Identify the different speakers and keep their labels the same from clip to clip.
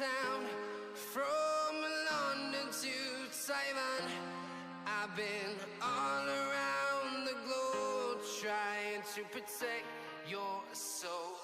Speaker 1: town, from London to Taiwan. I've been all around the globe trying to protect your soul.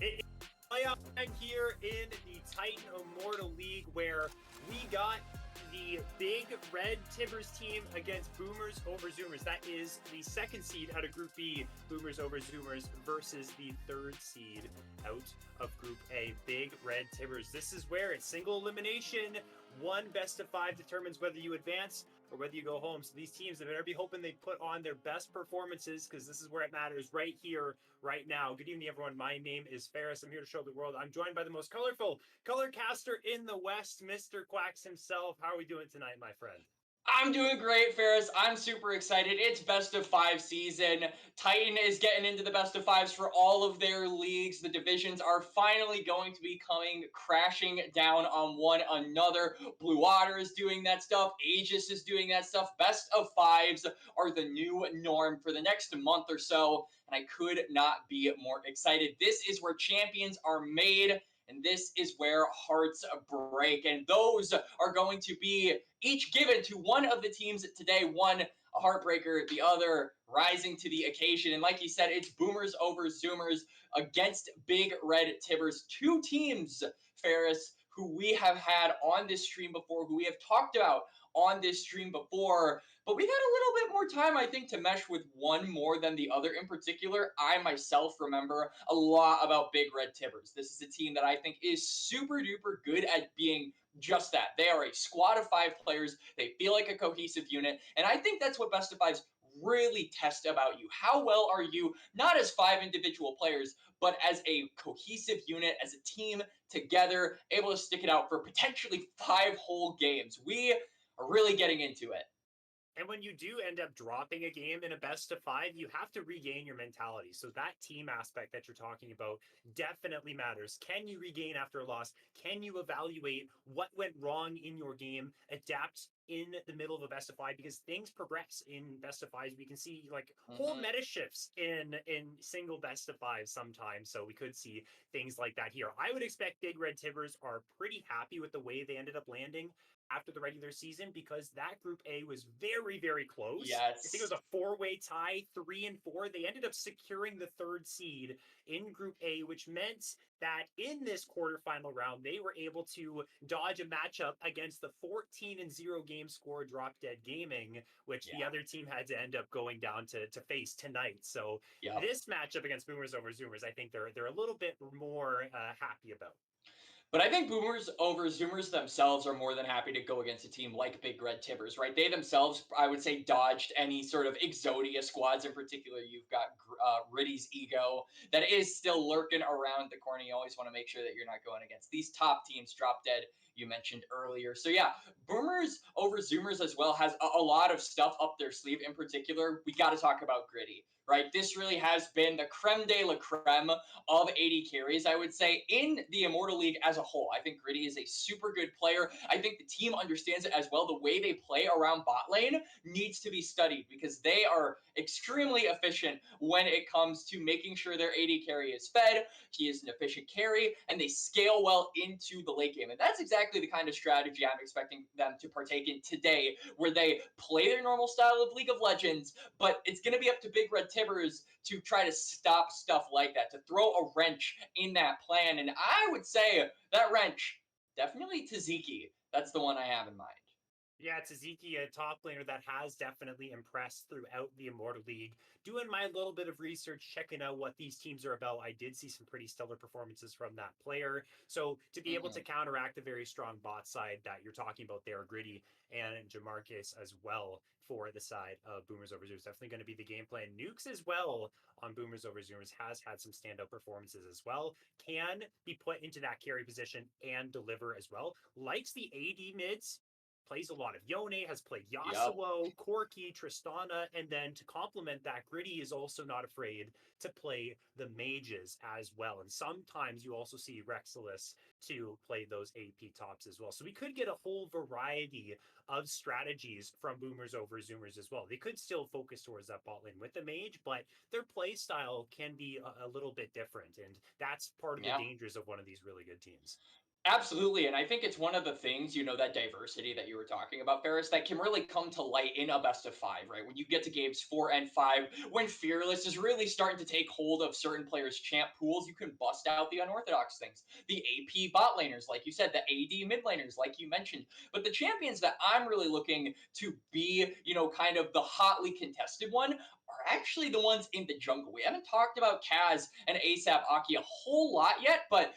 Speaker 2: It's playoff time here in the Titan Immortal League, where we got the big red Tibbers team against Boomers over Zoomers. That is the second seed out of Group B, Boomers over Zoomers, versus the third seed out of Group A, big red Tibbers. This is where it's single elimination. One best of 5 determines whether you advance or whether you go home. So these teams, they better be hoping they put on their best performances, because this is where it matters, right here, right now. Good evening, everyone. My name is Ferris. I'm here to show the world. I'm joined by the most colorful color caster in the West, Mr. Quacks himself. How are we doing tonight, my friend?
Speaker 3: I'm doing great, Ferris. I'm super excited. It's best of 5 season. Titan is getting into the best of 5s for all of their leagues. The divisions are finally going to be coming crashing down on one another. Blue Water is doing that stuff. Aegis is doing that stuff. Best of 5s are the new norm for the next month or so, and I could not be more excited. This is where champions are made, and this is where hearts break. And those are going to be each given to one of the teams today. One a heartbreaker, the other rising to the occasion. And like you said, it's Boomers over Zoomers against Big Red Tibbers. Two teams, Ferris, who we have had on this stream before, who we have talked about on this stream before. But we got a little bit more time, I think, to mesh with one more than the other. In particular, I myself remember a lot about Big Red Tibbers. This is a team that I think is super duper good at being just that. They are a squad of 5 players. They feel like a cohesive unit. And I think that's what best of 5s really test about you. How well are you, not as 5 individual players, but as a cohesive unit, as a team together, able to stick it out for potentially 5 whole games. We are really getting into it.
Speaker 2: And when you do end up dropping a game in a best of 5, you have to regain your mentality. So that team aspect that you're talking about definitely matters. Can you regain after a loss? Can you evaluate what went wrong in your game, adapt in the middle of a best of 5, because things progress in best of 5s. We can see like whole meta shifts in single best of 5s sometimes. So we could see things like that here. I would expect Big Red Tibbers are pretty happy with the way they ended up landing after the regular season, because that group A was very, very close. I think it
Speaker 3: Yes.
Speaker 2: was a 4-way tie, 3 and 4. They ended up securing the 3rd seed in group A, which meant that in this quarterfinal round, they were able to dodge a matchup against the 14 and 0 game score Drop Dead Gaming, which
Speaker 3: Yeah.
Speaker 2: the other team had to end up going down to face tonight. So
Speaker 3: Yep.
Speaker 2: this matchup against Boomers over Zoomers, I think they're a little bit more happy about.
Speaker 3: But I think Boomers over Zoomers themselves are more than happy to go against a team like Big Red Tibbers, right? They themselves, I would say, dodged any sort of Exodia squads. In particular, you've got Riddy's Ego that is still lurking around the corner. You always want to make sure that you're not going against these top teams. Drop Dead, you mentioned earlier. So yeah, Boomers over Zoomers as well has a lot of stuff up their sleeve. In particular, we got to talk about Gritty, right? This really has been the creme de la creme of 80 carries, I would say, in the Immortal League as a whole. I think Gritty is a super good player. I think the team understands it as well. The way they play around bot lane needs to be studied, because they are extremely efficient when it comes to making sure their 80 carry is fed. He is an efficient carry, and they scale well into the late game. And that's exactly the kind of strategy I'm expecting them to partake in today, where they play their normal style of League of Legends, but it's going to be up to Big Red Tibbers to try to stop stuff like that, to throw a wrench in that plan. And I would say that wrench, definitely Taziki. That's the one I have in mind.
Speaker 2: Yeah, Taziki, a top laner that has definitely impressed throughout the Immortal League. Doing my little bit of research, checking out what these teams are about, I did see some pretty stellar performances from that player. So to be able to counteract the very strong bot side that you're talking about there, Gritty and Jamarcus as well for the side of Boomers over Zoomers, definitely going to be the game plan. Nukes as well on Boomers over Zoomers has had some standout performances as well. Can be put into that carry position and deliver as well. Likes the AD mids, plays a lot of Yone, has played
Speaker 3: Yep.
Speaker 2: Yasuo, Corki, Tristana, and then to complement that, Gritty is also not afraid to play the mages as well. And sometimes you also see Rexilus to play those AP tops as well. So we could get a whole variety of strategies from Boomers over Zoomers as well. They could still focus towards that bot lane with the mage, but their play style can be a little bit different. And that's part of the
Speaker 3: Yeah.
Speaker 2: dangers of one of these really good teams.
Speaker 3: Absolutely. And I think it's one of the things, that diversity that you were talking about, Ferris, that can really come to light in a best of 5, right? When you get to games 4 and 5, when Fearless is really starting to take hold of certain players' champ pools, you can bust out the unorthodox things. The AP bot laners, like you said, the AD mid laners, like you mentioned. But the champions that I'm really looking to be, kind of the hotly contested one are actually the ones in the jungle. We haven't talked about Kaz and ASAP Aki a whole lot yet, but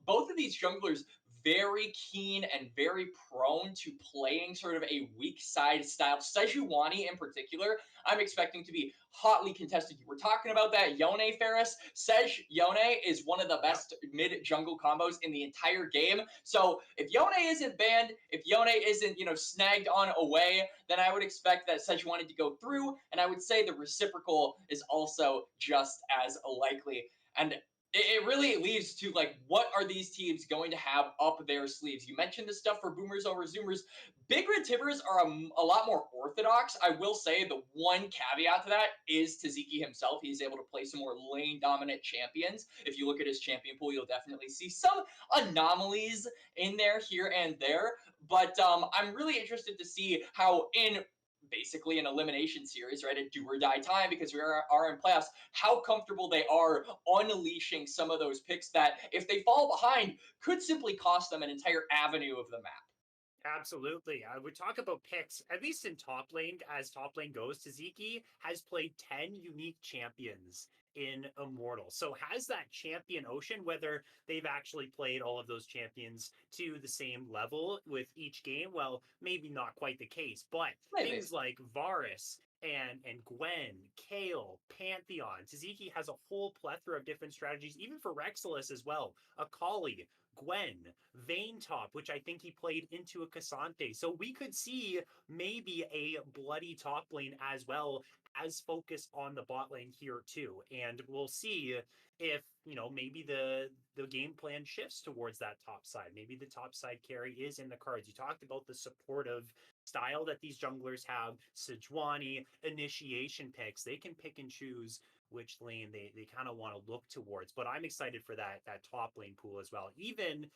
Speaker 3: both of these junglers very keen and very prone to playing sort of a weak side style. Sejuani in particular, I'm expecting to be hotly contested. You were talking about that Yone Ferris. Sej Yone is one of the best mid jungle combos in the entire game. So if Yone isn't banned, if Yone isn't, snagged on away, then I would expect that Sejuani to go through, and I would say the reciprocal is also just as likely. And it really leads to like, what are these teams going to have up their sleeves? You mentioned the stuff for Boomers over Zoomers. Big Red Tibbers are a lot more orthodox. I will say the one caveat to that is Taziki himself. He's able to play some more lane dominant champions. If you look at his champion pool, you'll definitely see some anomalies in there here and there. But I'm really interested to see how in basically an elimination series, right? A do or die time because we are in playoffs, how comfortable they are unleashing some of those picks that, if they fall behind, could simply cost them an entire avenue of the map.
Speaker 2: Absolutely. We talk about picks, at least in top lane, as top lane goes, Taziki has played 10 unique champions in Immortal. So has that champion ocean, whether they've actually played all of those champions to the same level with each game, well, maybe not quite the case, but
Speaker 3: Maybe.
Speaker 2: things like Varus and Gwen, Kale, Pantheon. Taziki has a whole plethora of different strategies, even for Rexilus as well. Akali, Gwen, Vayne top, which I think he played into a Cassante. So we could see maybe a bloody top lane as well as focus on the bot lane here too. And we'll see if, maybe the game plan shifts towards that top side. Maybe the top side carry is in the cards. You talked about the supportive style that these junglers have, Sejuani, initiation picks. They can pick and choose which lane they kind of want to look towards. But I'm excited for that top lane pool as well. Even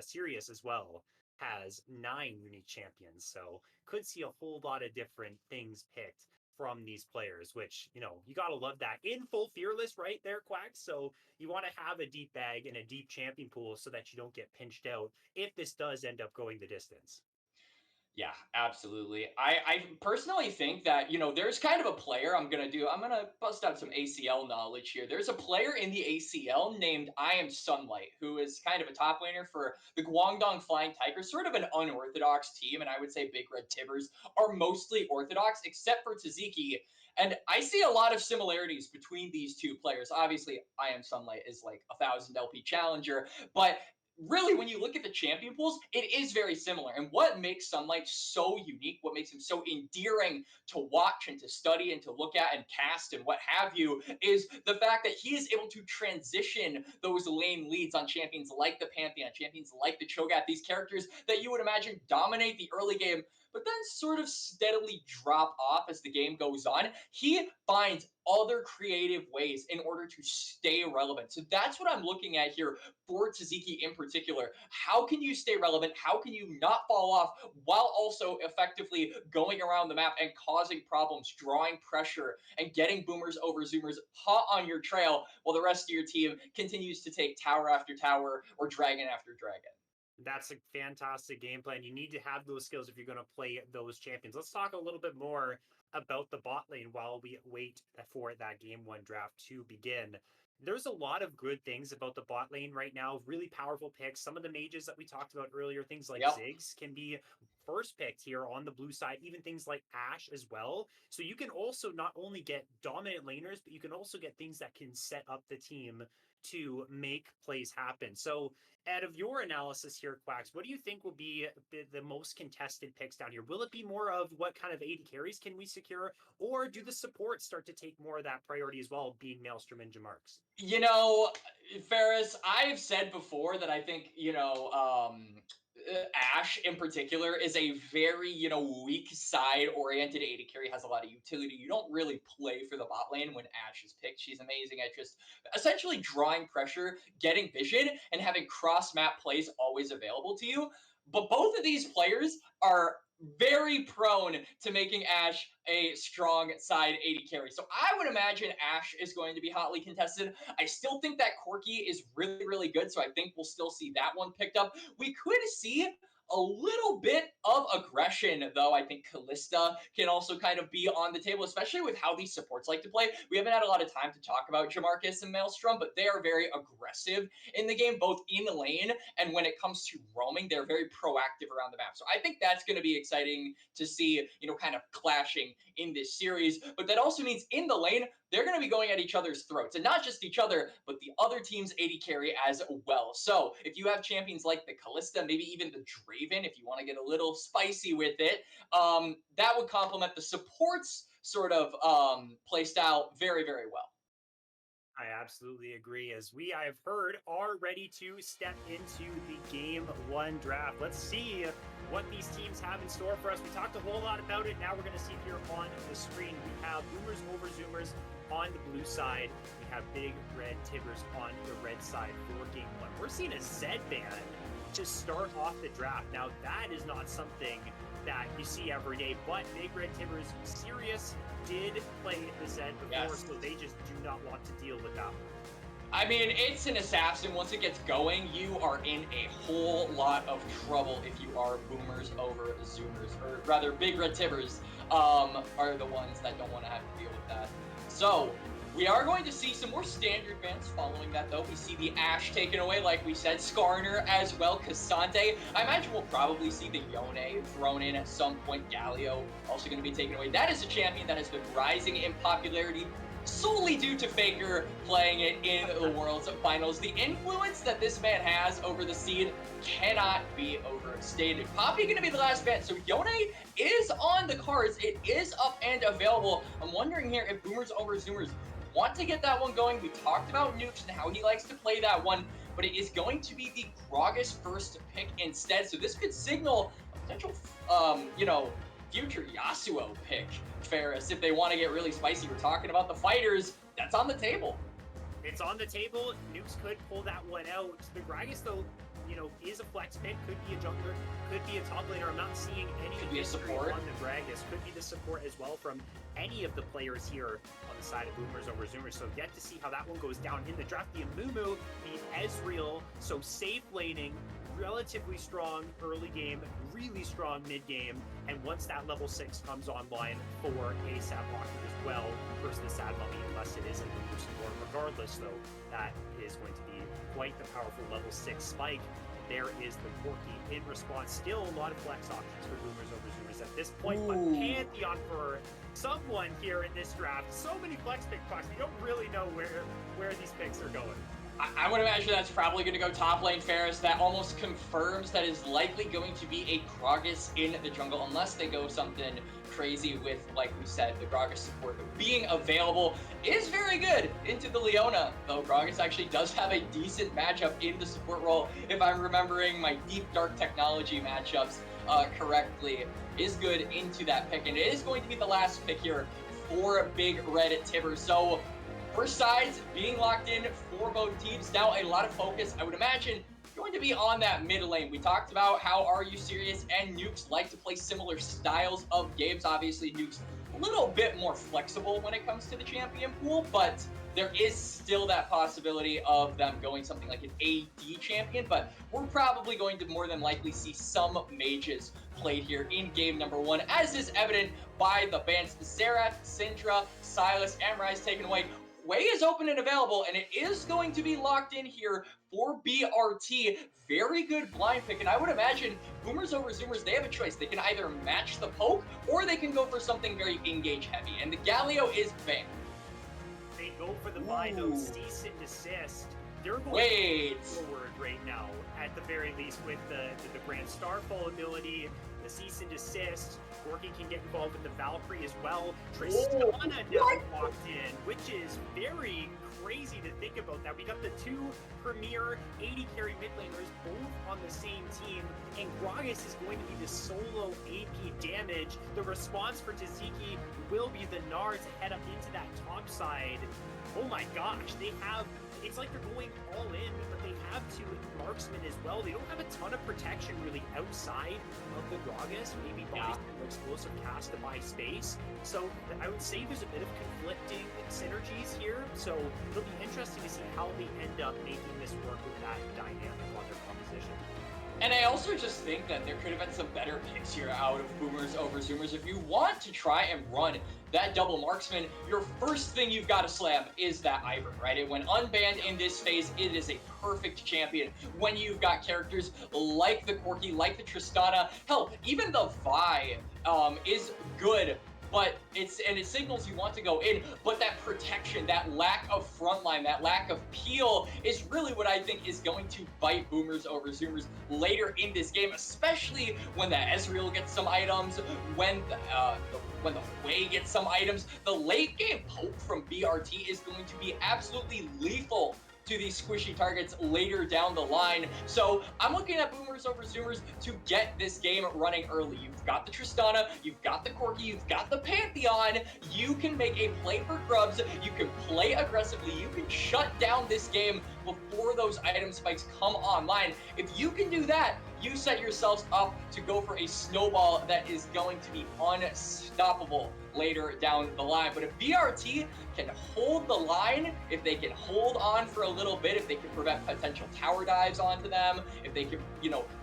Speaker 2: Sirius as well has 9 unique champions, so could see a whole lot of different things picked from these players, which, you got to love that. In full fearless right there, Quack. So you want to have a deep bag and a deep champion pool so that you don't get pinched out if this does end up going the distance.
Speaker 3: Yeah, absolutely. I personally think that, there's kind of a player I'm going to bust out some ACL knowledge here. There's a player in the ACL named I Am Sunlight, who is kind of a top laner for the Guangdong Flying Tigers, sort of an unorthodox team. And I would say Big Red Tibbers are mostly orthodox, except for Taziki. And I see a lot of similarities between these two players. Obviously, I Am Sunlight is like 1,000 LP challenger, but really, when you look at the champion pools, it is very similar. And what makes Sunlight so unique, what makes him so endearing to watch and to study and to look at and cast and what have you, is the fact that he is able to transition those lane leads on champions like the Pantheon, champions like the Cho'Gath, these characters that you would imagine dominate the early game, but then sort of steadily drop off as the game goes on. He finds other creative ways in order to stay relevant. So that's what I'm looking at here for Taziki in particular. How can you stay relevant? How can you not fall off while also effectively going around the map and causing problems, drawing pressure, and getting Boomers over Zoomers hot on your trail while the rest of your team continues to take tower after tower or dragon after dragon?
Speaker 2: That's a fantastic game plan. You need to have those skills if you're going to play those champions. Let's talk a little bit more about the bot lane while we wait for that game 1 draft to begin. There's a lot of good things about the bot lane right now. Really powerful picks. Some of the mages that we talked about earlier, things like
Speaker 3: Yep.
Speaker 2: Ziggs, can be first picked here on the blue side. Even things like Ashe as well. So you can also not only get dominant laners, but you can also get things that can set up the team to make plays happen. So out of your analysis here, Quacks, what do you think will be the most contested picks down here? Will it be more of what kind of 80 carries can we secure, or do the supports start to take more of that priority as well, being Maelstrom and Jamarks?
Speaker 3: Ferris, I've said before that I think, Ashe in particular is a very, weak side oriented AD carry, has a lot of utility. You don't really play for the bot lane when Ashe is picked. She's amazing at just essentially drawing pressure, getting vision, and having cross map plays always available to you. But both of these players are very prone to making Ashe a strong side AD carry. So I would imagine Ashe is going to be hotly contested. I still think that Corki is really, really good, so I think we'll still see that one picked up. We could see a little bit of aggression, though. I think Callista can also kind of be on the table, especially with how these supports like to play. We haven't had a lot of time to talk about Jamarcus and Maelstrom, but they are very aggressive in the game, both in the lane and when it comes to roaming, they're very proactive around the map. So I think that's going to be exciting to see, kind of clashing in this series. But that also means in the lane, they're going to be going at each other's throats, and not just each other, but the other team's AD carry as well. So if you have champions like the Callista, maybe even the Draven, if you want to get a little spicy with it, that would complement the supports sort of play style very, very well.
Speaker 2: I absolutely agree. As I've heard, are ready to step into the Game 1 draft. Let's see what these teams have in store for us. We talked a whole lot about it. Now we're going to see here on the screen. We have Boomers over Zoomers on the blue side. We have Big Red Tibbers on the red side for Game 1. We're seeing a Z band to start off the draft. Now, that is not something that you see every day, but Big Red Tibbers, Sirius did play the Z before,
Speaker 3: yes.
Speaker 2: So they just do not want to deal with that one.
Speaker 3: I mean, it's an assassin. Once it gets going, you are in a whole lot of trouble if you are Boomers over Zoomers, or rather, Big Red Tibbers are the ones that don't want to have to deal with that. So, we are going to see some more standard bans following that, though. We see the Ashe taken away, like we said, Skarner as well, Cassante. I imagine we'll probably see the Yone thrown in at some point. Galio also going to be taken away. That is a champion that has been rising in popularity solely due to Faker playing it in the World's Finals. The influence that this man has over the seed cannot be overstated. Poppy going to be the last ban, so Yone is on the cards. It is up and available. I'm wondering here if Boomers over Zoomers want to get that one going. We talked about Nukes and how he likes to play that one, but it is going to be the Gragas first pick instead. So this could signal a potential, future Yasuo pick, Ferris, if they want to get really spicy. We're talking about the fighters. That's on the table.
Speaker 2: It's on the table. Nukes could pull that one out. The Gragas, though, is a flex pick. Could be a jungler. Could be a top laner. I'm not seeing any
Speaker 3: could be a support
Speaker 2: on the Gragas. Could be the support as well from any of the players here on the side of Boomers over Zoomers. So yet to see how that one goes down in the draft. The Amumu, the Ezreal, so safe laning, relatively strong early game, really strong mid game, and once that level 6 comes online for a Sad Blocker as well versus the Sad Mummy, unless it is a Boomer support. Regardless, though, that is going to be quite the powerful level 6 spike. There is the Corki in response. Still a lot of flex options for Boomers over Zoomers at this point, but Pantheon for someone here in this draft. So many flex pick spots, we don't really know where these picks are going.
Speaker 3: I would imagine that's probably going to go top lane, Ferris. That almost confirms that is likely going to be a Gragas in the jungle, unless they go something crazy with, like we said, the Gragas support being available is very good into the Leona, though Gragas actually does have a decent matchup in the support role, if I'm remembering my Deep Dark Technology matchups correctly, is good into that pick, and it is going to be the last pick here for Big Red Tibbers. So first sides being locked in for both teams. Now a lot of focus, I would imagine, going to be on that mid lane. We talked about how Are You Serious and Nukes like to play similar styles of games. Obviously, Nukes a little bit more flexible when it comes to the champion pool, but there is still that possibility of them going something like an AD champion, but we're probably going to more than likely see some mages played here in game number 1, as is evident by the bans. Xerath, Syndra, Silas, and Rise taken away. Way is open and available, and it is going to be locked in here for BRT. Very good blind pick, and I would imagine Boomers over Zoomers, they have a choice. They can either match the poke, or they can go for something very engage heavy, and the Galio is banned.
Speaker 2: They go for the buy, though, cease and desist. They're going forward right now, at the very least, with the Grand Starfall ability, the cease and desist. Corki can get involved with the Valkyrie as well. Tristana now locked in, which is very crazy to think about that. We got the two premier 80 carry mid laners both on the same team, and Gragas is going to be the solo AP damage. The response for Taziki will be the Gnar to head up into that top side. Oh my gosh, it's like they're going all in, but they have two marksmen as well. They don't have a ton of protection really outside of the Gragas. Maybe body explosive cast to buy space. So I would say there's a bit of conflicting synergies here. So it'll be interesting to see how they end up making this work with that dynamic on their composition.
Speaker 3: And I also just think that there could have been some better picks here out of Boomers over Zoomers. If you want to try and run that double marksman, your first thing you've got to slam is that Ivern, right? It went unbanned in this phase. It is a perfect champion when you've got characters like the Corki, like the Tristana. Hell, even the Vi is good, but it signals you want to go in, but that protection, that lack of frontline, that lack of peel is really what I think is going to bite Boomers over Zoomers later in this game, especially when the Ezreal gets some items, when the Wei gets some items. The late game poke from BRT is going to be absolutely lethal to these squishy targets later down the line. So I'm looking at Boomers over Zoomers to get this game running early. You've got the Tristana, you've got the Corki, you've got the Pantheon. You can make a play for grubs, you can play aggressively, you can shut down this game before those item spikes come online. If you can do that, you set yourselves up to go for a snowball that is going to be unstoppable later down the line. But if BRT can hold the line, if they can hold on for a little bit, if they can prevent potential tower dives onto them, if they can,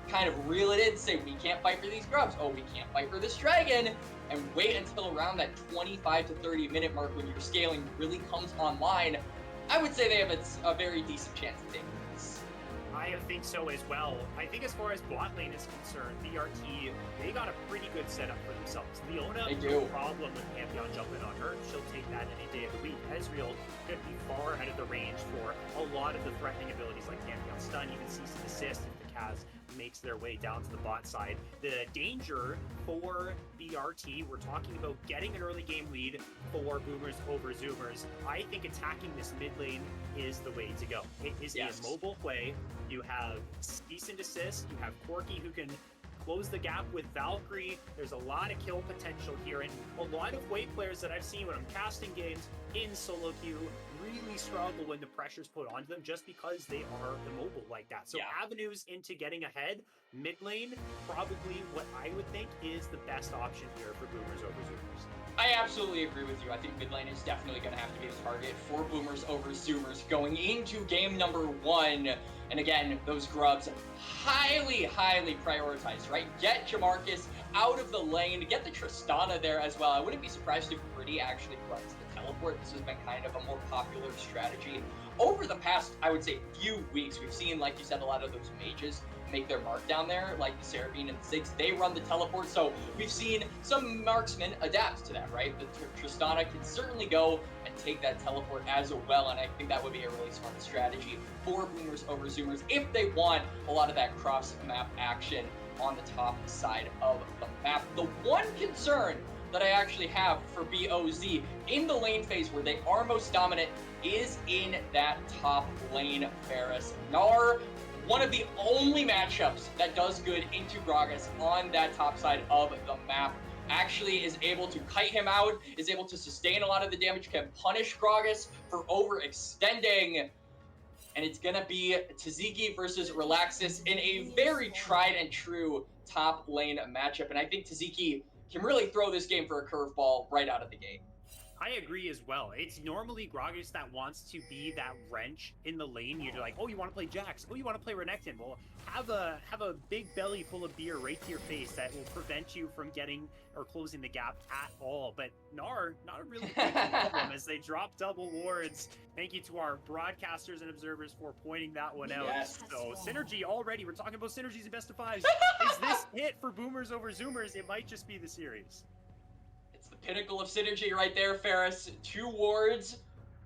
Speaker 3: kind of reel it in, say, we can't fight for these grubs, oh, we can't fight for this dragon, and wait until around that 25 to 30 minute mark when your scaling really comes online, I would say they have a very decent chance of taking this.
Speaker 2: I think so as well. I think as far as bot lane is concerned, BRT, they got a pretty good setup for themselves. Leona, no problem with Pantheon jumping on her. She'll take that any day of the week. Ezreal could be far out of the range for a lot of the threatening abilities like Pantheon stun, even cease and desist if the Kaz makes their way down to the bot side. The danger for BRT, we're talking about getting an early game lead for Boomers over Zoomers. I think attacking this mid lane is the way to go. It is a mobile play. You have cease and desist, you have Corki who can close the gap with Valkyrie. There's a lot of kill potential here, and a lot of Wave players that I've seen when I'm casting games in solo queue really struggle when the pressure's put onto them just because they are immobile like that. So avenues into getting ahead, mid lane, probably what I would think is the best option here for Boomers over Zoomers.
Speaker 3: I absolutely agree with you. I think mid lane is definitely going to have to be the target for Boomers over Zoomers going into game number 1. And again, those grubs highly, highly prioritized, right? Get Jamarcus out of the lane, get the Tristana there as well. I wouldn't be surprised if Pretty actually runs the teleport. This has been kind of a more popular strategy over the past, I would say, few weeks. We've seen, like you said, a lot of those mages make their mark down there, like the Seraphine and the Ziggs. They run the teleport, so we've seen some marksmen adapt to that, right? The Tristana can certainly go and take that teleport as well, and I think that would be a really smart strategy for Boomers over Zoomers if they want a lot of that cross-map action on the top side of the map. The one concern that I actually have for BOZ in the lane phase where they are most dominant is in that top lane, Ferris. Gnar, one of the only matchups that does good into Gragas on that top side of the map, actually is able to kite him out, is able to sustain a lot of the damage, can punish Gragas for overextending. And it's going to be Tzatziki versus Relaxis in a very tried and true top lane matchup. And I think Tzatziki can really throw this game for a curveball right out of the gate.
Speaker 2: I agree as well. It's normally Gragas that wants to be that wrench in the lane. You're like, oh, you want to play Jax? Oh, you want to play Renekton? Well, have a big belly full of beer right to your face that will prevent you from getting or closing the gap at all. But Gnar, not a really big problem as they drop double wards. Thank you to our broadcasters and observers for pointing that one out.
Speaker 3: Yes.
Speaker 2: So synergy already. We're talking about synergies in best of fives. Is this it for Boomers over Zoomers? It might just be the series.
Speaker 3: Pinnacle of synergy right there, Ferris. 2 wards,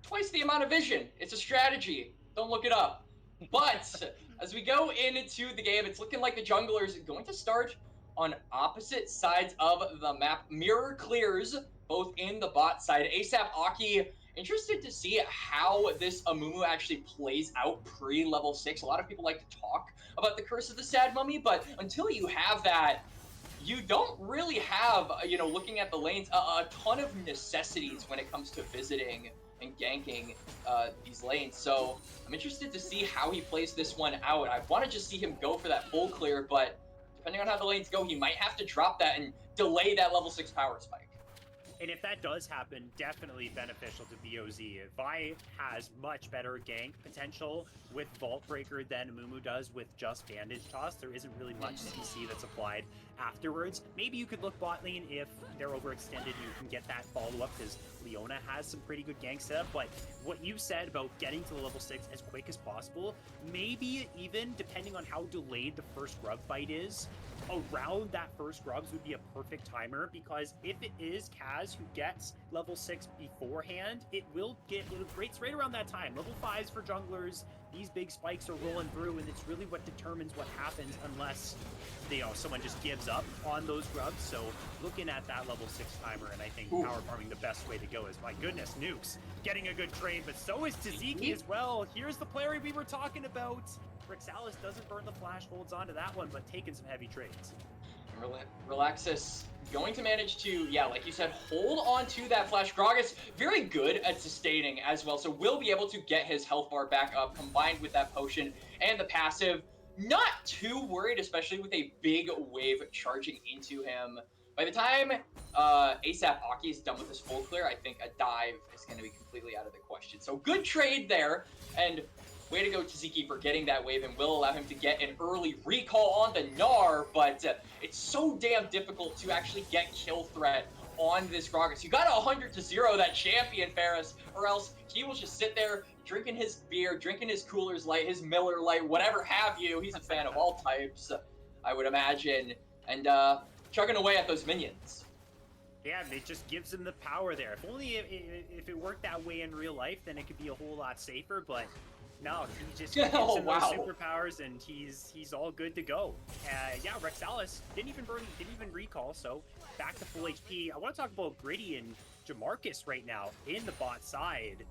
Speaker 3: twice the amount of vision. It's a strategy. Don't look it up. But as we go into the game, it's looking like the junglers are going to start on opposite sides of the map. Mirror clears both in the bot side. ASAP Aki, interested to see how this Amumu actually plays out pre-level 6. A lot of people like to talk about the Curse of the Sad Mummy, but until you have that, you don't really have, looking at the lanes, a ton of necessities when it comes to visiting and ganking these lanes. So I'm interested to see how he plays this one out. I want to just see him go for that full clear, but depending on how the lanes go, he might have to drop that and delay that level 6 power spike.
Speaker 2: And if that does happen, definitely beneficial to BOZ. Vi has much better gank potential with Vault Breaker than Amumu does with just Bandage Toss. There isn't really much CC that's applied afterwards. Maybe you could look bot lane if they're overextended. You can get that follow-up because Leona has some pretty good gank setup. But what you said about getting to the level 6 as quick as possible, maybe even depending on how delayed the first grub fight is, around that first grubs would be a perfect timer, because if it is Kaz who gets level 6 beforehand, it rates right around that time. Level 5s for junglers, these big spikes are rolling through, and it's really what determines what happens unless someone just gives up on those grubs. So looking at that level 6 timer, and I think power farming the best way to go is, my goodness, Nukes getting a good trade, but so is Taziki as well. Here's the player we were talking about. Rexalis doesn't burn the flash, holds on to that one, but taking some heavy trades.
Speaker 3: Relaxis going to manage to, like you said, hold on to that flash. Gragas, very good at sustaining as well, so will be able to get his health bar back up, combined with that potion and the passive. Not too worried, especially with a big wave charging into him. By the time ASAP Aki is done with his full clear, I think a dive is going to be completely out of the question. So good trade there, and way to go, Taziki, for getting that wave, and will allow him to get an early recall on the Gnar, but it's so damn difficult to actually get kill threat on this Gragas. You got 100-0 that champion, Ferris, or else he will just sit there drinking his beer, drinking his Coolers Light, his Miller Light, whatever have you. He's a fan of all types, I would imagine, and chugging away at those minions.
Speaker 2: Yeah, it just gives him the power there. If only if it worked that way in real life, then it could be a whole lot safer, but no, he just gives him those superpowers, and he's all good to go. Rexalis didn't even recall, so back to full HP. I want to talk about Gritty and Jamarcus right now in the bot side.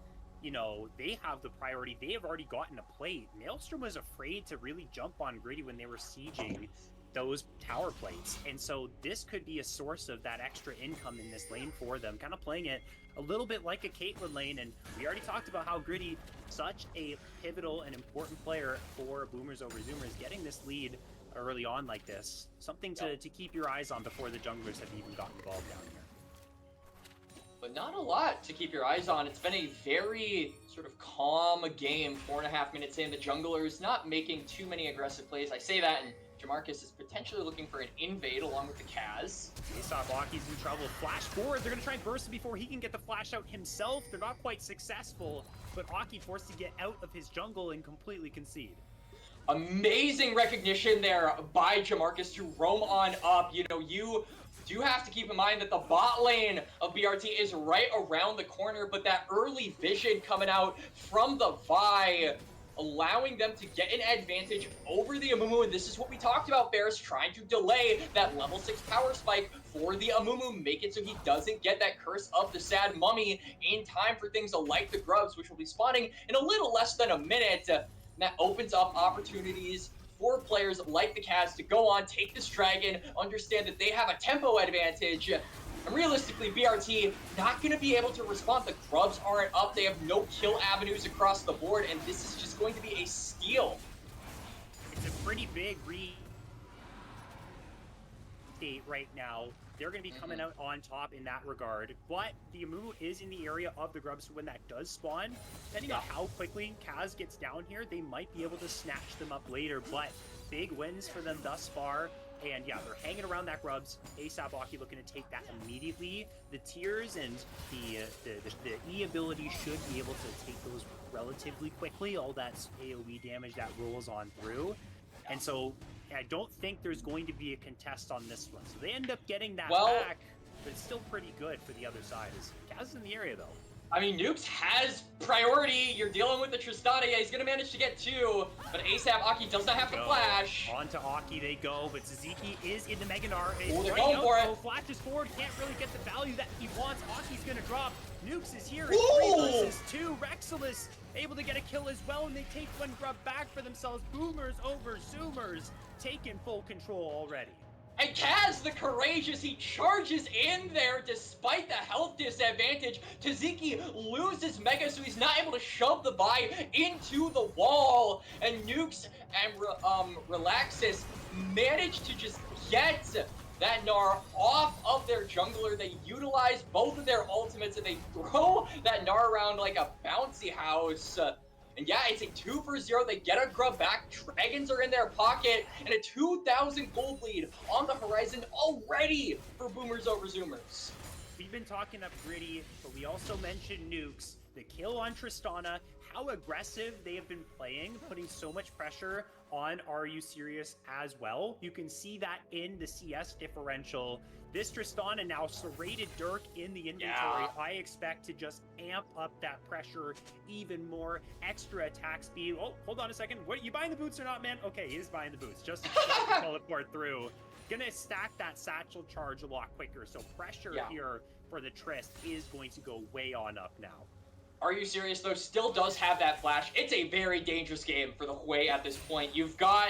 Speaker 2: They have the priority. They have already gotten a plate. Maelstrom was afraid to really jump on Gritty when they were sieging those tower plates, and so this could be a source of that extra income in this lane for them, kind of playing it a little bit like a Caitlyn lane. And we already talked about how Gritty, such a pivotal and important player for Boomers over Zoomers, getting this lead early on like this, something to keep your eyes on before the junglers have even gotten involved down here.
Speaker 3: But not a lot to keep your eyes on. It's been a very sort of calm game, 4.5 minutes in. The junglers not making too many aggressive plays. I say that, and Jamarcus is potentially looking for an invade along with the Kaz.
Speaker 2: Aesop Aki's in trouble. Flash forward. They're going to try and burst it before he can get the flash out himself. They're not quite successful, but Aki forced to get out of his jungle and completely concede.
Speaker 3: Amazing recognition there by Jamarcus to roam on up. You do have to keep in mind that the bot lane of BRT is right around the corner, but that early vision coming out from the Vi, allowing them to get an advantage over the Amumu, and this is what we talked about, Ferris, trying to delay that level 6 power spike for the Amumu, make it so he doesn't get that Curse of the Sad Mummy in time for things like the Grubs, which will be spawning in a little less than a minute. That opens up opportunities for players like the Cavs to go on, take this dragon, understand that they have a tempo advantage. And realistically, BRT not going to be able to respond. The Grubs aren't up. They have no kill avenues across the board, and this is just going to be a steal.
Speaker 2: It's a pretty big state right now. They're going to be coming out on top in that regard, but the Amumu is in the area of the Grubs, so when that does spawn, depending on how quickly Kaz gets down here, they might be able to snatch them up later, but big wins for them thus far. And yeah, they're hanging around that Grubs. ASAP Aki looking to take that immediately. The tiers and the E ability should be able to take those relatively quickly. All that AoE damage that rolls on through. And so I don't think there's going to be a contest on this one. So they end up getting that back, but it's still pretty good for the other side. Kaz is in the area though.
Speaker 3: I mean, Nukes has priority. You're dealing with the Tristana. Yeah, he's going to manage to get 2, but ASAP Aki does not have the flash.
Speaker 2: On to Aki they go, but Taziki is in the Mega Gnar.
Speaker 3: Oh, they're going for it.
Speaker 2: Flashes forward, can't really get the value that he wants. Aki's going to drop. Nukes is here. It's 3 versus 2. Rexalis able to get a kill as well, and they take one Grub back for themselves. Boomers over Zoomers, taking full control already.
Speaker 3: And Kaz, the courageous, he charges in there despite the health disadvantage. Taziki loses Mega, so he's not able to shove the Vi into the wall. And Nukes and Relaxis manage to just get that Gnar off of their jungler. They utilize both of their ultimates and they throw that Gnar around like a bouncy house. And yeah, it's a 2-for-0. They get a grub back. Dragons are in their pocket. And a 2,000 gold lead on the horizon already for Boomers over Zoomers.
Speaker 2: We've been talking up Gritty, but we also mentioned Nukes. The kill on Tristana, how aggressive they have been playing, putting so much pressure on Are You Serious as well. You can see that in the CS differential. This Tristana now serrated Dirk in the inventory.
Speaker 3: Yeah.
Speaker 2: I expect to just amp up that pressure even more. Extra attack speed. Oh, hold on a second. What, are you buying the boots or not, man? Okay, he is buying the boots. Just to teleport through. Gonna stack that satchel charge a lot quicker. So pressure here for the Trist is going to go way on up now.
Speaker 3: Are You Serious, though, still does have that flash. It's a very dangerous game for the Hui at this point. You've got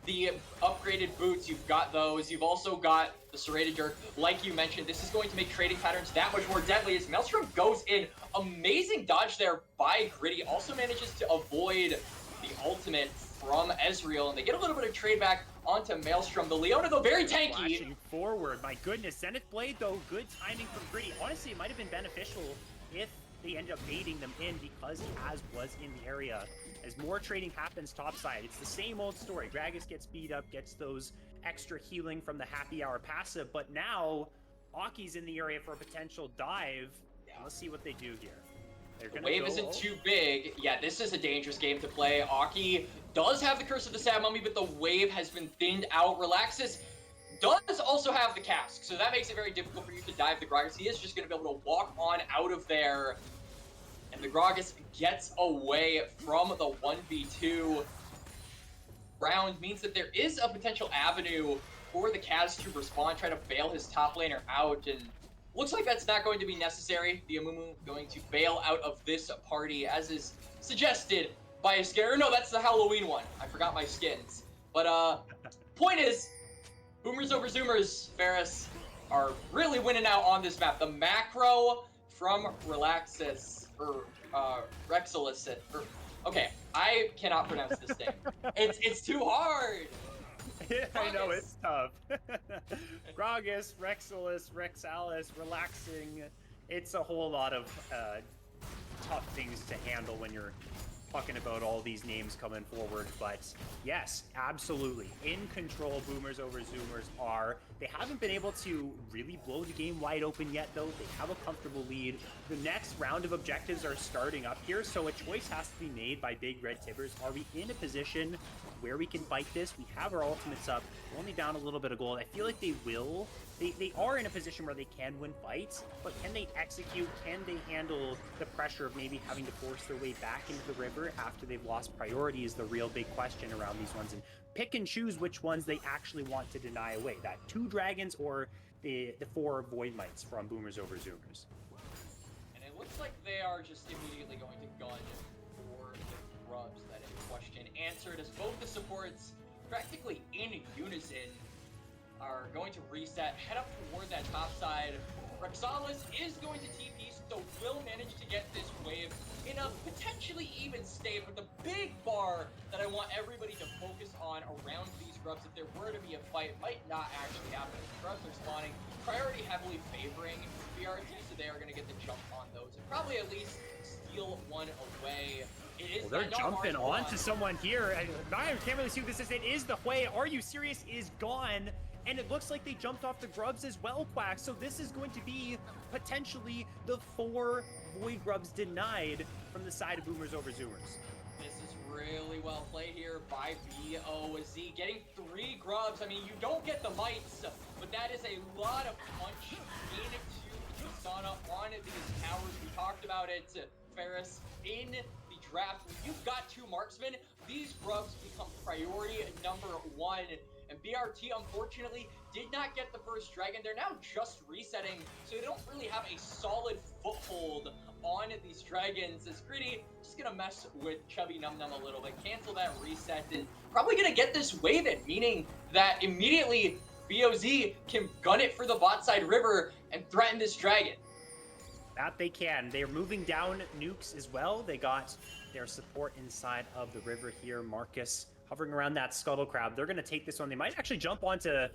Speaker 3: the upgraded boots, you've got those. You've also got the serrated Dirk. Like you mentioned, this is going to make trading patterns that much more deadly as Maelstrom goes in. Amazing dodge there by Gritty. Also manages to avoid the ultimate from Ezreal, and they get a little bit of trade back onto Maelstrom. The Leona, though, very tanky.
Speaker 2: Flashing forward, my goodness. Zenith Blade, though, good timing from Gritty. Honestly, it might have been beneficial if they end up baiting them in because Az was in the area. As more trading happens topside, it's the same old story. Gragas gets beat up, gets those extra healing from the happy hour passive, but now Aki's in the area for a potential dive. Let's see what they do here.
Speaker 3: The wave isn't too big. Yeah, this is a dangerous game to play. Aki does have the Curse of the Sad Mummy, but the wave has been thinned out. Relaxis does also have the cask, so that makes it very difficult for you to dive the Gragas. He is just going to be able to walk on out of there. And the Gragas gets away from the 1v2 round. Means that there is a potential avenue for the Kaz to respond, try to bail his top laner out. And looks like that's not going to be necessary. The Amumu going to bail out of this party, as is suggested by a skin. Or no, that's the Halloween one. I forgot my skins. But point is, Boomers over Zoomers, Ferris, are really winning out on this map. The macro from Relaxis, or Rexilis, or okay, I cannot pronounce this name. It's too hard.
Speaker 2: Yeah, I know, it's tough. Gragas, Rexilis, Rexalis, Relaxing. It's a whole lot of tough things to handle when you're talking about all these names coming forward, but yes, absolutely. In control, Boomers over Zoomers are. They haven't been able to really blow the game wide open yet, though. They have a comfortable lead. The next round of objectives are starting up here, so a choice has to be made by Big Red Tibbers. Are we in a position where we can fight this? We have our ultimates up. We're only down a little bit of gold. I feel like they will. They are in a position where they can win fights, but can they execute? Can they handle the pressure of maybe having to force their way back into the river after they've lost priority is the real big question around these ones. And pick and choose which ones they actually want to deny away. That 2 dragons or the 4 void mites from Boomers over Zoomers.
Speaker 3: And it looks like they are just immediately going to gun for the grubs that in question answered, as both the supports practically in unison are going to reset, head up toward that top side. Rexalis is going to TP, so will manage to get this wave in a potentially even state, but the big bar that I want everybody to focus on around these grubs, if there were to be a fight, might not actually happen. The grubs are spawning, priority heavily favoring BRT, so they are going to get the jump on those and probably at least steal one away. It is
Speaker 2: they're jumping onto someone here. I can't really see who this is. It is the Hui. Are You Serious is gone. And it looks like they jumped off the grubs as well, Quack. So this is going to be potentially the 4 void grubs denied from the side of Boomers over Zoomers.
Speaker 3: This is really well played here by BOZ. Getting 3 grubs. I mean, you don't get the mites, but that is a lot of punch into Tristana on these towers. We talked about it, Ferris, in the draft. When you've got 2 marksmen, these grubs become priority number 1. And BRT, unfortunately, did not get the first dragon. They're now just resetting, so they don't really have a solid foothold on these dragons. As Gritty just gonna mess with Chubby Num Num a little bit, cancel that reset, and probably gonna get this wave in, meaning that immediately BOZ can gun it for the bot side river and threaten this dragon.
Speaker 2: That they can. They're moving down nukes as well. They got their support inside of the river here. Marcus hovering around that scuttle crab. They're going to take this one. They might actually jump onto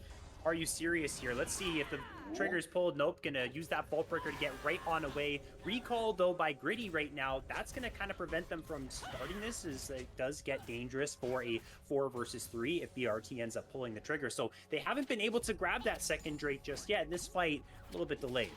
Speaker 4: Are You Serious here? Let's see if the trigger's pulled. Nope, gonna use that Vault Breaker to get right on away. Recall, though, by Gritty right now. That's gonna kind of prevent them from starting this, as it does get dangerous for a 4 versus 3 if BRT ends up pulling the trigger. So they haven't been able to grab that second Drake just yet. This fight, a little bit delayed.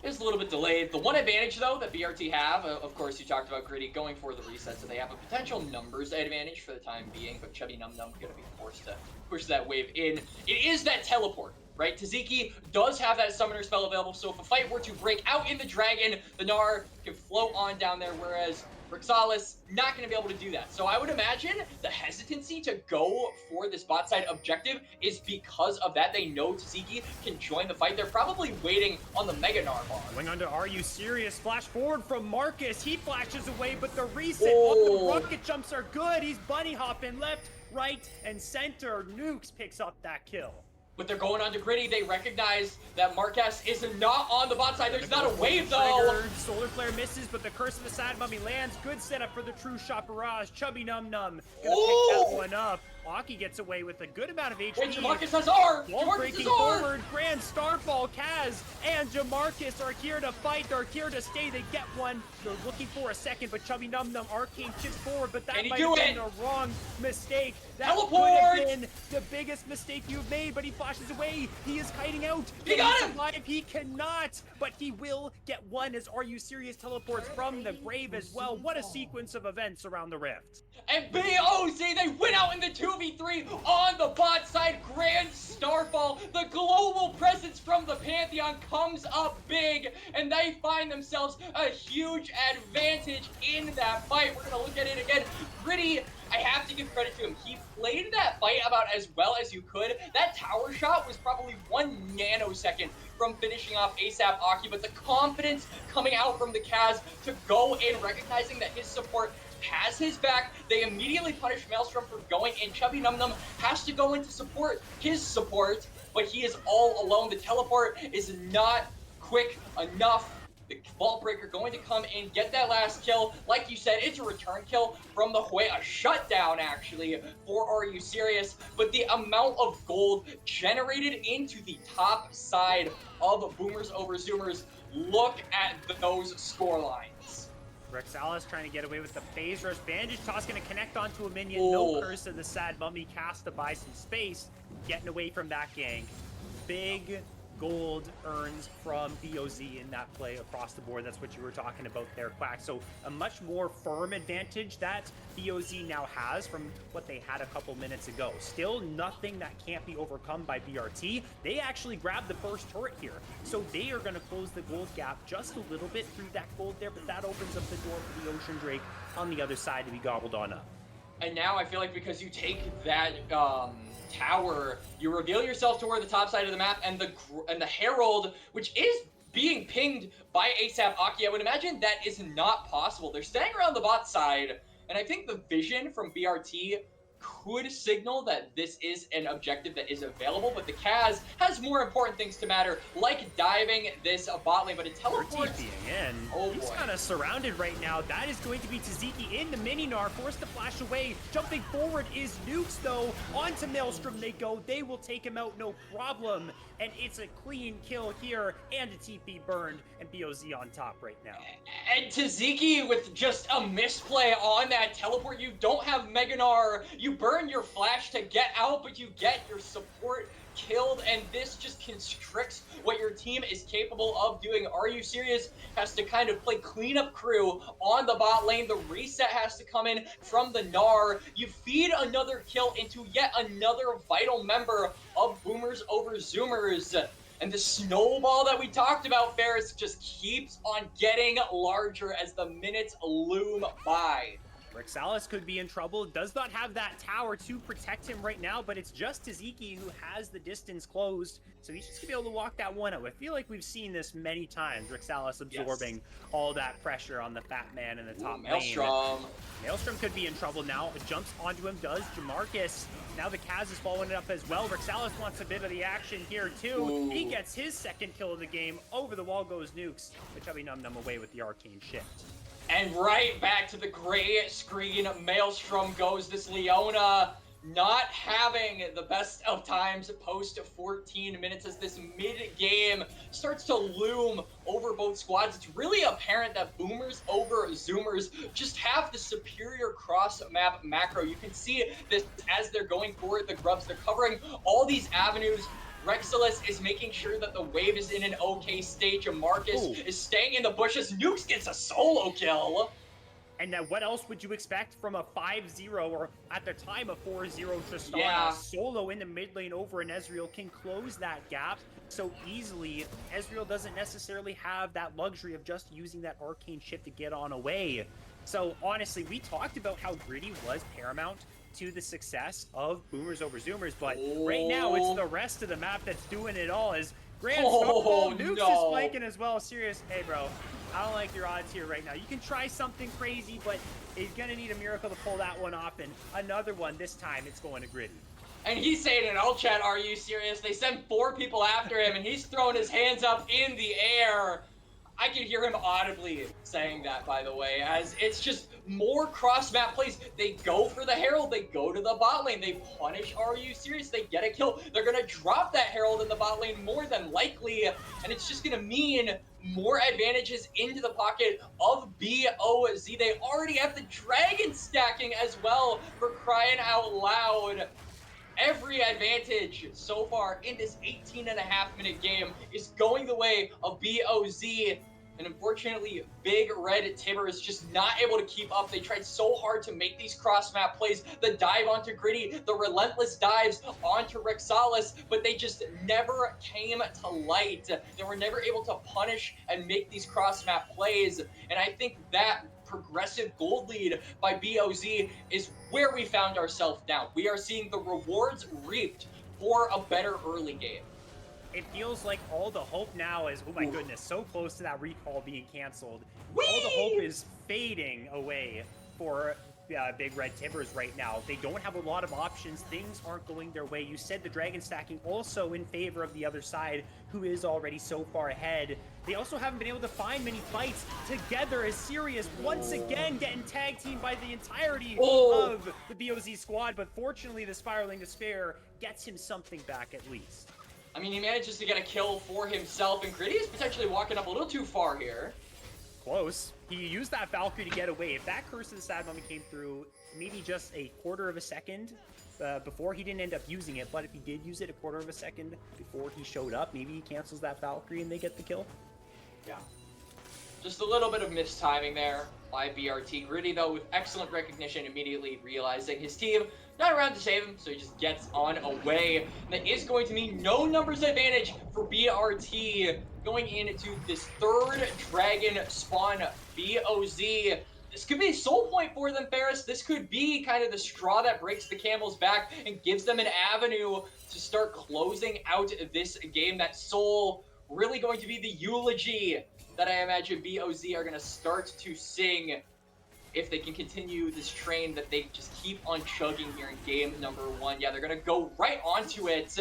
Speaker 3: It's a little bit delayed. The one advantage, though, that BRT have, of course, you talked about Gritty going for the reset, so they have a potential numbers advantage for the time being, but Chubby Num Num going to be forced to push that wave in. It is that teleport, right? Taziki does have that summoner spell available, so if a fight were to break out in the Dragon, the Gnar can float on down there, whereas Rexalis not going to be able to do that. So I would imagine the hesitancy to go for this bot side objective is because of that. They know Taziki can join the fight. They're probably waiting on the Mega Gnar bar.
Speaker 4: Going on to Are You Serious? Flash forward from Marcus. He flashes away, but the reset on the rocket jumps are good. He's bunny hopping left, right, and center. Nukes picks up that kill.
Speaker 3: But they're going on to Gritty. They recognize that Marquez is not on the bot side. There's not a wave, though.
Speaker 4: Solar Flare misses, but the Curse of the Sad Mummy lands. Good setup for the True Shot Barrage. Chubby Num Num gonna pick that one up. Aki gets away with a good amount of HP.
Speaker 3: Wait, Jamarcus has R!
Speaker 4: Wall breaking forward. Grand Starfall. Kaz and Jamarcus are here to fight. They're here to stay. They get one. They're looking for a second, but Chubby Num Num Arcane chips forward, but that might have been a wrong mistake. That could have been the biggest mistake you've made, but he flashes away. He is kiting out.
Speaker 3: He got him!
Speaker 4: Alive. He cannot, but he will get one as Are You Serious teleports from the grave as well. What a sequence of events around the Rift.
Speaker 3: And BOZ, they win out in the 2v3 on the bot side. Grand Starfall, the global presence from the Pantheon comes up big, and they find themselves a huge advantage in that fight. We're gonna look at it again. Gritty, I have to give credit to him. He played that fight about as well as you could. That tower shot was probably 1 nanosecond from finishing off ASAP Aki, but the confidence coming out from the Kaz to go in, recognizing that his support has his back. They immediately punish Maelstrom for going in. Chubby Num Num has to go in to support his support, but he is all alone. The teleport is not quick enough. The Vault Breaker going to come in, get that last kill. Like you said, it's a return kill from the Hui, a shutdown actually for Are You Serious? But the amount of gold generated into the top side of Boomers over Zoomers, look at those score lines.
Speaker 4: Rexalis trying to get away with the phase rush. Bandage Toss going to connect onto a minion. No Curse of the Sad Mummy cast to buy some space. Getting away from that gang. Big gold earns from BOZ in that play across the board. That's what you were talking about there, Quack. So a much more firm advantage that BOZ now has from what they had a couple minutes ago. Still nothing that can't be overcome by BRT. They actually grabbed the first turret here. So they are going to close the gold gap just a little bit through that gold there, but that opens up the door for the Ocean Drake on the other side to be gobbled on up.
Speaker 3: And now I feel like because you take that tower, you reveal yourself toward the top side of the map, and the Herald, which is being pinged by ASAP Aki. I would imagine that is not possible. They're staying around the bot side, and I think the vision from BRT could signal that this is an objective that is available, but the Kaz has more important things to matter, like diving this bot lane, but it teleports.
Speaker 4: He's kind of surrounded right now. That is going to be Taziki in the mini-Gnar, forced to flash away. Jumping forward is Nukes, though. Onto Maelstrom they go. They will take him out, no problem. And it's a clean kill here, and a TP burned, and BOZ on top right now.
Speaker 3: And Taziki with just a misplay on that teleport. You don't have Mega Gnar. You burn your flash to get out, but you get your support killed, and this just constricts what your team is capable of doing. Are You Serious has to kind of play cleanup crew on the bot lane. The reset has to come in from the Gnar. You feed another kill into yet another vital member of Boomers over Zoomers. And the snowball that we talked about, Ferris, just keeps on getting larger as the minutes loom by.
Speaker 4: Rexalis could be in trouble, does not have that tower to protect him right now, but it's just Taziki who has the distance closed, so he's just gonna be able to walk that one out. I feel like we've seen this many times, Rexalis absorbing all that pressure on the fat man in the top lane.
Speaker 3: Maelstrom.
Speaker 4: Maelstrom could be in trouble now. It jumps onto him, does Jamarcus. Now the Kaz is following it up as well. Rexalis wants a bit of the action here too. He gets his second kill of the game. Over the wall goes Nukes, but Chubby Num Num away with the arcane shift.
Speaker 3: And right back to the gray screen, Maelstrom goes. This Leona not having the best of times post 14 minutes as this mid-game starts to loom over both squads. It's really apparent that Boomers over Zoomers just have the superior cross-map macro. You can see this as they're going for the grubs. They're covering all these avenues. Rexilus is making sure that the wave is in an okay state. Marcus is staying in the bushes. Nukes gets a solo kill.
Speaker 4: And now what else would you expect from a 5-0 or at the time a 4-0 Tristana?
Speaker 3: Yeah.
Speaker 4: Solo in the mid lane over and Ezreal can close that gap so easily. Ezreal doesn't necessarily have that luxury of just using that arcane shift to get on away. So honestly, we talked about how Gritty was paramount to the success of Boomers over Zoomers, but right now it's the rest of the map that's doing it all. As Grand Snowball Nukes is flanking as well. Serious, hey bro, I don't like your odds here right now. You can try something crazy, but he's gonna need a miracle to pull that one off, and another one this time it's going to Gritty.
Speaker 3: And he's saying in all chat, are you serious? They sent 4 people after him, and he's throwing his hands up in the air. I can hear him audibly saying that, by the way, as it's just more cross-map plays. They go for the Herald, they go to the bot lane, they punish Are You Serious, they get a kill. They're gonna drop that Herald in the bot lane more than likely, and it's just gonna mean more advantages into the pocket of BOZ. They already have the dragon stacking as well, for crying out loud. Every advantage so far in this 18.5-minute game is going the way of BOZ. And unfortunately, Big Red Tibbers just not able to keep up. They tried so hard to make these cross-map plays, the dive onto Gritty, the relentless dives onto Rexilus, but they just never came to light. They were never able to punish and make these cross-map plays. And I think that progressive gold lead by BOZ is where we found ourselves now. We are seeing the rewards reaped for a better early game.
Speaker 4: It feels like all the hope now is, oh my goodness, so close to that recall being canceled.
Speaker 3: Whee!
Speaker 4: All the hope is fading away for Big Red Tibbers right now. They don't have a lot of options. Things aren't going their way. You said the dragon stacking also in favor of the other side, who is already so far ahead. They also haven't been able to find many fights together as Sirius once again getting tag teamed by the entirety of the BOZ squad. But fortunately, the Spiraling Despair gets him something back at least.
Speaker 3: I mean, he manages to get a kill for himself, and Gritty is potentially walking up a little too far here.
Speaker 4: Close. He used that Valkyrie to get away. If that Curse of the Sad Mummy came through maybe just a quarter of a second before, he didn't end up using it, but if he did use it a quarter of a second before he showed up, maybe he cancels that Valkyrie and they get the kill.
Speaker 3: Yeah. Just a little bit of mistiming there by BRT. Gritty, though, with excellent recognition, immediately realizing his team not around to save him, so he just gets on away. That is going to mean no numbers advantage for BRT going into this third dragon spawn. BOZ. This could be a soul point for them, Ferris. This could be kind of the straw that breaks the camel's back and gives them an avenue to start closing out this game. That soul really going to be the eulogy that I imagine BOZ are going to start to sing if they can continue this train that they just keep on chugging here in game number 1. Yeah, they're going to go right onto it.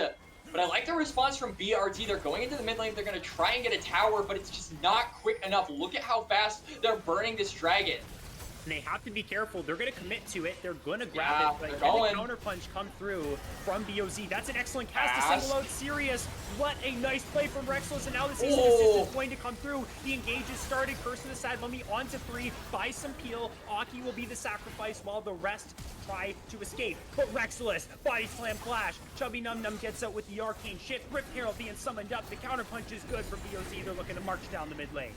Speaker 3: But I like the response from BRT. They're going into the mid lane. They're going to try and get a tower, but it's just not quick enough. Look at how fast they're burning this dragon.
Speaker 4: And they have to be careful. They're going to commit to it. They're going to grab it. But can the counter punch come through from BOZ? That's an excellent cast to single out Sirius. What a nice play from Rexilus. And now the season assist is going to come through. The engage is started. Curse of the Sad Mummy onto 3. Buy some peel. Aki will be the sacrifice while the rest try to escape. But Rexilus, body slam flash. Chubby Num Num gets out with the arcane shift. Rip Herald being summoned up. The counter punch is good for BOZ. They're looking to march down the mid lane.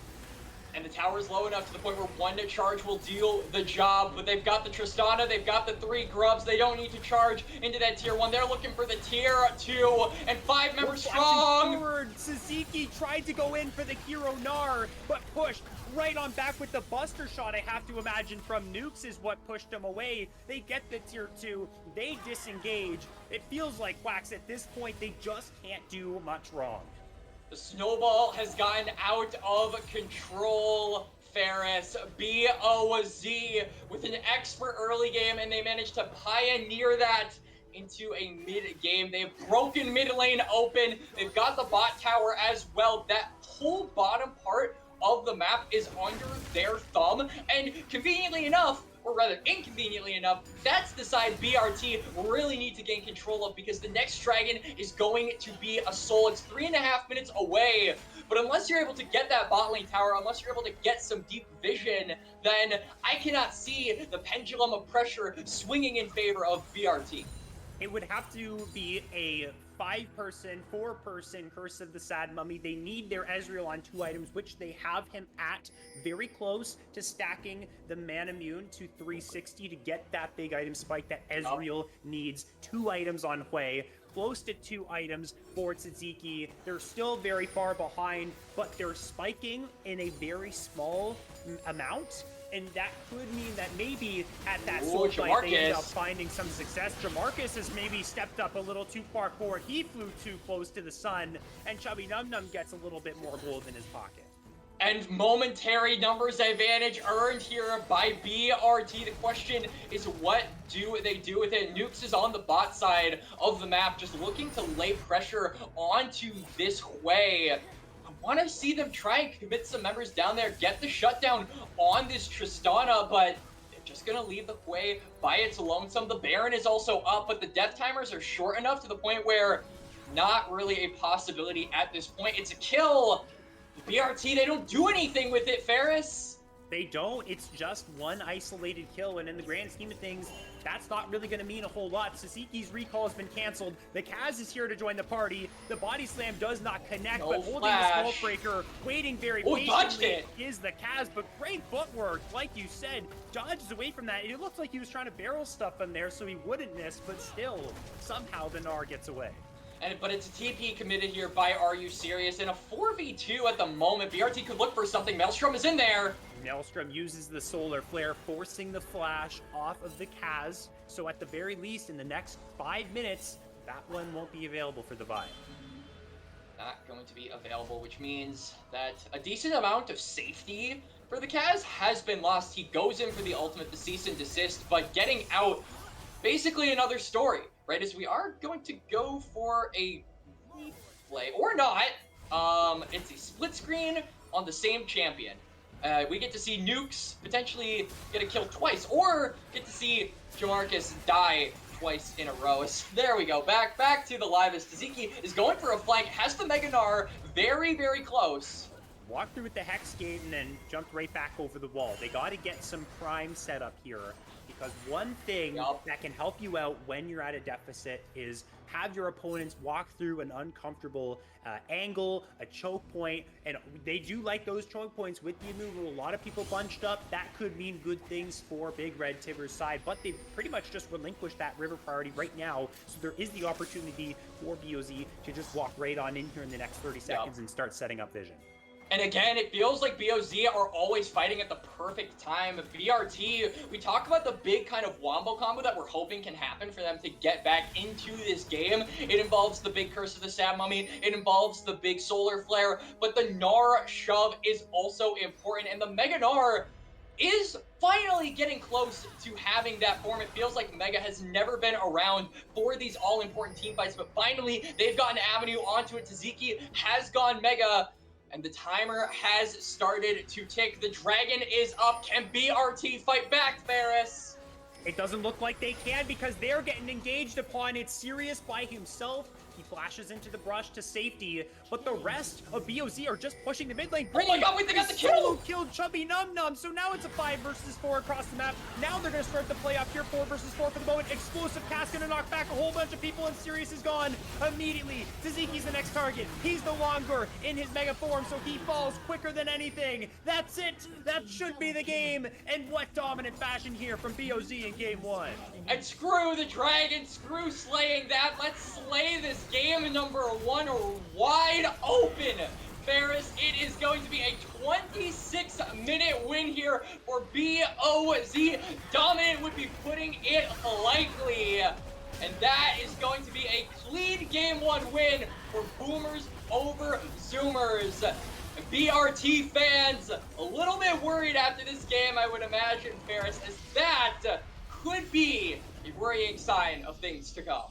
Speaker 3: And the tower's low enough to the point where 1 to charge will deal the job. But they've got the Tristana, they've got the 3 grubs. They don't need to charge into that tier 1. They're looking for the tier 2 and 5 members strong.
Speaker 4: Forward. Suzuki tried to go in for the hero Gnar, but pushed right on back with the buster shot. I have to imagine from Nukes is what pushed them away. They get the tier 2. They disengage. It feels like Wax at this point, they just can't do much wrong.
Speaker 3: The snowball has gotten out of control. Ferris, BOZ with an expert early game, and they managed to pioneer that into a mid-game. They've broken mid lane open. They've got the bot tower as well. That whole bottom part of the map is under their thumb, and conveniently enough, or rather inconveniently enough, that's the side BRT really need to gain control of, because the next dragon is going to be a soul. It's 3.5 minutes away, but unless you're able to get that bot lane tower, unless you're able to get some deep vision, then I cannot see the pendulum of pressure swinging in favor of BRT.
Speaker 4: It would have to be a 5-person, 4-person Curse of the Sad Mummy. They need their Ezreal on 2 items, which they have him at, very close to stacking the Man Immune to 360 to get that big item spike that Ezreal needs. 2 items on Hui, close to 2 items for Tzatziki. They're still very far behind, but they're spiking in a very small amount. And that could mean that maybe at that soul fight they end up finding some success. Jamarcus has maybe stepped up a little too far forward. He flew too close to the sun, and Chubby Num Num gets a little bit more gold in his pocket.
Speaker 3: And momentary numbers advantage earned here by BRT. The question is, what do they do with it? Nukes is on the bot side of the map, just looking to lay pressure onto this Hui. I want to see them try and commit some members down there, get the shutdown on this Tristana, but they're just going to leave the Hui by its lonesome. The Baron is also up, but the death timers are short enough to the point where not really a possibility at this point. It's a kill. The BRT, they don't do anything with it, Ferris.
Speaker 4: They don't. It's just one isolated kill, and in the grand scheme of things, that's not really going to mean a whole lot. Sasaki's recall has been canceled. The Kaz is here to join the party. The body slam does not connect, but holding the smoke breaker, waiting very patiently is the Kaz. But great footwork, like you said, dodges away from that. It looked like he was trying to barrel stuff in there so he wouldn't miss, but still, somehow the Gnar gets away.
Speaker 3: But it's a TP committed here by Are You Serious? In a 4v2 at the moment, BRT could look for something. Maelstrom is in there.
Speaker 4: Maelstrom uses the Solar Flare, forcing the flash off of the Kaz. So at the very least, in the next 5 minutes, that one won't be available for the buy.
Speaker 3: Not going to be available, which means that a decent amount of safety for the Kaz has been lost. He goes in for the ultimate, the cease and desist, but getting out, basically another story, right? As we are going to go for a replay, or not. It's a split screen on the same champion. We get to see Nukes potentially get a kill twice, or get to see Jamarcus die twice in a row. There we go, back to the live as Tzatziki is going for a flank, has the Mega Gnar very, very close.
Speaker 4: Walked through with the Hex Gate and then jumped right back over the wall. They got to get some prime setup here, because one thing that can help you out when you're at a deficit is have your opponents walk through an uncomfortable angle, a choke point, and they do like those choke points with the Immortal. A lot of people bunched up. That could mean good things for Big Red Tibbers' side, but they've pretty much just relinquished that river priority right now, so there is the opportunity for BOZ to just walk right on in here in the next 30 seconds and start setting up vision.
Speaker 3: And again, it feels like BOZ are always fighting at the perfect time. BRT, we talk about the big kind of wombo combo that we're hoping can happen for them to get back into this game. It involves the big Curse of the Sad Mummy, it involves the big Solar Flare, but the Gnar shove is also important, and the Mega Gnar is finally getting close to having that form. It feels like Mega has never been around for these all-important team fights, but finally, they've got an avenue onto it. Tzatziki has gone Mega, and the timer has started to tick. The dragon is up. Can BRT fight back, Ferris?
Speaker 4: It doesn't look like they can, because they're getting engaged upon. It's Sirius by himself. He flashes into the brush to safety, but the rest of BOZ are just pushing the mid lane.
Speaker 3: Oh my god, wait, they got the kill!
Speaker 4: Solo killed Chubby Num Num, so now it's a 5 versus 4 across the map. Now they're going to start the playoff here, 4 versus 4 for the moment. Explosive Cast going to knock back a whole bunch of people, and Sirius is gone immediately. Tzatziki's the next target. He's no longer in his mega form, so he falls quicker than anything. That's it! That should be the game, and what dominant fashion here from BOZ in game 1.
Speaker 3: And screw the dragon, screw slaying that. Let's slay this game number 1 wide open. Ferris, it is going to be a 26-minute win here for BOZ. Dominant would be putting it lightly. And that is going to be a clean game 1 win for Boomers over Zoomers. BRT fans, a little bit worried after this game, I would imagine, Ferris, as that could be a worrying sign of things to come.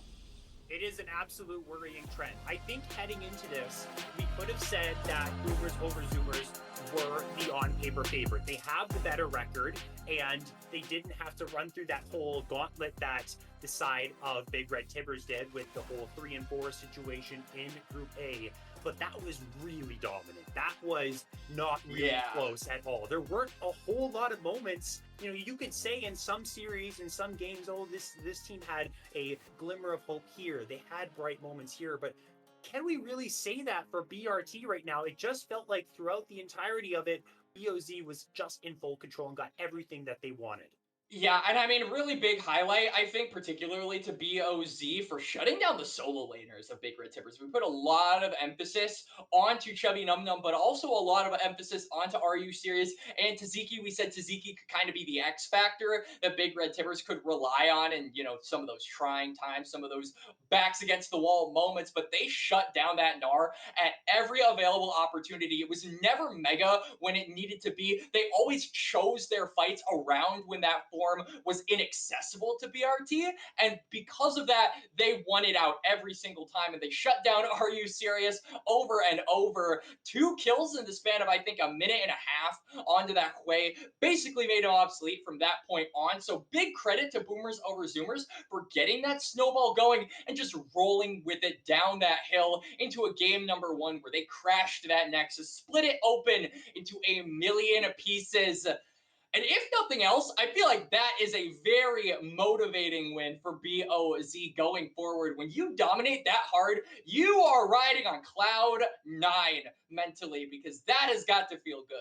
Speaker 4: It is an absolute worrying trend. I think heading into this, we could have said that Boomers over Zoomers were the on-paper favorite. They have the better record, and they didn't have to run through that whole gauntlet that the side of Big Red Tibbers did with the whole 3-4 situation in Group A. But that was really dominant. That was not really close at all. There weren't a whole lot of moments. You know, you could say in some series, in some games, oh, this team had a glimmer of hope here. They had bright moments here, but can we really say that for BRT right now? It just felt like throughout the entirety of it, BOZ was just in full control and got everything that they wanted.
Speaker 3: Yeah, and I mean, really big highlight, I think, particularly to BOZ for shutting down the solo laners of Big Red Tibbers. We put a lot of emphasis onto Chubby Num Num, but also a lot of emphasis onto RU Series and Taziki. We said Taziki could kind of be the X factor that Big Red Tibbers could rely on in, you know, some of those trying times, some of those backs against the wall moments, but they shut down that Gnar at every available opportunity. It was never mega when it needed to be. They always chose their fights around when that form was inaccessible to BRT, and because of that, they won it out every single time, and they shut down Are You Serious over and over. 2 kills in the span of, I think, a minute and a half onto that Hui, basically made him obsolete from that point on. So big credit to Boomers over Zoomers for getting that snowball going and just rolling with it down that hill into a game number 1 where they crashed that Nexus, split it open into a million pieces. And if nothing else, I feel like that is a very motivating win for BOZ going forward. When you dominate that hard, you are riding on cloud 9 mentally, because that has got to feel good.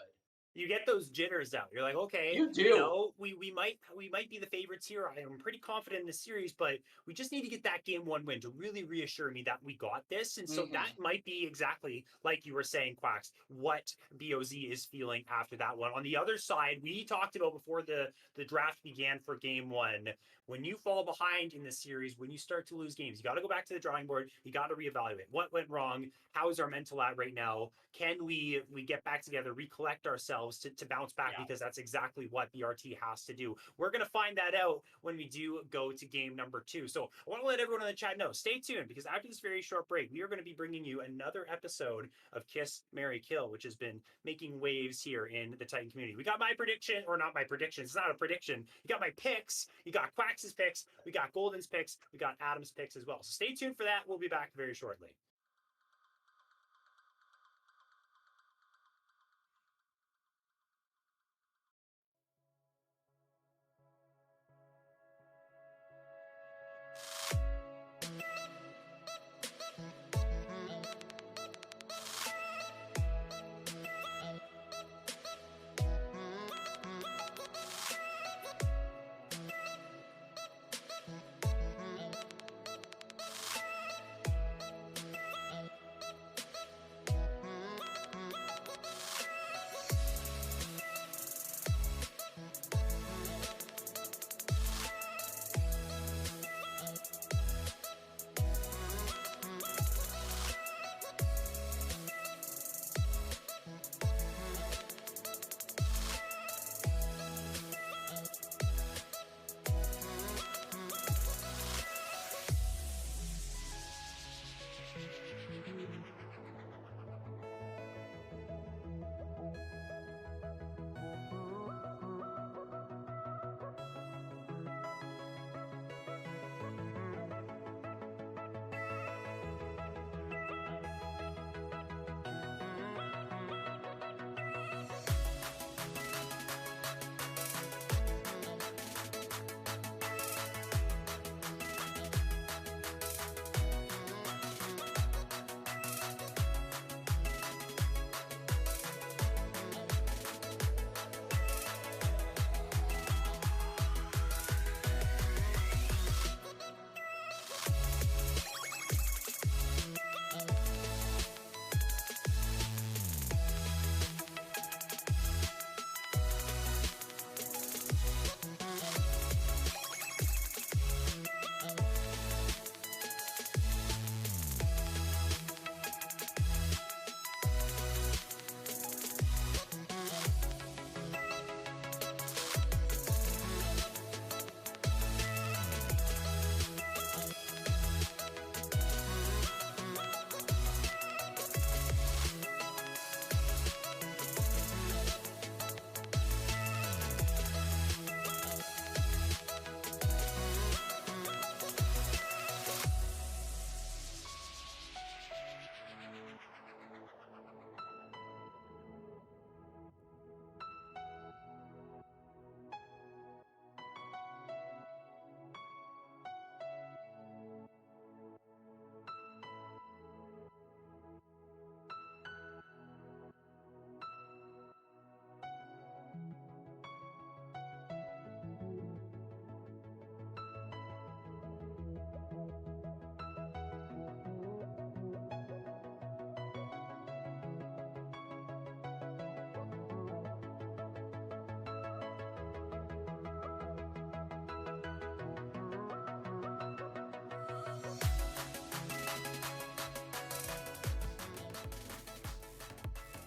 Speaker 4: You get those jitters out. You're like, okay,
Speaker 3: You do.
Speaker 4: you know, we might be the favorites here. I am pretty confident in the series, but we just need to get that game 1 win to really reassure me that we got this. And so that might be exactly like you were saying, Quacks, what BOZ is feeling after that one. On the other side, we talked about before the draft began for game 1. When you fall behind in the series, when you start to lose games, you got to go back to the drawing board. You got to reevaluate what went wrong. How is our mental at right now? Can we get back together, recollect ourselves to bounce back? Because that's exactly what BRT has to do. We're going to find that out when we do go to game number 2. So I want to let everyone in the chat know, stay tuned, because after this very short break, we are going to be bringing you another episode of Kiss, Marry, Kill, which has been making waves here in the Titan community. We got my prediction, or not my predictions, it's not a prediction. You got my picks, you got Quax's picks, we got Golden's picks, we got Adam's picks as well. So stay tuned for that. We'll be back very shortly.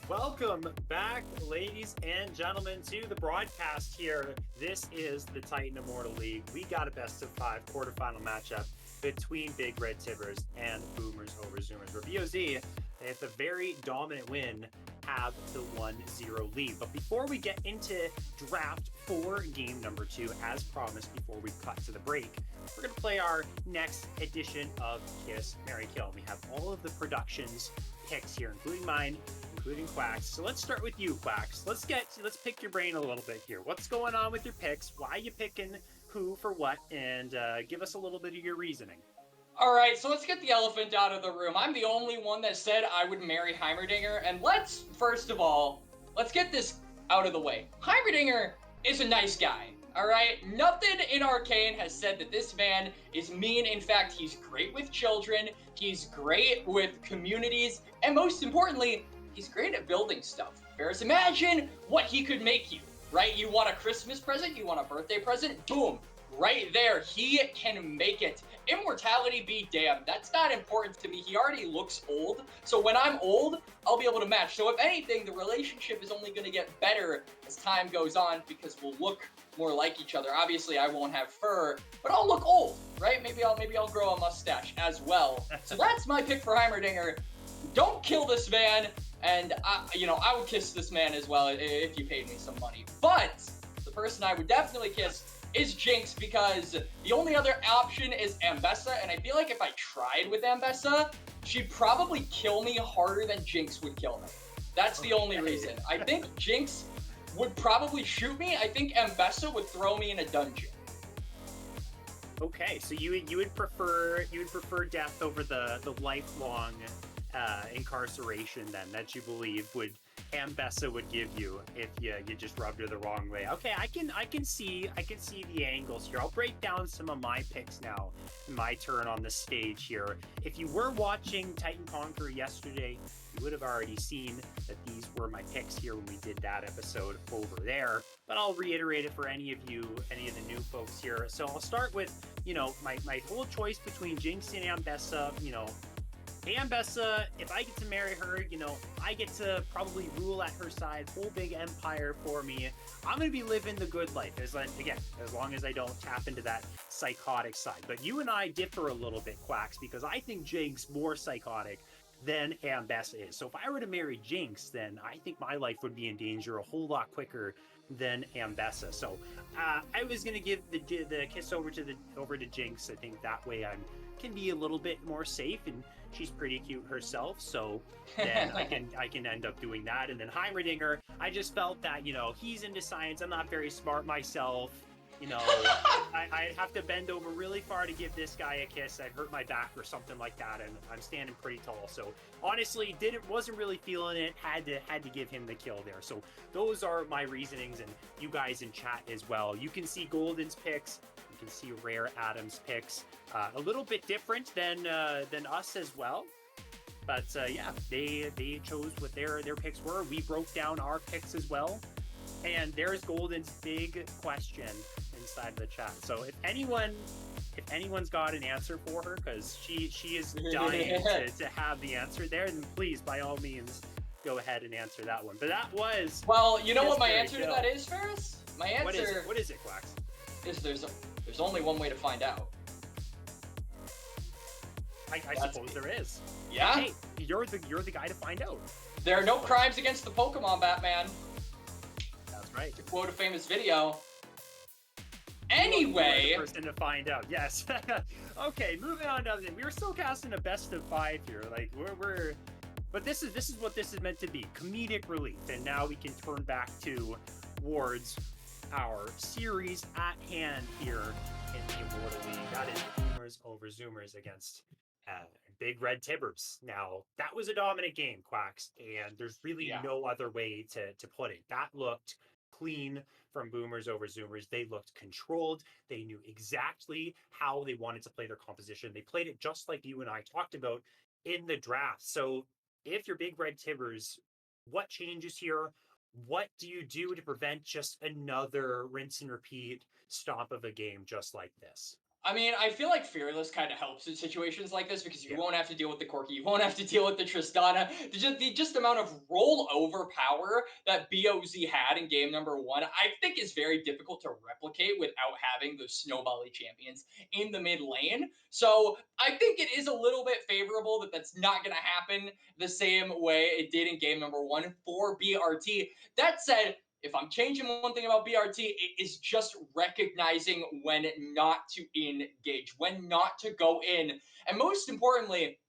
Speaker 4: Welcome back, ladies and gentlemen, to the broadcast here. This is the Titan Immortal League. We got a best-of-5 quarterfinal matchup between Big Red Tibbers and Boomers over Zoomers. For BOZ, it's a very dominant win, have the 1-0 lead. But before we get into draft for game number 2, as promised before we cut to the break, we're going to play our next edition of Kiss, Marry, Kill. We have all of the production's picks here, including mine, including Quacks. So let's start with you, Quacks. Let's pick your brain a little bit here. What's going on with your picks? Why are you picking who for what? And give us a little bit of your reasoning.
Speaker 3: All right, so let's get the elephant out of the room. I'm the only one that said I would marry Heimerdinger, and first of all, let's get this out of the way. Heimerdinger is a nice guy, all right? Nothing in Arcane has said that this man is mean. In fact, he's great with children, he's great with communities, and most importantly, he's great at building stuff. Ferris, imagine what he could make you, right? You want a Christmas present, you want a birthday present, boom, right there, he can make it. Immortality be damned, that's not important to me. He already looks old, so when I'm old, I'll be able to match. So if anything, the relationship is only going to get better as time goes on because we'll look more like each other. Obviously, I won't have fur, but I'll look old, right? Maybe I'll grow a mustache as well. So that's my pick for Heimerdinger. Don't kill this man, and I would kiss this man as well if you paid me some money. But the person I would definitely kiss is Jinx, because the only other option is Ambessa, and I feel like if I tried with Ambessa, she'd probably kill me harder than Jinx would kill me. That's the only reason. I think Jinx would probably shoot me. I think Ambessa would throw me in a dungeon.
Speaker 4: Okay, so you would prefer death over the lifelong incarceration then that you believe Ambessa would give you if you just rubbed her the wrong way. Okay, I can see the angles here. I'll break down some of my picks now. My turn on the stage here. If you were watching Titan Conqueror yesterday, you would have already seen that these were my picks here when we did that episode over there. But I'll reiterate it for any of the new folks here. So I'll start with, my whole choice between Jinx and Ambessa. Ambessa, if I get to marry her, I get to probably rule at her side, whole big empire for me. I'm going to be living the good life, as long as I don't tap into that psychotic side. But you and I differ a little bit, Quacks, because I think Jinx more psychotic than Ambessa is. So if I were to marry Jinx, then I think my life would be in danger a whole lot quicker than Ambessa. So I was going to give the kiss over to Jinx. I think that way I can be a little bit more safe, and she's pretty cute herself, so then I can end up doing that. And then Heimerdinger, I just felt that, he's into science. I'm not very smart myself. I'd have to bend over really far to give this guy a kiss. I'd hurt my back or something like that, and I'm standing pretty tall. So honestly, wasn't really feeling it. Had to give him the kill there. So those are my reasonings, and you guys in chat as well. You can see Golden's picks. You can see Rare Adam's picks. A little bit different than us as well. But yeah, they chose what their picks were. We broke down our picks as well. And there's Golden's big question inside the chat. So if anyone's got an answer for her, because she is dying to have the answer there, then please, by all means, go ahead and answer that one. But that was...
Speaker 3: Well, you know what my answer to that is, Ferris? My answer...
Speaker 4: What is it, Quacks?
Speaker 3: Is there's only one way to find out.
Speaker 4: I suppose there is.
Speaker 3: Yeah?
Speaker 4: Hey, you're the guy to find out.
Speaker 3: There are no crimes against the Pokemon, Batman.
Speaker 4: That's right.
Speaker 3: To quote a famous video. Anyway,
Speaker 4: the person to find out. Yes. Okay, moving on to other thing. We were still casting a best of 5 here. Like but this is what this is meant to be, comedic relief. And now we can turn back towards our series at hand here in the Immortal League. That is Boomers over Zoomers against Big Red Tibbers. Now, that was a dominant game, Quacks, and there's really no other way to put it. That looked clean from Boomers over Zoomers. They looked controlled. They knew exactly how they wanted to play their composition. They played it just like you and I talked about in the draft. So if you're Big Red Tibbers, what changes here? What do you do to prevent just another rinse and repeat stomp of a game just like this?
Speaker 3: I mean, I feel like Fearless kind of helps in situations like this because you
Speaker 4: Yeah.
Speaker 3: won't have to deal with the Corki, you won't have to deal with the Tristana. The just amount of rollover power that BOZ had in game number one, I think is very difficult to replicate without having those snowbally champions in the mid lane. So I think it is a little bit favorable that that's not going to happen the same way it did in game number one for BRT. That said, if I'm changing one thing about BRT, it is just recognizing when not to engage, when not to go in, and most importantly,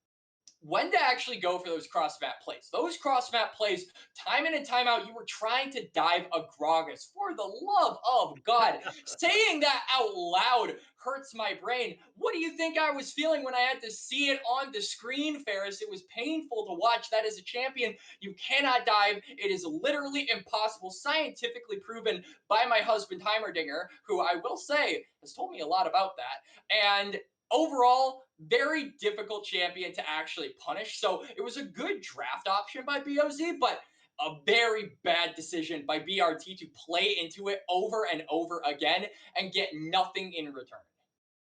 Speaker 3: when to actually go for those cross map plays. Those cross map plays, time in and time out, you were trying to dive a Gragas. For the love of God, saying that out loud hurts my brain. What do you think I was feeling when I had to see it on the screen, Ferris? It was painful to watch. That as a champion, you cannot dive. It is literally impossible, scientifically proven by my husband, Heimerdinger, who I will say has told me a lot about that. And overall, very difficult champion to actually punish. So it was a good draft option by BOZ, but a very bad decision by BRT to play into it over and over again and get nothing in return.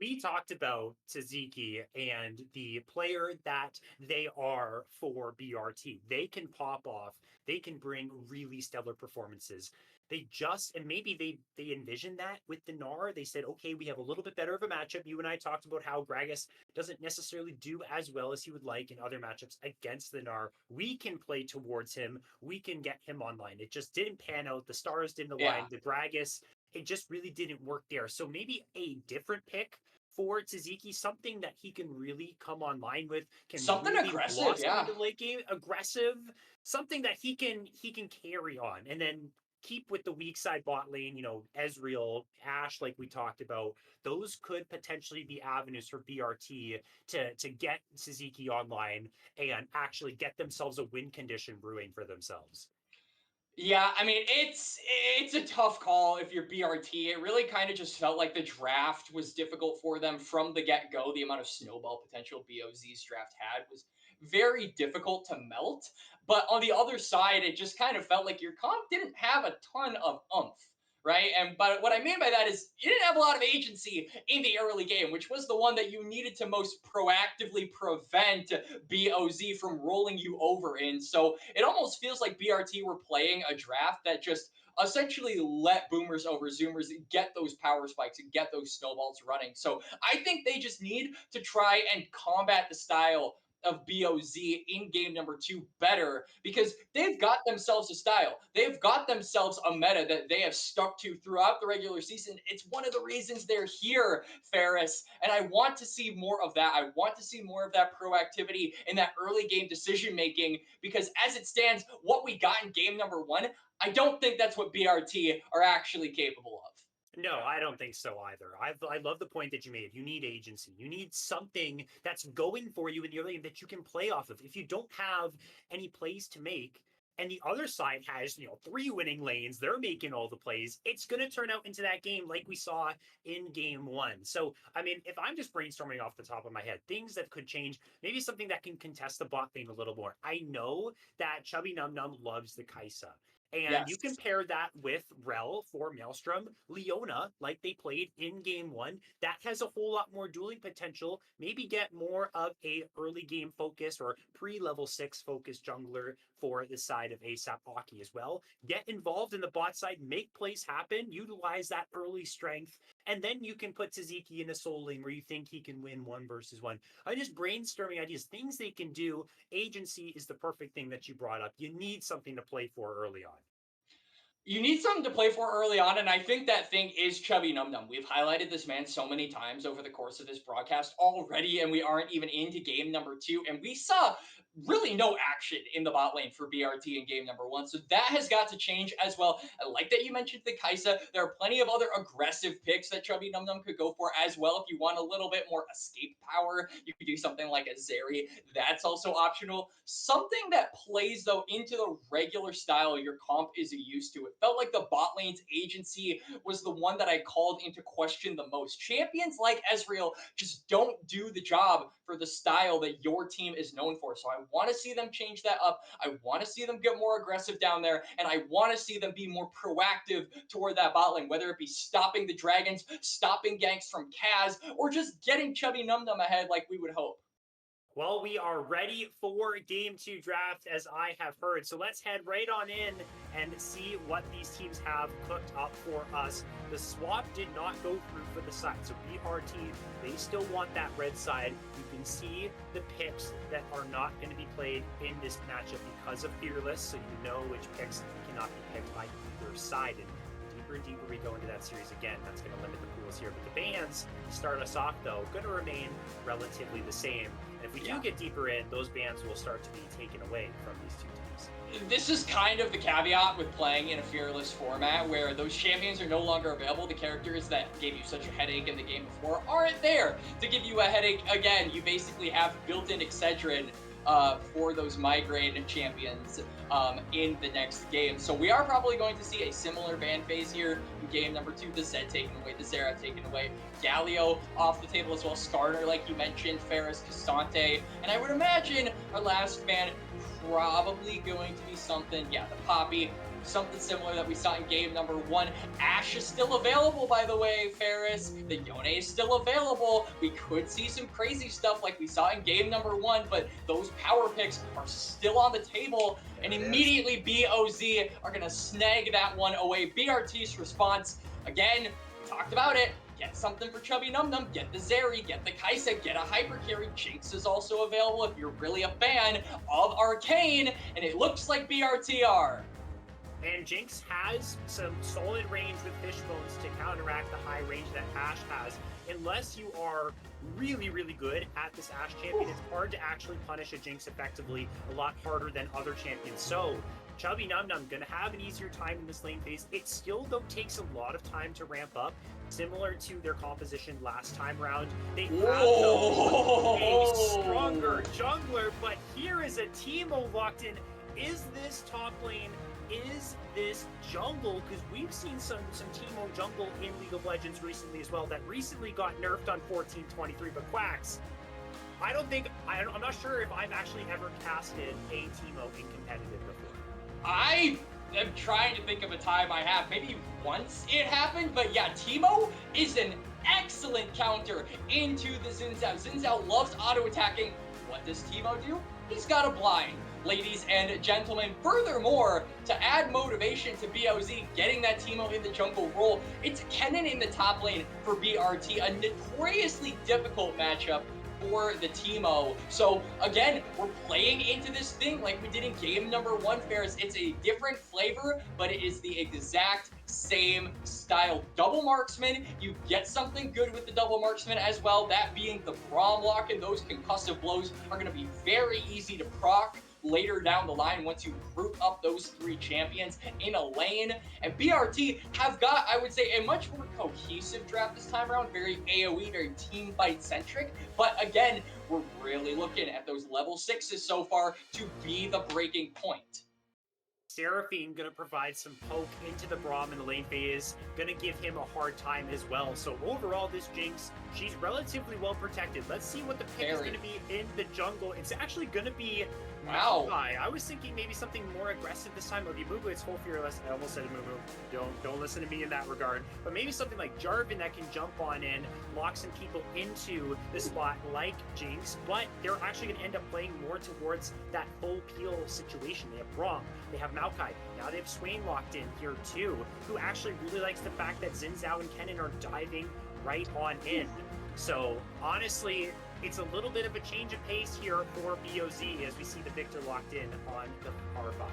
Speaker 4: We talked about Tzatziki and the player that they are for BRT. They can pop off. They can bring really stellar performances. They just, and maybe they envisioned that with the Gnar. They said, okay, we have a little bit better of a matchup. You and I talked about how Gragas doesn't necessarily do as well as he would like in other matchups against the Gnar. We can play towards him. We can get him online. It just didn't pan out. The stars didn't align.
Speaker 3: Yeah.
Speaker 4: The Gragas, it just really didn't work there. So maybe a different pick for Tzatziki, something that he can really come online with, can
Speaker 3: Something
Speaker 4: really
Speaker 3: aggressive,
Speaker 4: blossom
Speaker 3: yeah.
Speaker 4: into the late game, aggressive, something that he can carry on, and then keep with the weak side bot lane. Ezreal, Ashe, like we talked about, those could potentially be avenues for BRT to get Tzatziki online and actually get themselves a win condition brewing for themselves.
Speaker 3: Yeah, I mean it's a tough call if you're BRT. It really kind of just felt like the draft was difficult for them from the get-go. The amount of snowball potential BOZ's draft had was very difficult to melt. But on the other side, it just kind of felt like your comp didn't have a ton of oomph, right? And but what I mean by that is you didn't have a lot of agency in the early game, which was the one that you needed to most proactively prevent BOZ from rolling you over in. So it almost feels like BRT were playing a draft that just essentially let boomers over zoomers get those power spikes and get those snowballs running. So I think they just need to try and combat the style of BOZ in game number two better because they've got themselves a style. They've got themselves a meta that they have stuck to throughout the regular season. It's one of the reasons they're here, Ferris. And I want to see more of that. I want to see more of that proactivity in that early game decision making because as it stands, what we got in game number one, I don't think that's what BRT are actually capable of.
Speaker 4: No, I don't think so either. I love the point that you made. You need agency. You need something that's going for you in the early game that you can play off of. If you don't have any plays to make, and the other side has, 3 winning lanes, they're making all the plays, it's going to turn out into that game like we saw in game one. So, I mean, if I'm just brainstorming off the top of my head, things that could change, maybe something that can contest the bot lane a little more. I know that Chubby Num Num loves the Kaisa. And you
Speaker 3: Yes.
Speaker 4: can pair that with Rel for Maelstrom, Leona, like they played in game one. That has a whole lot more dueling potential. Maybe get more of a early game focus or pre-level 6 focus jungler for the side of ASAP Aki as well. Get involved in the bot side, make plays happen, utilize that early strength, and then you can put Tzatziki in a soul lane where you think he can win 1 versus 1. I'm just brainstorming ideas, things they can do. Agency is the perfect thing that you brought up. You need something to play for early on.
Speaker 3: You need something to play for early on, and I think that thing is Chubby Num Num. We've highlighted this man so many times over the course of this broadcast already, and we aren't even into game number two, and we saw really no action in the bot lane for BRT in game number one, so that has got to change as well. I like that you mentioned the Kaisa. There are plenty of other aggressive picks that Chubby Num Num could go for as well. If you want a little bit more escape power, you could do something like a Zeri. That's also optional. Something that plays, though, into the regular style your comp is used to felt like the bot lane's agency was the one that I called into question the most. Champions like Ezreal just don't do the job for the style that your team is known for. So I want to see them change that up. I want to see them get more aggressive down there, and I want to see them be more proactive toward that bot lane, whether it be stopping the dragons, stopping ganks from Kaz, or just getting Chubby Num Num ahead like we would hope.
Speaker 4: Well, we are ready for Game 2 draft, as I have heard. So let's head right on in and see what these teams have cooked up for us. The swap did not go through for the side. So BRT, they still want that red side. You can see the picks that are not going to be played in this matchup because of Fearless. So you know which picks cannot be picked by either side. And deeper and deeper we go into that series again, that's going to limit the pools here. But the bans to start us off, though, going to remain relatively the same. And if we do get deeper in, those bans will start to be taken away from these two teams.
Speaker 3: This is kind of the caveat with playing in a Fearless format where those champions are no longer available. The characters that gave you such a headache in the game before aren't there to give you a headache again. You basically have built-in Excedrin for those migraine champions in the next game. So we are probably going to see a similar ban phase here in game number 2. The Zed taken away, the Zera taken away, Galio off the table as well, Starter like you mentioned, Ferris, Cassante, and I would imagine our last ban probably going to be something, the Poppy, something similar that we saw in game number 1. Ashe is still available, by the way, Ferris. The Yone is still available. We could see some crazy stuff like we saw in game number 1, but those power picks are still on the table, and immediately BOZ are going to snag that one away. BRT's response, again, we talked about it. Get something for Chubby Num Num, get the Zeri, get the Kaisa, get a Hyper Carry. Jinx is also available if you're really a fan of Arcane, and it looks like BRT are.
Speaker 4: And Jinx has some solid range with Fishbones to counteract the high range that Ashe has. Unless you are really, really good at this Ashe champion, it's hard to actually punish a Jinx effectively, a lot harder than other champions. So, Chubby Num Num gonna have an easier time in this lane phase. It still, though, takes a lot of time to ramp up, similar to their composition last time round. They have, though, a stronger jungler, but here is a Teemo locked in. Is this top lane? Is this jungle? Because we've seen some Teemo jungle in League of Legends recently as well that recently got nerfed on 14-23, but Quacks, I'm not sure if I've actually ever casted a Teemo in competitive before.
Speaker 3: I am trying to think of a time I have. Maybe once it happened, but yeah, Teemo is an excellent counter into the Xin Zhao. Xin Zhao loves auto-attacking. What does Teemo do? He's got a blind. Ladies and gentlemen, furthermore, to add motivation to BOZ getting that Teemo in the jungle role, it's Kennen in the top lane for BRT, a notoriously difficult matchup for the Teemo. So again, we're playing into this thing like we did in game number 1, Ferris. It's a different flavor, but it is the exact same style. Double marksman, you get something good with the double marksman as well, that being the Braum lock, and those concussive blows are going to be very easy to proc later down the line once you group up those 3 champions in a lane. And BRT have got, I would say, a much more cohesive draft this time around, very AoE, very team fight centric. But again, we're really looking at those level 6s so far to be the breaking point.
Speaker 4: Seraphine gonna provide some poke into the Braum in the lane phase, gonna give him a hard time as well. So overall, this Jinx, she's relatively well protected. Let's see what the pick is gonna be in the jungle. It's actually gonna be Maokai. I was thinking maybe something more aggressive this time. Okay, Mumu, it's full fearless. I almost said Mumu. Don't listen to me in that regard. But maybe something like Jarvan that can jump on in, lock some people into the spot like Jinx. But they're actually gonna end up playing more towards that full peel situation. They have Braum, they have Maokai. Now they have Swain locked in here too, who actually really likes the fact that Xin Zhao and Kennen are diving right on in. So honestly, it's a little bit of a change of pace here for BOZ as we see the Victor locked in on the R5.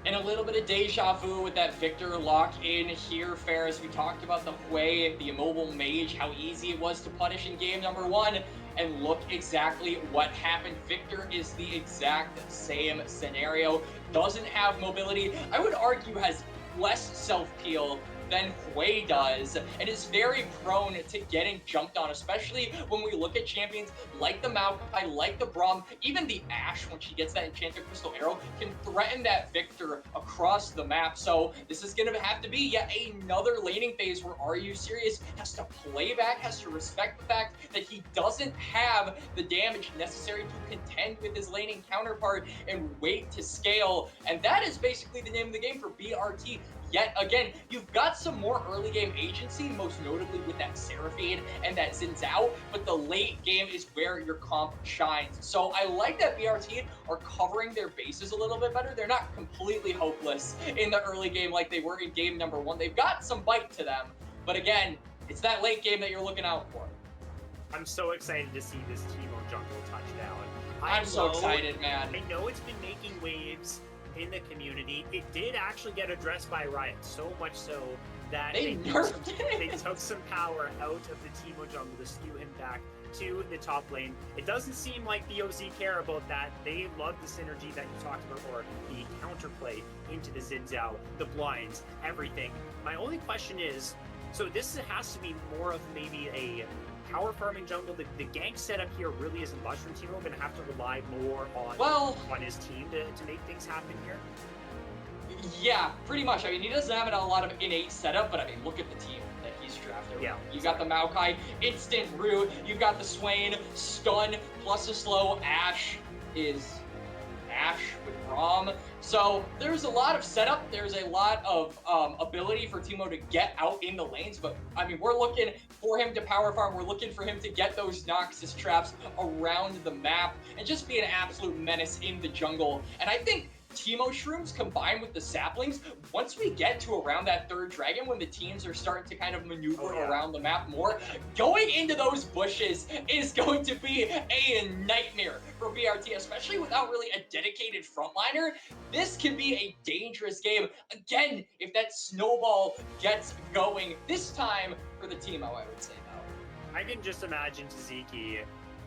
Speaker 3: And a little bit of deja vu with that Victor lock in here, Ferris. We talked about the Hui, the immobile mage, how easy it was to punish in game number 1. And look exactly what happened. Victor is the exact same scenario. Doesn't have mobility. I would argue has less self-peel than Hui does, and is very prone to getting jumped on, especially when we look at champions like the Maokai, like the Braum, even the Ashe, when she gets that enchanted crystal arrow, can threaten that Victor across the map. So this is going to have to be yet another laning phase where Are You Serious has to play back, has to respect the fact that he doesn't have the damage necessary to contend with his laning counterpart and wait to scale. And that is basically the name of the game for BRT. Yet again, you've got some more early game agency, most notably with that Seraphine and that Xin Zhao, but the late game is where your comp shines. So I like that BRT are covering their bases a little bit better. They're not completely hopeless in the early game like they were in game number 1. They've got some bite to them, but again, it's that late game that you're looking out for.
Speaker 4: I'm so excited to see this Teemo jungle touchdown.
Speaker 3: I'm so excited, man.
Speaker 4: I know it's been making waves in the community. It did actually get addressed by Riot, so much so that
Speaker 3: they nerfed it.
Speaker 4: They took some power out of the Teemo jungle to skew him back to the top lane. It doesn't seem like BOZ care about that. They love the synergy that you talked about, or the counterplay into the Xin Zhao, the blinds, everything. My only question is, so this has to be more of maybe a power farming jungle. The gank setup here really isn't mushroom. Teemo going to have to rely more on his team to make things happen here.
Speaker 3: Yeah, pretty much. I mean, he doesn't have a lot of innate setup, but I mean, look at the team that he's drafted.
Speaker 4: Yeah.
Speaker 3: You got the Maokai, instant root. You've got the Swain, stun, plus a slow. Ashe is Ashe with Braum. So there's a lot of setup. There's a lot of ability for Teemo to get out in the lanes. But I mean, we're looking for him to power farm. We're looking for him to get those Noxus traps around the map and just be an absolute menace in the jungle. And I think Teemo Shrooms combined with the saplings, once we get to around that third dragon, when the teams are starting to kind of maneuver around the map more, going into those bushes is going to be a nightmare for BRT, especially without really a dedicated frontliner. This can be a dangerous game. Again, if that snowball gets going, this time for the Teemo, I would say, though.
Speaker 4: I can just imagine Taziki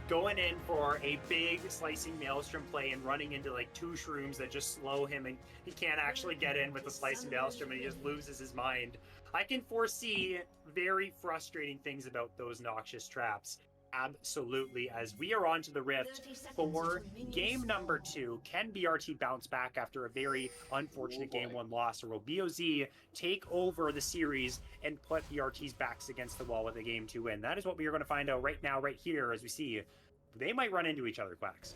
Speaker 4: going in for a big slicing maelstrom play and running into like 2 shrooms that just slow him, and he can't actually get in with the slicing maelstrom and he just loses his mind. I can foresee very frustrating things about those noxious traps. Absolutely. As we are on to the Rift for game number 2, can BRT bounce back after a very unfortunate game 1 loss, or will BOZ take over the series and put BRT's backs against the wall with a game 2 win? That is what we are going to find out right now, right here, as we see they might run into each other, Quacks.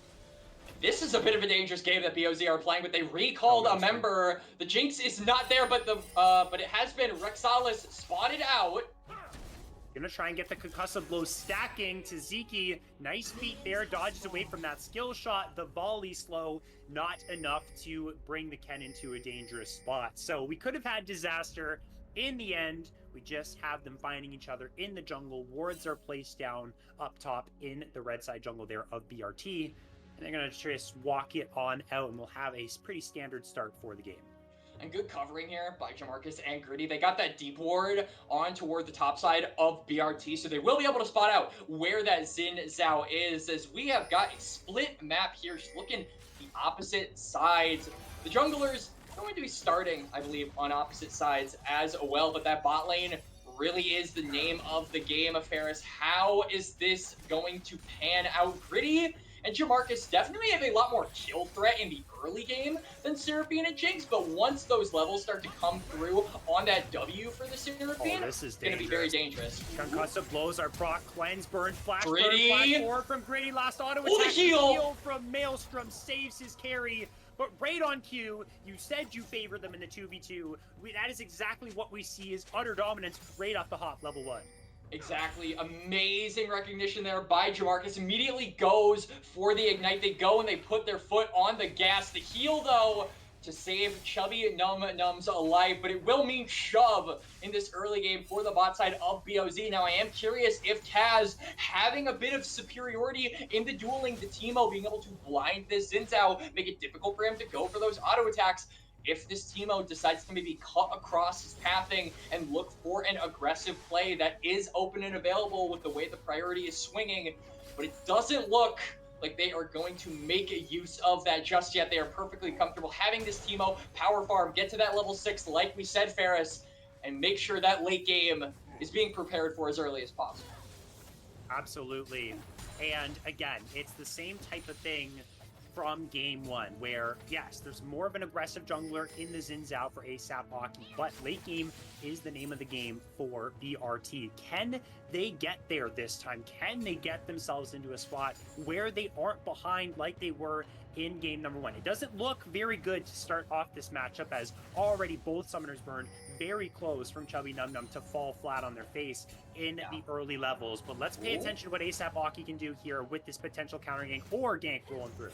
Speaker 3: This is a bit of a dangerous game that BOZ are playing, but they recalled a member. The Jinx is not there, but it has been Rexalis spotted out.
Speaker 4: Gonna try and get the concussive blow stacking. Taziki, nice feat there, dodges away from that skill shot. The volley slow, not enough to bring the Ken into a dangerous spot. So we could have had disaster. In the end, we just have them finding each other in the jungle. Wards are placed down up top in the red side jungle there of BRT. And they're gonna just walk it on out, and we'll have a pretty standard start for the game.
Speaker 3: And good covering here by Jamarcus and Gritty. They got that deep ward on toward the top side of BRT, so they will be able to spot out where that Xin Zhao is, as we have got a split map here, just looking the opposite sides. The junglers are going to be starting, I believe, on opposite sides as well, but that bot lane really is the name of the game, Ferris. How is this going to pan out? Gritty and Jamarcus definitely have a lot more kill threat in the early game than Seraphine and Jinx, but once those levels start to come through on that W for the Seraphine,
Speaker 4: this is
Speaker 3: going to be very dangerous.
Speaker 4: Concussive blows are proc, cleanse, burn, flash,
Speaker 3: Gritty.
Speaker 4: burn, flash forward from Gritty, last auto attack.
Speaker 3: The heal
Speaker 4: From Maelstrom saves his carry. But right on cue, you said you favor them in the 2v2. That is exactly what we see, is utter dominance right off the hop, level 1.
Speaker 3: Exactly. Amazing recognition there by Jamarcus. Immediately goes for the ignite. They go and they put their foot on the gas. The heal, though, to save Chubby Nums alive, but it will mean shove in this early game for the bot side of BOZ. Now, I am curious if Kaz, having a bit of superiority in the dueling, the Teemo being able to blind this Xin Zhao, make it difficult for him to go for those auto attacks. If this Teemo decides to maybe cut across his pathing and look for an aggressive play that is open and available with the way the priority is swinging, but it doesn't look like they are going to make a use of that just yet. They are perfectly comfortable having this Teemo power farm, get to that level 6, like we said, Ferris, and make sure that late game is being prepared for as early as possible.
Speaker 4: Absolutely. And again, it's the same type of thing from game one, where yes, there's more of an aggressive jungler in the Xin Zhao for ASAP Aki, but late game is the name of the game for BRT. Can they get there this time? Can they get themselves into a spot where they aren't behind like they were in game number one? It doesn't look very good to start off this matchup, as already both summoners burn very close from Chubby Num Num to fall flat on their face in the early levels. But let's pay attention to what ASAP Aki can do here with this potential counter gank or gank rolling through.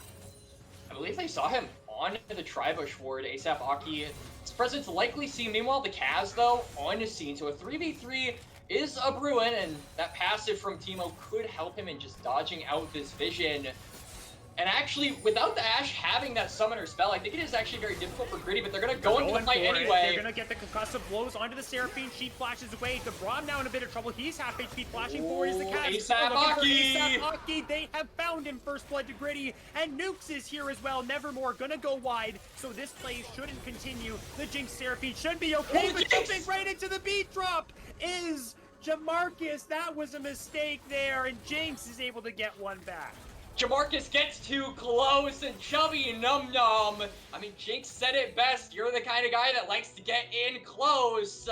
Speaker 3: I believe they saw him on the Tribush ward. ASAP Aki, his presence likely seen. Meanwhile, the Kaz, though, on the scene. So a 3v3 is a brewing, and that passive from Teemo could help him in just dodging out this vision. And actually, without the Ashe having that summoner spell, I think it is actually very difficult for Gritty, but they're going to go into the fight anyway.
Speaker 4: They're going to get the concussive blows onto the Seraphine. She flashes away. The Braum now in a bit of trouble. He's half HP. Flashing forward is the Kaz.
Speaker 3: ASAP Aki!
Speaker 4: ASAP Aki. They have found him. First blood to Gritty. And Nukes is here as well. Nevermore going to go wide. So this play shouldn't continue. The Jinx Seraphine should be okay, but jumping right into the beat drop is Jamarcus. That was a mistake there, and Jinx is able to get one back.
Speaker 3: Jamarcus gets too close, and Chubby Num Num. I mean, Jinx said it best. You're the kind of guy that likes to get in close.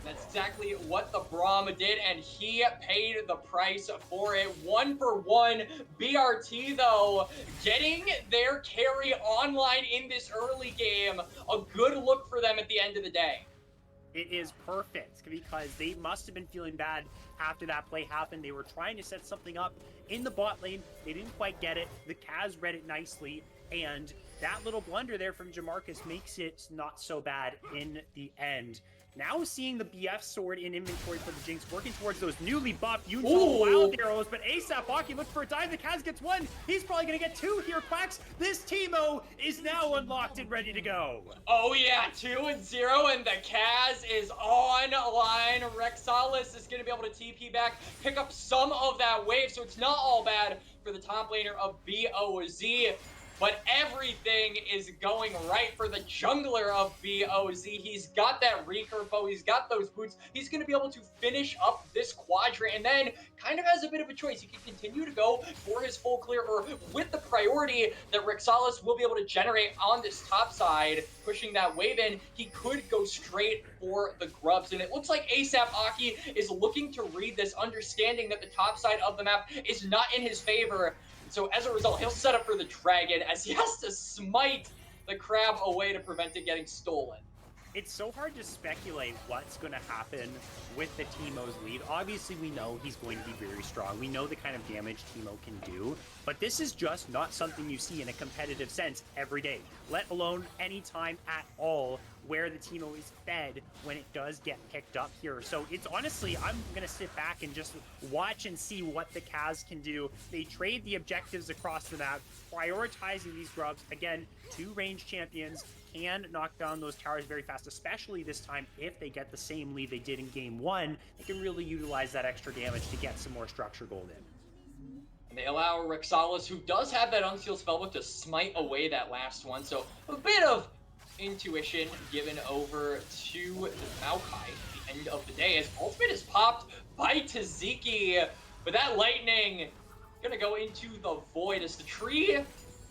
Speaker 3: That's exactly what the Braum did, and he paid the price for it. 1-for-1. BRT, though, getting their carry online in this early game. A good look for them at the end of the day.
Speaker 4: It is perfect, because they must have been feeling bad after that play happened. They were trying to set something up in the bot lane. They didn't quite get it. The Kaz read it nicely, and that little blunder there from Jamarcus makes it not so bad in the end. Now seeing the BF sword in inventory for the Jinx, working towards those newly buffed Yuntal wild arrows, but ASAP Aki looks for a dive. The Kaz gets one. He's probably going to get two here, Quacks. This Teemo is now unlocked and ready to go.
Speaker 3: Oh yeah, 2-0, and the Kaz is online. Rexalis is going to be able to TP back, pick up some of that wave, so it's not all bad for the top laner of BOZ. But everything is going right for the jungler of BOZ. He's got that recurve bow. He's got those boots. He's going to be able to finish up this quadrant, and then kind of has a bit of a choice. He can continue to go for his full clear, or with the priority that Rexalis will be able to generate on this top side, pushing that wave in, he could go straight for the grubs. And it looks like ASAP Aki is looking to read this, understanding that the top side of the map is not in his favor. So as a result, he'll set up for the dragon, as he has to smite the crab away to prevent it getting stolen.
Speaker 4: It's so hard to speculate what's going to happen with the Teemo's lead. Obviously, we know he's going to be very strong. We know the kind of damage Teemo can do, but this is just not something you see in a competitive sense every day, let alone any time at all where the Teemo is fed when it does get picked up here. So it's honestly, I'm going to sit back and just watch and see what the Kaz can do. They trade the objectives across the map, prioritizing these grubs. Again, two ranged champions can knock down those towers very fast, especially this time if they get the same lead they did in game one. They can really utilize that extra damage to get some more structure gold in.
Speaker 3: And they allow Rexalis, who does have that unsealed spellbook, to smite away that last one. So a bit of intuition given over to the Maokai at the end of the day, as ultimate is popped by Taziki. But that lightning gonna go into the void, as the tree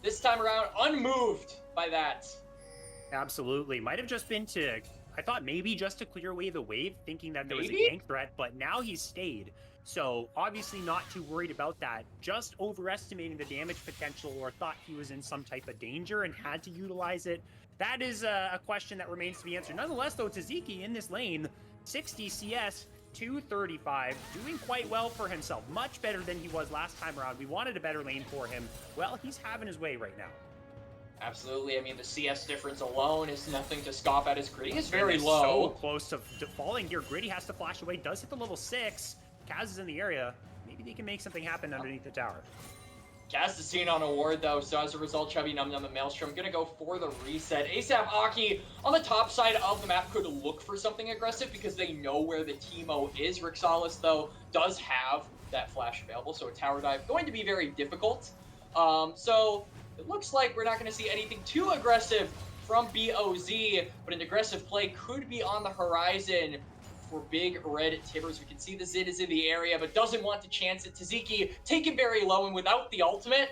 Speaker 3: this time around unmoved by that.
Speaker 4: Absolutely. Might have just been to, I thought maybe just to clear away the wave, thinking that there was a gank threat, but now he's stayed. So obviously not too worried about that. Just overestimating the damage potential, or thought he was in some type of danger and had to utilize it. That is a question that remains to be answered. Nonetheless, though, Taziki in this lane, 60 CS, 235, doing quite well for himself. Much better than he was last time around. We wanted a better lane for him. Well, he's having his way right now.
Speaker 3: Absolutely. I mean, the CS difference alone is nothing to scoff at. His Gritty is very
Speaker 4: so
Speaker 3: low.
Speaker 4: Close to falling here. Gritty has to flash away. Does hit the level 6. Kaz is in the area. Maybe they can make something happen underneath the tower.
Speaker 3: Kaz is seen on a ward, though, so as a result, Chubby Num Num and Maelstrom gonna go for the reset. ASAP Aki on the top side of the map could look for something aggressive because they know where the Teemo is. Rexalis, though, does have that flash available, so a tower dive going to be very difficult. So it looks like we're not going to see anything too aggressive from BOZ, but an aggressive play could be on the horizon for Big Red Tibbers. We can see the Zid is in the area, but doesn't want to chance it. Taziki taken very low, and without the ultimate,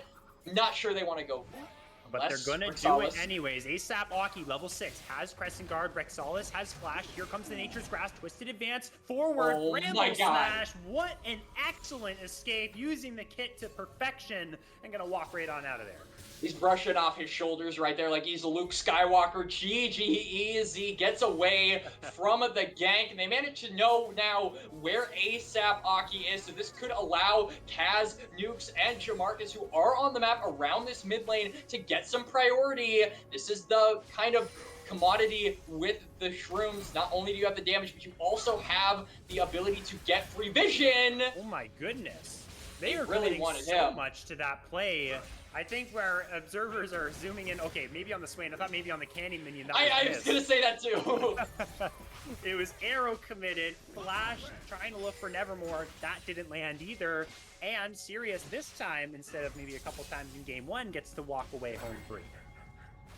Speaker 3: not sure they want to go for it.
Speaker 4: But they're gonna do it anyways. ASAP Aki, level 6, has Crescent Guard. Rexalis has Flash. Here comes the Nature's Grasp. Twisted Advance, forward, Rambo Smash. What an excellent escape, using the kit to perfection, and gonna walk right on out of there.
Speaker 3: He's brushing off his shoulders right there like he's Luke Skywalker. GG gets away from the gank. And they manage to know now where ASAP Aki is. So this could allow Kaz, Nukes, and Jamarcus, who are on the map around this mid lane, to get some priority. This is the kind of commodity with the shrooms. Not only do you have the damage, but you also have the ability to get free vision.
Speaker 4: Oh my goodness. They are
Speaker 3: really
Speaker 4: committing so much to that play. I think where observers are zooming in, okay, maybe on the Swain. I thought maybe on the Canyon minion.
Speaker 3: I was going to say that too.
Speaker 4: It was arrow committed. Flash trying to look for Nevermore. That didn't land either. And Sirius this time, instead of maybe a couple times in game 1, gets to walk away home free.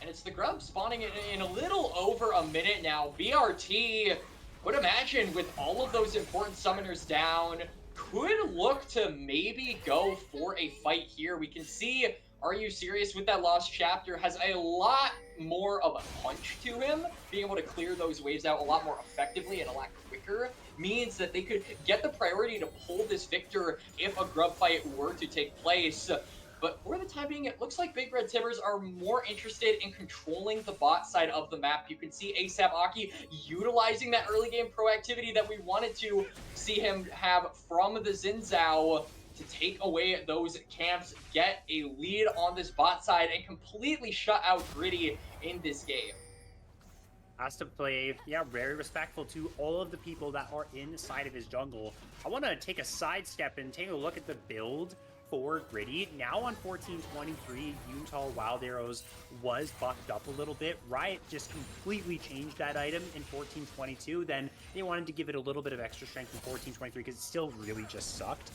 Speaker 3: And it's the Grub spawning in a little over a minute now. BRT, would imagine with all of those important summoners down, could look to maybe go for a fight here. We can see Are You Serious with that Lost Chapter has a lot more of a punch to him. Being able to clear those waves out a lot more effectively and a lot quicker means that they could get the priority to pull this victor if a grub fight were to take place. But for the time being, it looks like Big Red Tibbers are more interested in controlling the bot side of the map. You can see ASAP Aki utilizing that early game proactivity that we wanted to see him have from the Xin to take away those camps, get a lead on this bot side, and completely shut out Gritty in this game.
Speaker 4: Has to play, very respectful to all of the people that are inside of his jungle. I want to take a sidestep and take a look at the build for Gritty. Now on 1423, Immortal Wild Arrows was buffed up a little bit. Riot just completely changed that item in 1422. Then they wanted to give it a little bit of extra strength in 1423 because it still really just sucked.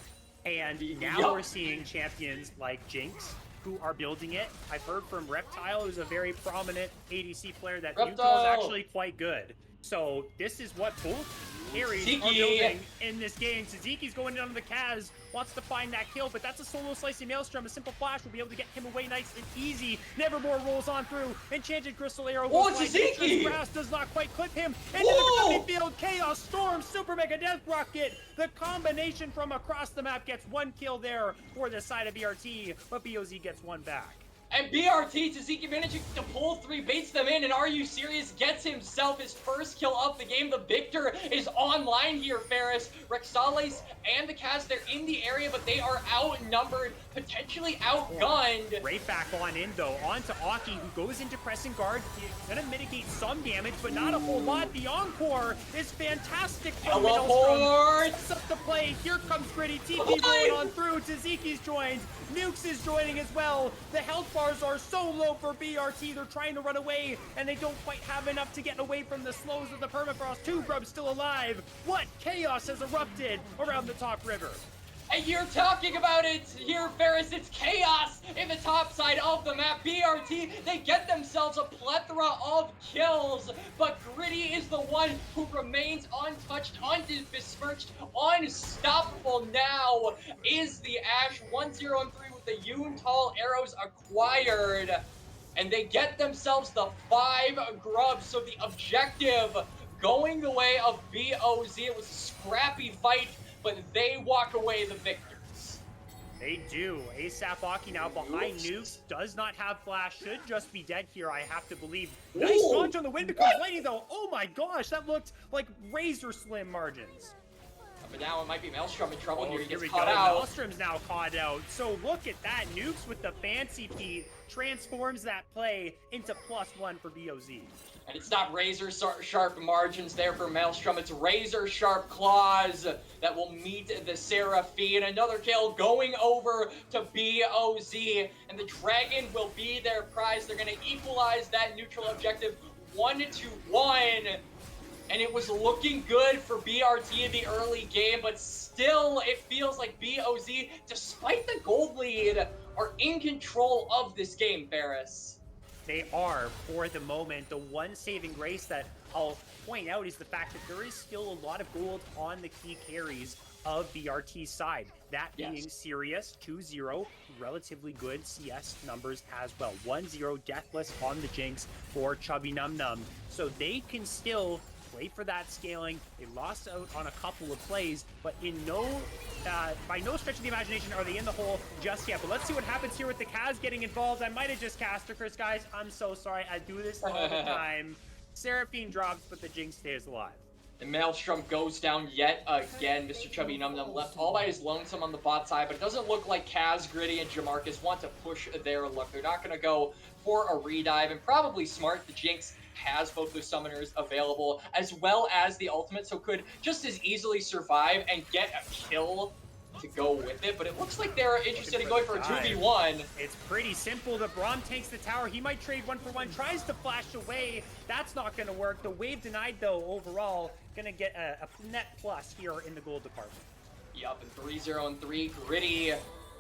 Speaker 4: And now we're seeing champions like Jinx who are building it. I've heard from Reptile, who's a very prominent ADC player, that Immortal is actually quite good. So this is what both carries are building in this game. Taziki's going down to the Kaz, wants to find that kill, but that's a solo slicing Maelstrom. A simple flash will be able to get him away nice and easy. Nevermore rolls on through. Enchanted Crystal Arrow.
Speaker 3: Oh, Taziki!
Speaker 4: Grass does not quite clip him. Into the field, Chaos Storm, Super Mega Death Rocket. The combination from across the map gets one kill there for the side of BRT, but BOZ gets one back.
Speaker 3: And BRT, Taziki managing to pull 3, baits them in, and Are You Serious gets himself his first kill of the game. The victor is online here, Ferris. Rexalis and the Kaz, they're in the area, but they are outnumbered, potentially outgunned.
Speaker 4: Right back on in, though, onto Aki, who goes into Crescent Guard. He's gonna mitigate some damage, but not a whole lot. The Encore is fantastic from Maelstrom. Sets up the play. Here comes Gritty. TP rolling on through. Taziki's joined. Nukes is joining as well. The health bars are so low for BRT. They're trying to run away, and they don't quite have enough to get away from the slows of the permafrost. 2 grubs still alive. What chaos has erupted around the top river?
Speaker 3: And you're talking about it here, Ferris. It's chaos in the top side of the map. BRT, they get themselves a plethora of kills, but Gritty is the one who remains untouched, besmirched, unstoppable. Now is the Ash 1-0-3 with the Immortal arrows acquired, and they get themselves the 5 grubs. So the objective going the way of BOZ. It was a scrappy fight, but they walk away the victors.
Speaker 4: They do. ASAP Aki now behind Nukes. Does not have flash. Should just be dead here, I have to believe. Nice launch on the wind becomes lightning, though. Oh my gosh, that looked like razor slim margins.
Speaker 3: But now it might be Maelstrom in trouble here. He gets
Speaker 4: we
Speaker 3: caught
Speaker 4: go.
Speaker 3: out.
Speaker 4: Maelstrom's now caught out. So look at that. Nukes with the fancy feet transforms that play into +1 for BOZ.
Speaker 3: And it's not razor sharp margins there for Maelstrom. It's razor sharp claws that will meet the Seraphine. Another kill going over to BOZ. And the Dragon will be their prize. They're going to equalize that neutral objective 1-1. And it was looking good for BRT in the early game, but still it feels like BOZ, despite the gold lead, are in control of this game, Ferris.
Speaker 4: They are, for the moment. The one saving grace that I'll point out is the fact that there is still a lot of gold on the key carries of BRT's side. That being Sirius, 2-0, relatively good CS numbers as well. 1-0 deathless on the Jinx for Chubby Num Num. So they can still play for that scaling. They lost out on a couple of plays, but by no stretch of the imagination are they in the hole just yet. But let's see what happens here with the Kaz getting involved. I might have just cast her, Chris, guys. I'm so sorry. I do this all the time. Seraphine drops, but the Jinx stays alive.
Speaker 3: The Maelstrom goes down yet again. Mr. Chubby Num Num left all by his lonesome on the bot side, but it doesn't look like Kaz, Gritty, and Jamarcus want to push their luck. They're not going to go for a redive, and probably smart. The Jinx has both the summoners available, as well as the ultimate, so could just as easily survive and get a kill to go with it, but it looks like they're interested in going for a 2v1.
Speaker 4: It's pretty simple. The Braum takes the tower. He might trade 1-for-1, tries to flash away. That's not going to work. The wave denied, though, overall. Going to get a net plus here in the gold department.
Speaker 3: Yup, and 3-0 and 3. Gritty,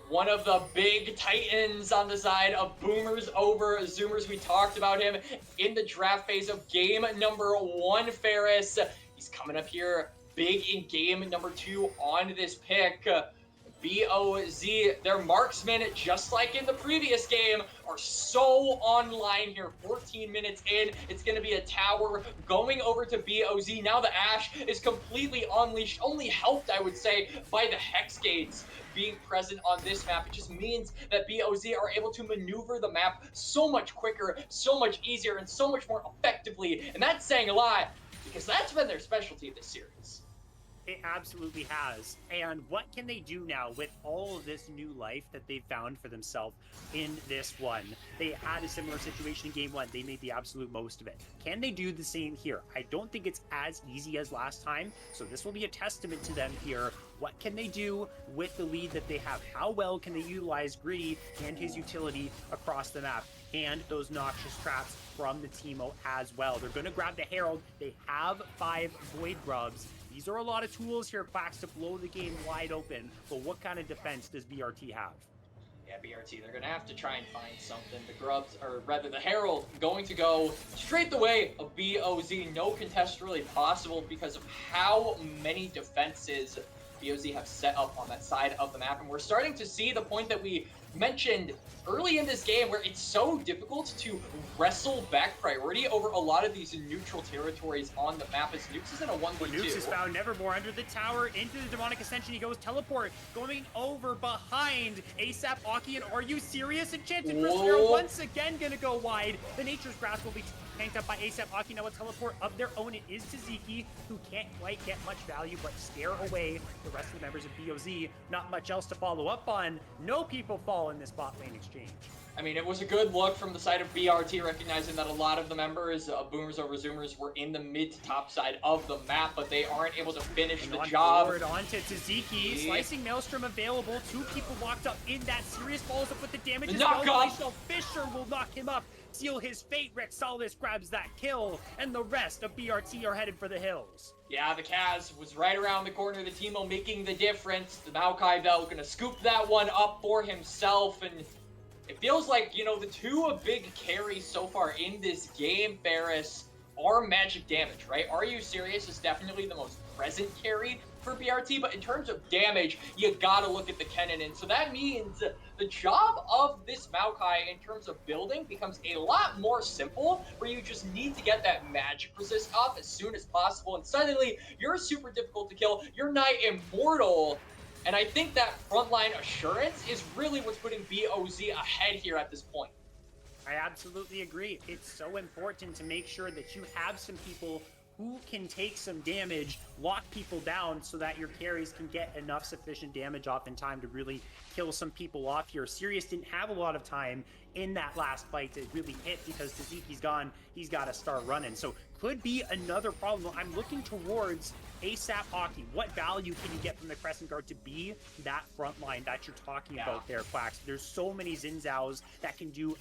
Speaker 3: one of the big titans on the side of Boomers over Zoomers. We talked about him in the draft phase of game number 1, Ferris. He's coming up here big in game number 2 on this pick. BOZ, their marksmen, just like in the previous game, are so online here. 14 minutes in, it's going to be a tower going over to BOZ. Now the Ashe is completely unleashed, only helped, I would say, by the Hex Gates being present on this map. It just means that BOZ are able to maneuver the map so much quicker, so much easier, and so much more effectively. And that's saying a lot, because that's been their specialty this series.
Speaker 4: It absolutely has. And what can they do now with all of this new life that they've found for themselves in this one? They had a similar situation in game 1. They made the absolute most of it. Can they do the same here? I don't think it's as easy as last time, so this will be a testament to them here. What can they do with the lead that they have? How well can they utilize Gritty and his utility across the map? And those noxious traps from the Teemo as well. They're going to grab the Herald. They have 5 Void Grubs. These are a lot of tools here, Quacks, to blow the game wide open. But what kind of defense does BRT have?
Speaker 3: Yeah, BRT, they're going to have to try and find something. The Grubs, or rather the Herald, going to go straight the way of BOZ. No contest really possible because of how many defenses BOZ have set up on that side of the map. And we're starting to see the point that we mentioned early in this game where it's so difficult to wrestle back priority over a lot of these neutral territories on the map as Nukes is in a 1v2.
Speaker 4: Nukes is found Nevermore under the tower into the Demonic Ascension. He goes teleport, going over behind ASAP Aki. And are you serious? Enchanted Prisoner once again gonna go wide. The Nature's Grasp will be tanked up by ASAP Aki. Now a teleport of their own. It is Taziki, who can't quite get much value, but scare away the rest of the members of BOZ. Not much else to follow up on. No people fall in this bot lane exchange.
Speaker 3: I mean, it was a good look from the side of BRT, recognizing that a lot of the members of Boomers over Zoomers were in the mid to top side of the map, but they aren't able to finish the job.
Speaker 4: Forward onto Taziki, slicing Maelstrom available. 2 people locked up in that. Sirius follows up with the damage as well. Fisher will knock him up, seal his fate. Rexalis grabs that kill, and the rest of BRT are headed for the hills.
Speaker 3: Yeah, the Kaz was right around the corner. The Teemo making the difference. The Maokai Bell gonna scoop that one up for himself, and it feels like, you know, the 2 big carries so far in this game, Ferris, are magic damage, right? Are You Serious is definitely the most present carry for BRT, but in terms of damage, you gotta look at the Kennen, and so that means the job of this Maokai in terms of building becomes a lot more simple, where you just need to get that magic resist off as soon as possible, and suddenly you're super difficult to kill. You're nigh immortal. And I think that frontline assurance is really what's putting BOZ ahead here at this point.
Speaker 4: I absolutely agree. It's so important to make sure that you have some people who can take some damage, lock people down so that your carries can get enough sufficient damage off in time to really kill some people off here. Sirius didn't have a lot of time in that last fight to really hit because Taziki's gone. He's got to start running. So could be another problem. I'm looking towards ASAP Aki. What value can you get from the Crescent Guard to be that front line that you're talking about there, Quacks? There's so many Xin Zhaos that can do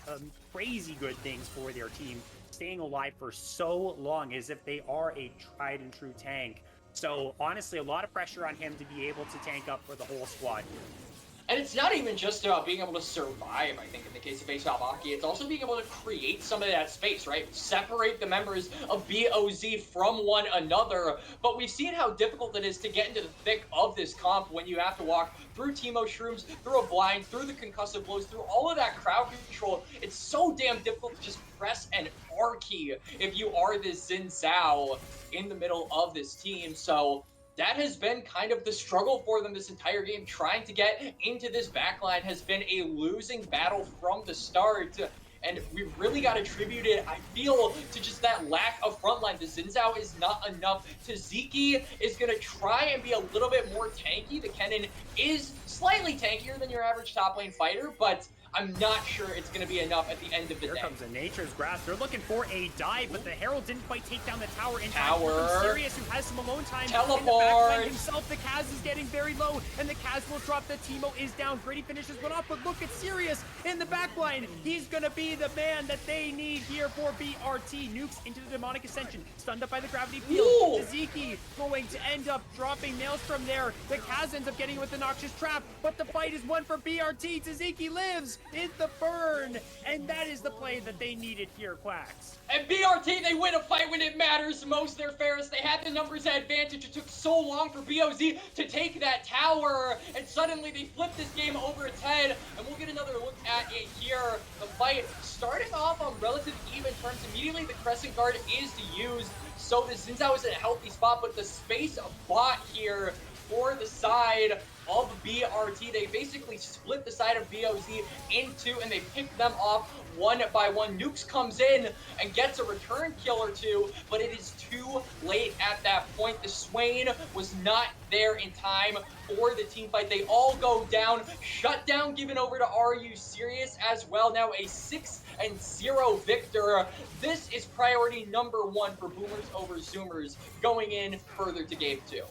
Speaker 4: crazy good things for their team, staying alive for so long as if they are a tried and true tank. So honestly, a lot of pressure on him to be able to tank up for the whole squad here.
Speaker 3: And it's not even just about being able to survive, I think, in the case of ASAP Aki. It's also being able to create some of that space, right? Separate the members of BOZ from one another. But we've seen how difficult it is to get into the thick of this comp when you have to walk through Teemo Shrooms, through a blind, through the concussive blows, through all of that crowd control. It's so damn difficult to just press an R key if you are this Xin Zhao in the middle of this team. So that has been kind of the struggle for them this entire game. Trying to get into this backline has been a losing battle from the start. And we really got attributed, I feel, to just that lack of frontline. The Xin Zhao is not enough. Taziki is going to try and be a little bit more tanky. The Kennen is slightly tankier than your average top lane fighter, but I'm not sure it's going to be enough at the end of the day.
Speaker 4: Here comes a Nature's Grasp. They're looking for a dive, but the Herald didn't quite take down the tower in time. Sirius, who has some alone time.
Speaker 3: Teleport.
Speaker 4: In the backline himself. The Kaz is getting very low, and the Kaz will drop. The Teemo is down. Gritty finishes one off, but look at Sirius in the backline. He's going to be the man that they need here for BRT. Nukes into the Demonic Ascension. Stunned up by the Gravity Field. Taziki going to end up dropping nails from there. The Kaz ends up getting with the Noxious Trap, but the fight is won for BRT. Taziki lives in the burn, and that is the play that they needed here, Quacks.
Speaker 3: And BRT, they win a fight when it matters most there, Ferris. They had the numbers advantage. It took so long for BOZ to take that tower, and suddenly they flipped this game over its head, and we'll get another look at it here. The fight starting off on relative even terms. Immediately, the Crescent Guard is used, so the Xin Zhao is in a healthy spot, but the space bought here for the side of BRT. They basically split the side of BOZ in two, and they pick them off one by one. Nukes comes in and gets a return kill or two, but it is too late at that point. The Swain was not there in time for the team fight. They all go down. Shutdown given over to Are You Serious as well. Now a 6-0 victor. This is priority number one for Boomers over Zoomers going in further to game 2.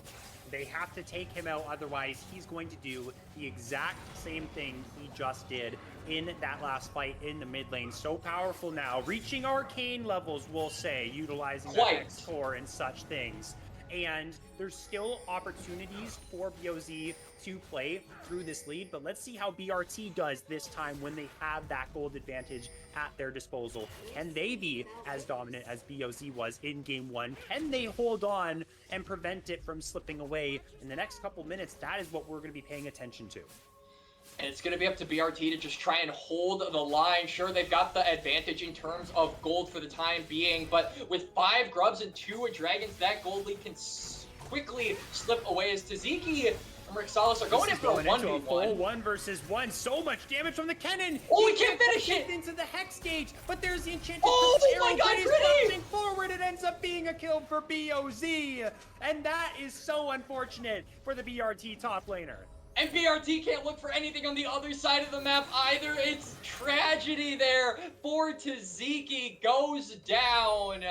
Speaker 4: They have to take him out, otherwise he's going to do the exact same thing he just did in that last fight in the mid lane. So powerful now, reaching arcane levels, we'll say, utilizing that X-Core and such things. And there's still opportunities for BOZ to play through this lead, but let's see how BRT does this time when they have that gold advantage at their disposal. Can they be as dominant as BOZ was in game 1? Can they hold on and prevent it from slipping away in the next couple minutes? That is what we're going to be paying attention to.
Speaker 3: And it's going to be up to BRT to just try and hold the line. Sure, they've got the advantage in terms of gold for the time being, but with 5 grubs and 2 dragons, that gold lead can quickly slip away as Taziki and Rixalis are going in for a 1v1.
Speaker 4: Full 1 versus 1. So much damage from the Kennen.
Speaker 3: Oh, he can't finish it!
Speaker 4: Into the Hex Gauge, but there's the enchanted
Speaker 3: my God, Gritty!
Speaker 4: forward. It ends up being a kill for BOZ, and that is so unfortunate for the BRT top laner.
Speaker 3: And BRT can't look for anything on the other side of the map either. It's tragedy there for Taziki. Goes down.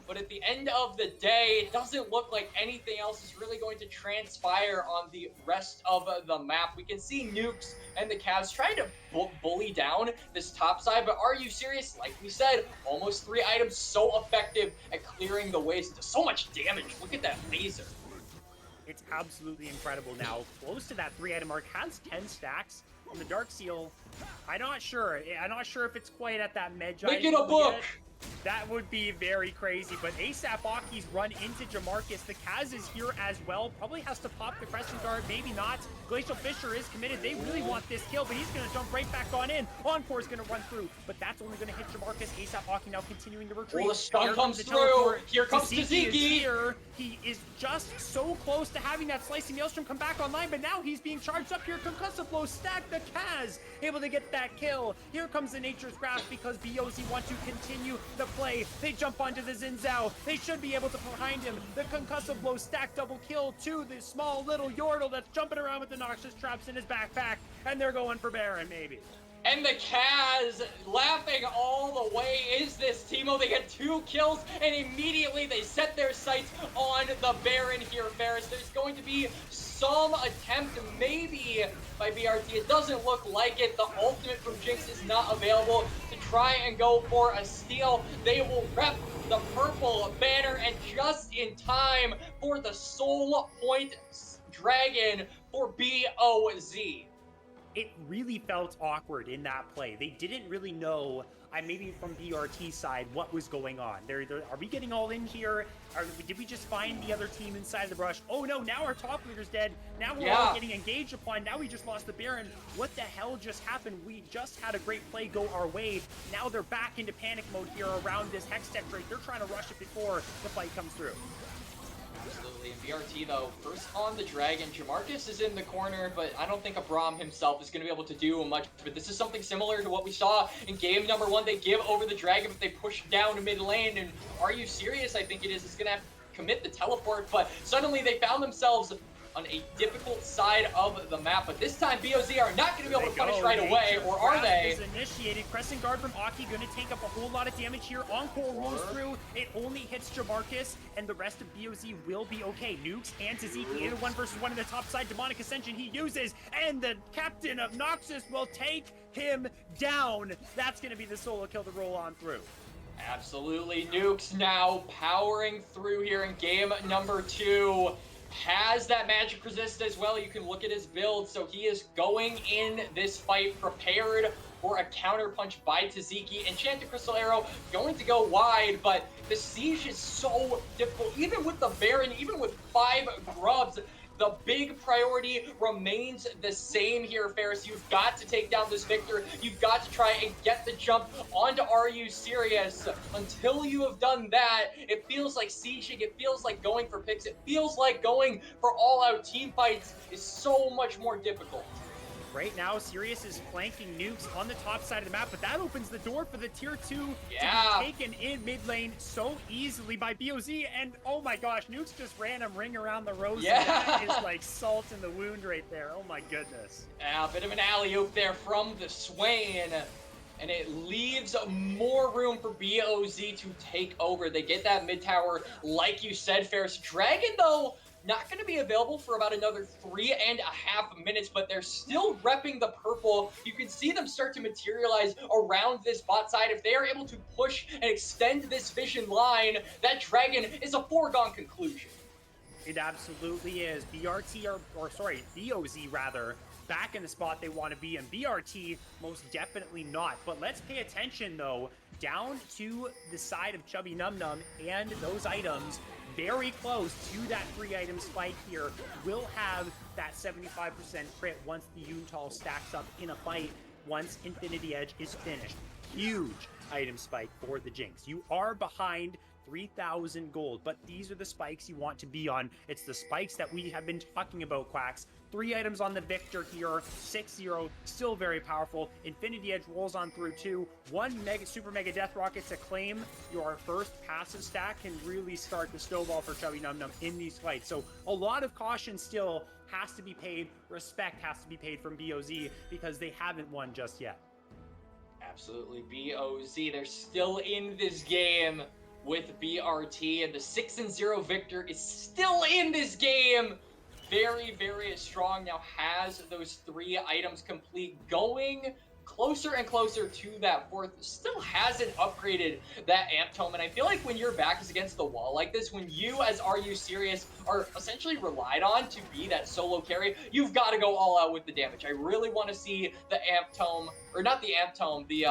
Speaker 3: But at the end of the day, it doesn't look like anything else is really going to transpire on the rest of the map. We can see Nukes and the Cavs trying to bully down this top side, but Are You Serious? Like we said, almost 3 items, so effective at clearing the ways into so much damage. Look at that laser.
Speaker 4: It's absolutely incredible now. Close to that 3-item mark, has 10 stacks. On the Dark Seal, I'm not sure if it's quite at that Medjay.
Speaker 3: Make it a book!
Speaker 4: That would be very crazy, but ASAP Aki's run into Jamarcus. The Kaz is here as well. Probably has to pop the Crescent Guard, maybe not. Glacial Fisher is committed. They really want this kill, but he's going to jump right back on in. Encore's going to run through, but that's only going to hit Jamarcus. ASAP Aki now continuing to retreat.
Speaker 3: Oh, the stun comes through. Here comes
Speaker 4: Taziki. He is just so close to having that Slicing Maelstrom come back online, but now he's being charged up here. Concussive Blow stack the Kaz, able to get that kill. Here comes the Nature's Grasp because BOZ want to continue the play. They jump onto the Xin Zhao. They should be able to behind him. The Concussive Blow stack double kill to the small little Yordle that's jumping around with the Noxious Traps in his backpack, and they're going for Baron, maybe.
Speaker 3: And the Kaz laughing all the way. Is this Teemo? They get 2 kills, and immediately they set their sights on the Baron here, Ferris. There's going to be some attempt, maybe, by BRT. It doesn't look like it. The ultimate from Jinx is not available to try and go for a steal. They will rep the purple banner, and just in time for the Soul Point Dragon for BOZ.
Speaker 4: it really felt awkward in that play. They didn't really know, maybe from BRT side, what was going on. Are we getting all in here? Did we just find the other team inside the brush? Oh no, now our top leader's dead. Now we're all getting engaged upon. Now we just lost the Baron. What the hell just happened? We just had a great play go our way. Now they're back into panic mode here around this Hextech Drake. They're trying to rush it before the fight comes through.
Speaker 3: Absolutely. And BRT, though, first on the Dragon. Jamarcus is in the corner, but I don't think Abram himself is going to be able to do much. But this is something similar to what we saw in game number 1. They give over the Dragon, but they push down to mid lane. And Are You Serious, I think it is going to have to commit the teleport. But suddenly they found themselves on a difficult side of the map, but this time BOZ are not going to be able to punish right away, or are they?
Speaker 4: Is initiated. Crescent Guard from Aki going to take up a whole lot of damage here. Encore rolls through. It only hits Jamarcus, and the rest of BOZ will be okay. Nukes and Taziki in a 1v1 on the top side. Demonic Ascension he uses, and the captain of Noxus will take him down. That's going to be the solo kill to roll on through.
Speaker 3: Absolutely. Nukes now powering through here in game number 2. Has that magic resist as well. You can look at his build. So he is going in this fight prepared for a counter punch by Taziki. Enchanted Crystal Arrow going to go wide, but the siege is so difficult. Even with the Baron, even with 5 grubs, the big priority remains the same here, Ferris. You've got to take down this Victor. You've got to try and get the jump onto Are You Serious? Until you have done that, it feels like sieging. It feels like going for picks. It feels like going for all-out team fights is so much more difficult.
Speaker 4: Right now, Sirius is flanking Nukes on the top side of the map, but that opens the door for the tier 2 to be taken in mid lane so easily by BOZ. And oh my gosh, Nukes just ran him ring around the rosy. That is like salt in the wound right there. Oh my goodness.
Speaker 3: Yeah, a bit of an alley-oop there from the Swain. And it leaves more room for BOZ to take over. They get that mid tower, like you said, Ferris. Dragon, though, not going to be available for about another 3.5 minutes, but they're still repping the purple. You can see them start to materialize around this bot side. If they are able to push and extend this vision line, that Dragon is a foregone conclusion.
Speaker 4: It absolutely is. BOZ rather, back in the spot they want to be in. BRT, most definitely not. But let's pay attention, though, down to the side of Chubby Num Num and those items very close to that 3-item spike here. Will have that 75% crit once the Yuntal stacks up in a fight, once Infinity Edge is finished. Huge item spike for the Jinx. You are behind 3,000 gold, but these are the spikes you want to be on. It's the spikes that we have been talking about, Quacks. 3 items on the Victor here, 6-0, still very powerful. Infinity Edge rolls on through too. 1 super mega death rocket to claim your first passive stack can really start the snowball for Chubby Num Num in these fights. So a lot of caution still has to be paid. Respect has to be paid from BOZ because they haven't won just yet.
Speaker 3: Absolutely, BOZ, they're still in this game with BRT, and the 6-0 Victor is still in this game. Very, very strong. Now has those 3 items complete, going closer and closer to that 4th. Still hasn't upgraded that Amp Tome, and I feel like when your back is against the wall like this, when you as Are You Serious are essentially relied on to be that solo carry, you've got to go all out with the damage. I really want to see the Amp Tome, or not the Amp Tome, the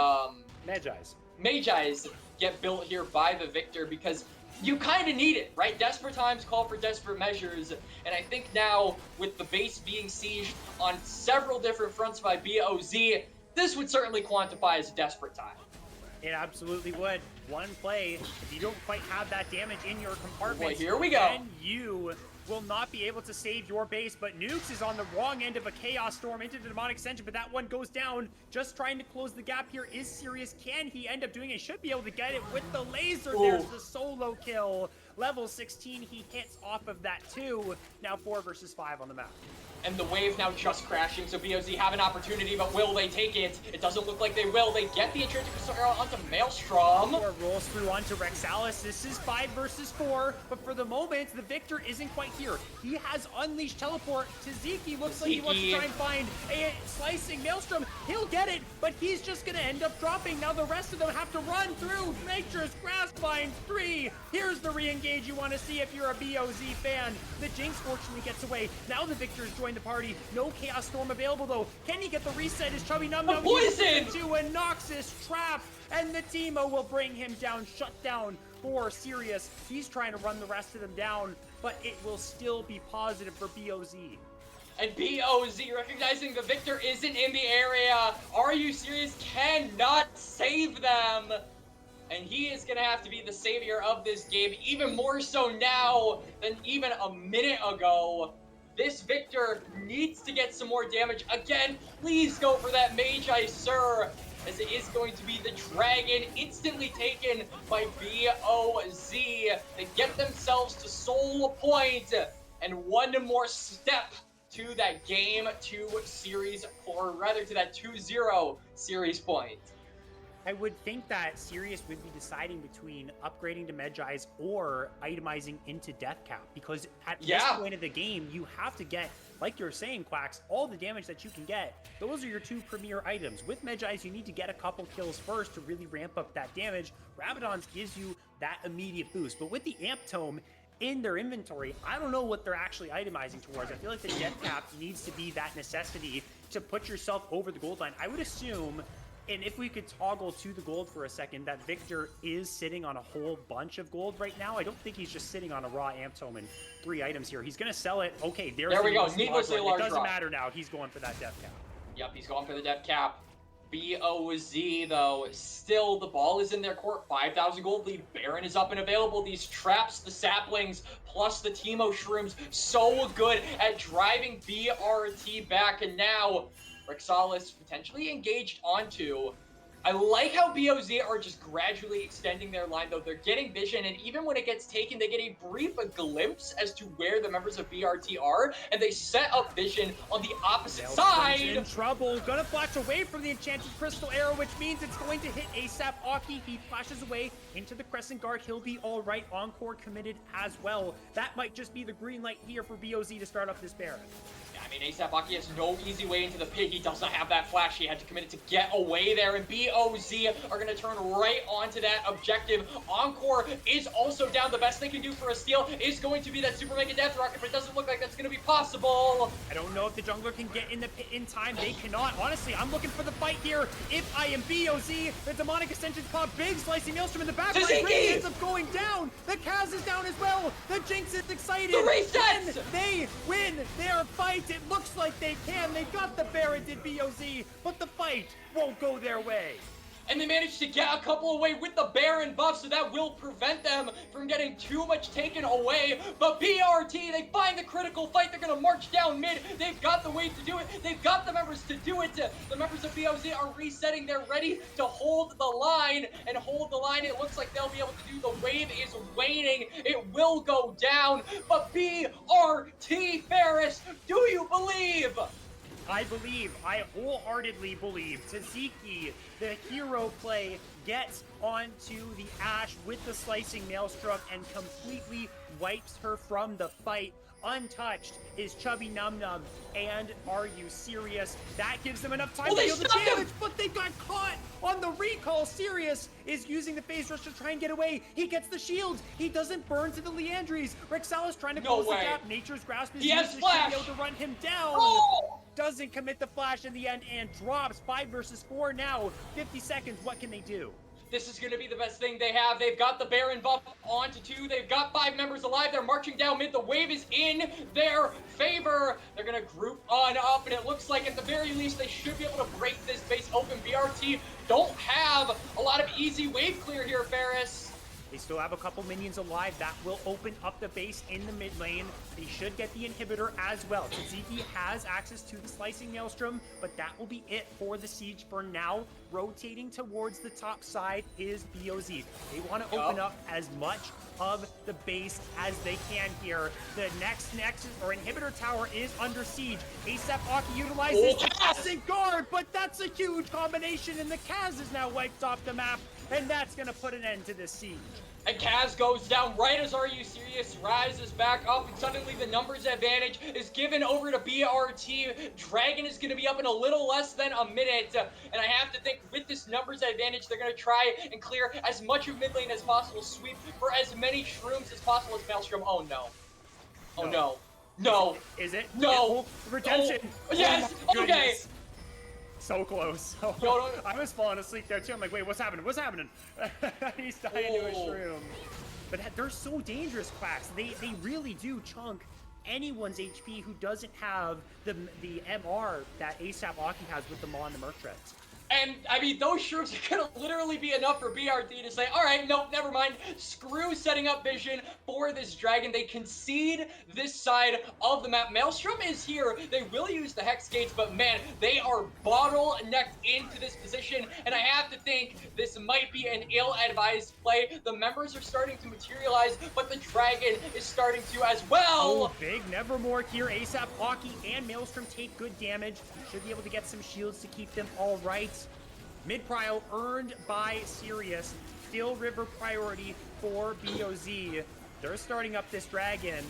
Speaker 3: Magi's get built here by the Victor, because you kind of need it, right? Desperate times call for desperate measures, and I think now with the base being sieged on several different fronts by BOZ, this would certainly quantify as a desperate time.
Speaker 4: It absolutely would. One play, if you don't quite have that damage in your compartment,
Speaker 3: here we go.
Speaker 4: Then you will not be able to save your base, but Nukes is on the wrong end of a Chaos Storm into the Demonic Ascension, but that one goes down. Just trying to close the gap here is Serious. Can he end up doing it? Should be able to get it with the laser. Ooh. There's the solo kill. Level 16, he hits off of that too. Now 4 versus 5 on the map.
Speaker 3: And the wave now just crashing, so BOZ have an opportunity, but will they take it? It doesn't look like they will. They get the intrinsic crystal arrow onto Maelstrom.
Speaker 4: Or rolls through onto Rexalis. This is 5 versus 4, but for the moment, the Victor isn't quite here. He has unleashed teleport. Taziki looks like he wants to try and find a slicing Maelstrom. He'll get it, but he's just going to end up dropping. Now the rest of them have to run through. Nature's Grasp finds 3. Here's Here's the re-engage you want to see if you're a BOZ fan. The Jinx fortunately gets away. Now the Victors join the party. No Chaos Storm available though. Can he get the reset? Is Chubby Num Num
Speaker 3: poison
Speaker 4: into a Noxus trap? And the Teemo will bring him down. Shut down for Sirius. He's trying to run the rest of them down, but it will still be positive for BOZ.
Speaker 3: And BOZ recognizing the Victor isn't in the area. Are You Serious cannot save them. And he is going to have to be the savior of this game, even more so now than even a minute ago. This Victor needs to get some more damage. Again, please go for that Magi, sir, as it is going to be the Dragon instantly taken by BOZ. They get themselves to Soul Point and one more step to that Game 2 series, or rather to that 2-0 series point.
Speaker 4: I would think that Sirius would be deciding between upgrading to Medjai's or itemizing into Death Cap, because at this point of the game, you have to get, like you're saying, Quacks, all the damage that you can get. Those are your two premier items. With Medjai's, you need to get a couple kills first to really ramp up that damage. Rabadon's gives you that immediate boost, but with the Amp Tome in their inventory, I don't know what they're actually itemizing towards. I feel like the Death Cap needs to be that necessity to put yourself over the gold line. I would assume, and if we could toggle to the gold for a second, that Victor is sitting on a whole bunch of gold right now. I don't think he's just sitting on a raw Amp Tome and 3 items here. He's going to sell it. Okay, there we go.
Speaker 3: Needlessly large.
Speaker 4: It doesn't matter now. He's going for that Death Cap.
Speaker 3: Yep, he's going for the Death Cap. BOZ, though, still the ball is in their court. 5,000 gold lead. Baron is up and available. These traps, the saplings, plus the Teemo shrooms, so good at driving BRT back. And now Rexalis potentially engaged onto. I like how BOZ are just gradually extending their line, though. They're getting vision, and even when it gets taken, they get a brief glimpse as to where the members of BRT are, and they set up vision on the opposite side.
Speaker 4: In trouble. Gonna flash away from the Enchanted Crystal Arrow, which means it's going to hit ASAP Aki. He flashes away into the Crescent Guard. He'll be all right. Encore committed as well. That might just be the green light here for BOZ to start up this Baron.
Speaker 3: I mean, ASAP Aki has no easy way into the pig. He does not have that flash. He had to commit it to get away there, and BOZ are going to turn right onto that objective. Encore is also down. The best they can do for a steal is going to be that Super Mega Death Rocket, but it doesn't look like that's going to be possible.
Speaker 4: I don't know if the jungler can get in the pit in time. They cannot. Honestly, I'm looking for the fight here. If I am BOZ, the Demonic Ascension's pop, big slicing Maelstrom in the back. Really ends up going down. The Kaz is down as well. The Jinx is excited.
Speaker 3: The reset!
Speaker 4: They win their fight. It looks like they can. They got the Baron, did BOZ, but the fight won't go their way.
Speaker 3: And they managed to get a couple away with the Baron buff, so that will prevent them from getting too much taken away. But BRT, they find the critical fight. They're going to march down mid. They've got the weight to do it. They've got the members to do it. The members of BOZ are resetting. They're ready to hold the line. And hold the line, it looks like they'll be able to do. The wave is waning. It will go down. But BRT, Ferris, do you believe?
Speaker 4: I believe, I wholeheartedly believe, Taziki, the hero play, gets onto the Ashe with the slicing Maelstrom and completely wipes her from the fight. Untouched is Chubby Num Num, and Are You Serious? That gives them enough time to deal the damage, but they got caught on the recall. Sirius is using the phase rush to try and get away. He gets the shield. He doesn't burn to the Leandries. Rexalis trying to close the gap. Nature's Grasp is used to be able to run him down. Doesn't commit the flash in the end and drops. 5 versus 4 now. 50 seconds. What can they do?
Speaker 3: This is going to be the best thing they have. They've got the Baron buff onto 2. They've got 5 members alive. They're marching down mid. The wave is in their favor. They're going to group on up, and it looks like at the very least they should be able to break this base open. BRT don't have a lot of easy wave clear here, Ferris.
Speaker 4: They still have a couple minions alive. That will open up the base in the mid lane. They should get the inhibitor as well. Taziki has access to the slicing Maelstrom, but that will be it for the siege for now. Rotating towards the top side is BOZ. They want to open up as much of the base as they can here. The next Nexus or inhibitor tower is under siege. ASAP Aki utilizes the Crescent Guard, but that's a huge combination, and the Kaz is now wiped off the map, and that's going to put an end to this siege.
Speaker 3: And Kaz goes down right as Are You Serious rises back up, and suddenly the numbers advantage is given over to BRT. Dragon is going to be up in a little less than a minute, and I have to think with this numbers advantage, they're going to try and clear as much of mid lane as possible, sweep for as many shrooms as possible as Maelstrom. Oh no. Oh no. No.
Speaker 4: Is it?
Speaker 3: No.
Speaker 4: Redemption.
Speaker 3: Oh, yes.
Speaker 4: Oh,
Speaker 3: okay.
Speaker 4: So close. I was falling asleep there too. I'm like, wait, what's happening? What's happening? He's dying to a shroom. But they're so dangerous, Quacks. They really do chunk anyone's HP who doesn't have the MR that ASAP Aki has with the Maw and the Merc Treads.
Speaker 3: And, I mean, those shrooms are going to literally be enough for BRT to say, all right, nope, never mind. Screw setting up vision for this dragon. They concede this side of the map. Maelstrom is here. They will use the Hex Gates, but, man, they are bottlenecked into this position. And I have to think this might be an ill-advised play. The members are starting to materialize, but the dragon is starting to as well.
Speaker 4: Oh, big Nevermore here. ASAP Aki and Maelstrom take good damage. Should be able to get some shields to keep them all right. Mid-prio earned by Sirius. Still river priority for BOZ. They're starting up this dragon,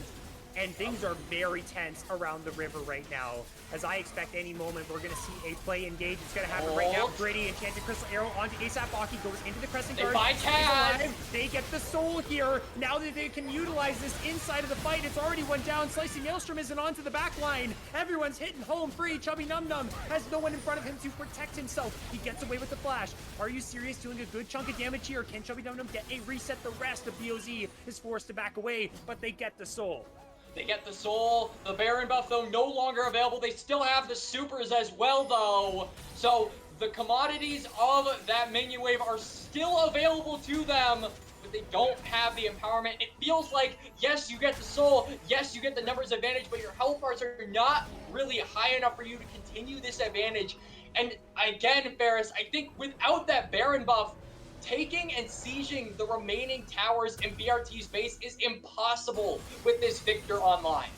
Speaker 4: and things are very tense around the river right now. As I expect any moment, we're going to see a play engage. It's going to happen right now. Gritty, Enchanted Crystal Arrow onto ASAP Aki, goes into the Crescent Guard.
Speaker 3: They find Taz.
Speaker 4: They get the soul here. Now that they can utilize this inside of the fight, it's already one down. Slicing Maelstrom isn't onto the back line. Everyone's hitting home free. Chubby Num Num has no one in front of him to protect himself. He gets away with the flash. Are You Serious doing a good chunk of damage here? Can Chubby Num Num get a reset? The rest of BOZ is forced to back away, but they get the soul.
Speaker 3: They get the soul. The Baron buff, though, no longer available. They still have the supers as well, though. So the commodities of that minion wave are still available to them, but they don't have the empowerment. It feels like, yes, you get the soul. Yes, you get the numbers advantage, but your health bars are not really high enough for you to continue this advantage. And again, Ferris, I think without that Baron buff, taking and sieging the remaining towers in BRT's base is impossible with this Victor online.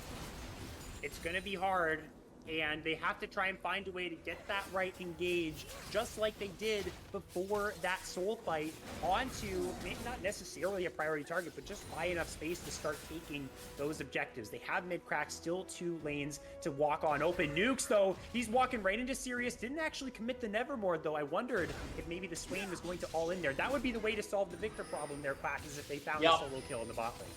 Speaker 4: It's going to be hard, and they have to try and find a way to get that right engage, just like they did before that soul fight, onto maybe not necessarily a priority target, but just buy enough space to start taking those objectives. They have mid-crack, still 2 lanes to walk on open. Nukes, though, he's walking right into Sirius. Didn't actually commit the Nevermore, though. I wondered if maybe the Swain was going to all in there. That would be the way to solve the Victor problem there, Quack, is if they found a solo kill in the bot lane.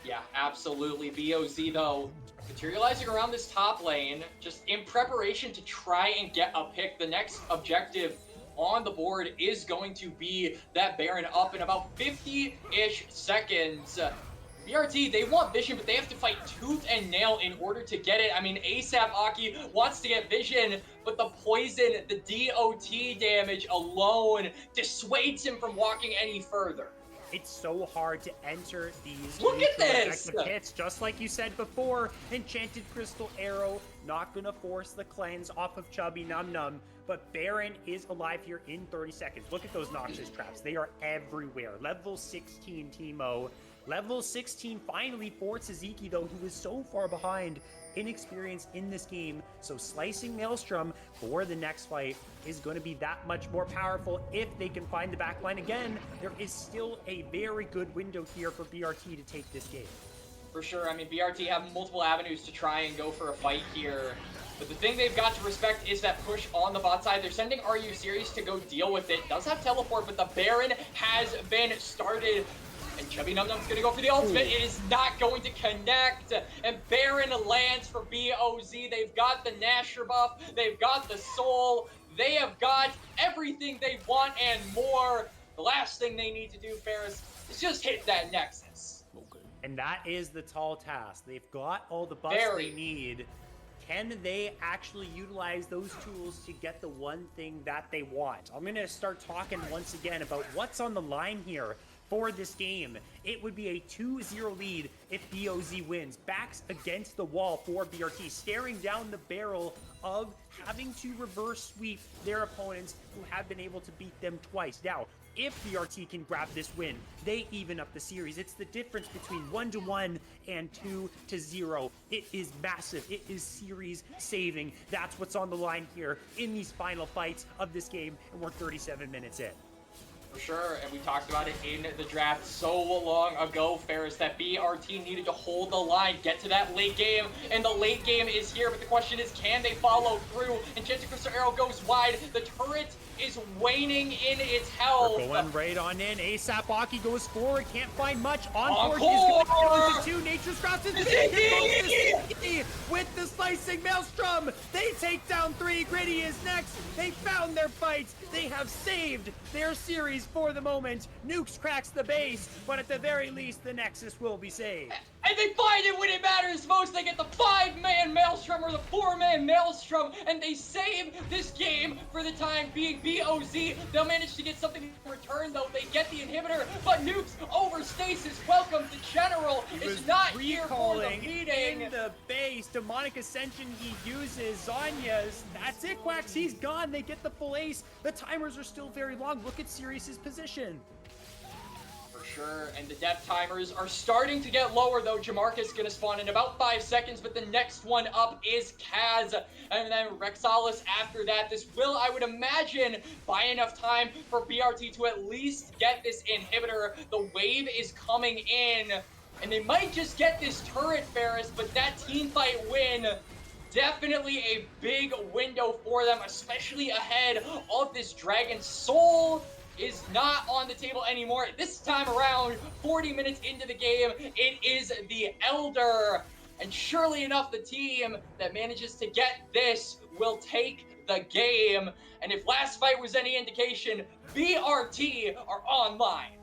Speaker 3: Yeah, absolutely. BOZ, though, materializing around this top lane, just in preparation to try and get a pick. The next objective on the board is going to be that Baron up in about 50-ish seconds. BRT, they want vision, but they have to fight tooth and nail in order to get it. I mean, ASAP Aki wants to get vision, but the poison, the DOT damage alone dissuades him from walking any further.
Speaker 4: It's so hard to enter these
Speaker 3: Look at this
Speaker 4: hits, just like you said before. Enchanted Crystal Arrow, not gonna force the cleanse off of Chubby Num Num, but Baron is alive here in 30 seconds. Look at those Noxious traps. They are everywhere. Level 16 Teemo. Level 16 finally for Tzatziki, though, who is so far behind inexperience in this game. So slicing Maelstrom for the next fight is going to be that much more powerful if they can find the backline again. There is still a very good window here for BRT to take this game.
Speaker 3: For sure. I mean, BRT have multiple avenues to try and go for a fight here. But the thing they've got to respect is that push on the bot side. They're sending Are You Serious to go deal with it. Does have teleport, but the Baron has been started. And Chubby Num Num's gonna go for the ultimate. It is not going to connect. And Baron lands for BOZ. They've got the Nasher buff. They've got the soul. They have got everything they want and more. The last thing they need to do, Ferris, is just hit that Nexus.
Speaker 4: And that is the tall task. They've got all the buffs they need. Can they actually utilize those tools to get the one thing that they want? I'm gonna start talking once again about what's on the line here for this game. It would be a 2-0 lead if BOZ wins. Backs against the wall for BRT, staring down the barrel of having to reverse sweep their opponents who have been able to beat them twice. Now, if BRT can grab this win, they even up the series. It's the difference between 1-1 and 2-0. It is massive. It is series saving. That's what's on the line here in these final fights of this game, and we're 37 minutes in.
Speaker 3: For sure, and we talked about it in the draft so long ago, Ferris, that BRT needed to hold the line, get to that late game, and the late game is here, but the question is, can they follow through? And Enchanted Crystal Arrow goes wide, the turret is waning in its health.
Speaker 4: We're going right on in. ASAP Aki goes forward, can't find much.
Speaker 3: Encore!
Speaker 4: Is going down to 2. Nature's Cross is big.
Speaker 3: Ziggy!
Speaker 4: With the slicing Maelstrom. They take down 3. Gritty is next. They found their fights. They have saved their series for the moment. Nukes cracks the base, but at the very least, the Nexus will be saved.
Speaker 3: And they find it when it matters most. They get the 5-man Maelstrom or the 4-man Maelstrom, and they save this game for the time being. BOZ, they'll manage to get something in return, though. They get the inhibitor, but Nukes over stasis. Welcome to General. Is not here for the meeting.
Speaker 4: In the base, Demonic Ascension he uses. Zanya's, that's it, Quacks. He's gone. They get the full ace. The timers are still very long. Look at Sirius's position.
Speaker 3: Sure, and the death timers are starting to get lower, though. Jamarcus gonna spawn in about 5 seconds, but the next one up is Kaz, and then Rexalis after that. This will, I would imagine, buy enough time for BRT to at least get this inhibitor. The wave is coming in, and they might just get this turret, Ferris, but that team fight win, definitely a big window for them, especially ahead of this Dragon Soul is not on the table anymore. This time around, 40 minutes into the game, it is the Elder. And surely enough, the team that manages to get this will take the game. And if last fight was any indication, BRT are online.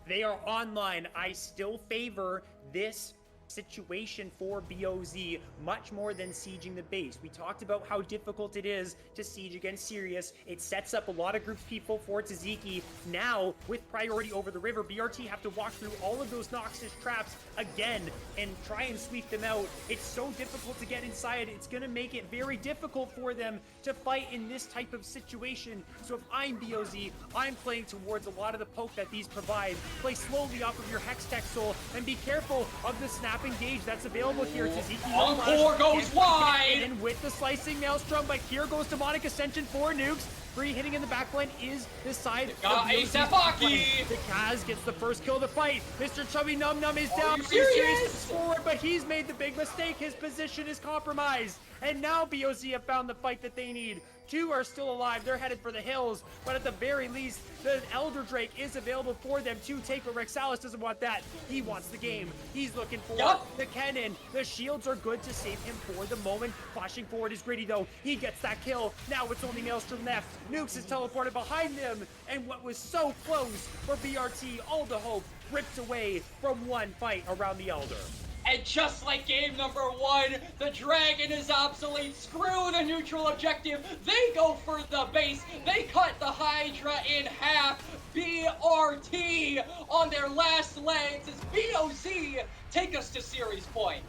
Speaker 4: They are online. I still favor this situation for BOZ much more than sieging the base. We talked about how difficult it is to siege against Sirius. It sets up a lot of groups people for Taziki. Now, with priority over the river, BRT have to walk through all of those Noxus traps again and try and sweep them out. It's so difficult to get inside. It's going to make it very difficult for them to fight in this type of situation. So if I'm BOZ, I'm playing towards a lot of the poke that these provide. Play slowly off of your Hextech Soul and be careful of the snap engage that's available here. Taziki
Speaker 3: Encore goes wide!
Speaker 4: And with the slicing Maelstrom, but here goes Demonic Ascension for Nukes. Free hitting in the backline is the side of
Speaker 3: ASAP Aki!
Speaker 4: The Kaz gets the first kill of the fight. Mr. Chubby Num Num is down.
Speaker 3: You serious?
Speaker 4: Forward, but he's made the big mistake. His position is compromised. And now BOZ have found the fight that they need. 2 are still alive. They're headed for the hills. But at the very least, the Elder Drake is available for them to take. But Rexalis doesn't want that. He wants the game. He's looking for the cannon. The shields are good to save him for the moment. Flashing forward is Gritty, though. He gets that kill. Now it's only Maelstrom left. Nukes is teleported behind them. And what was so close for BRT, all the hope ripped away from one fight around the Elder.
Speaker 3: And just like game number 1, the Dragon is obsolete. Screw the neutral objective. They go for the base. They cut the Hydra in half. BRT on their last legs as BOZ take us to series point.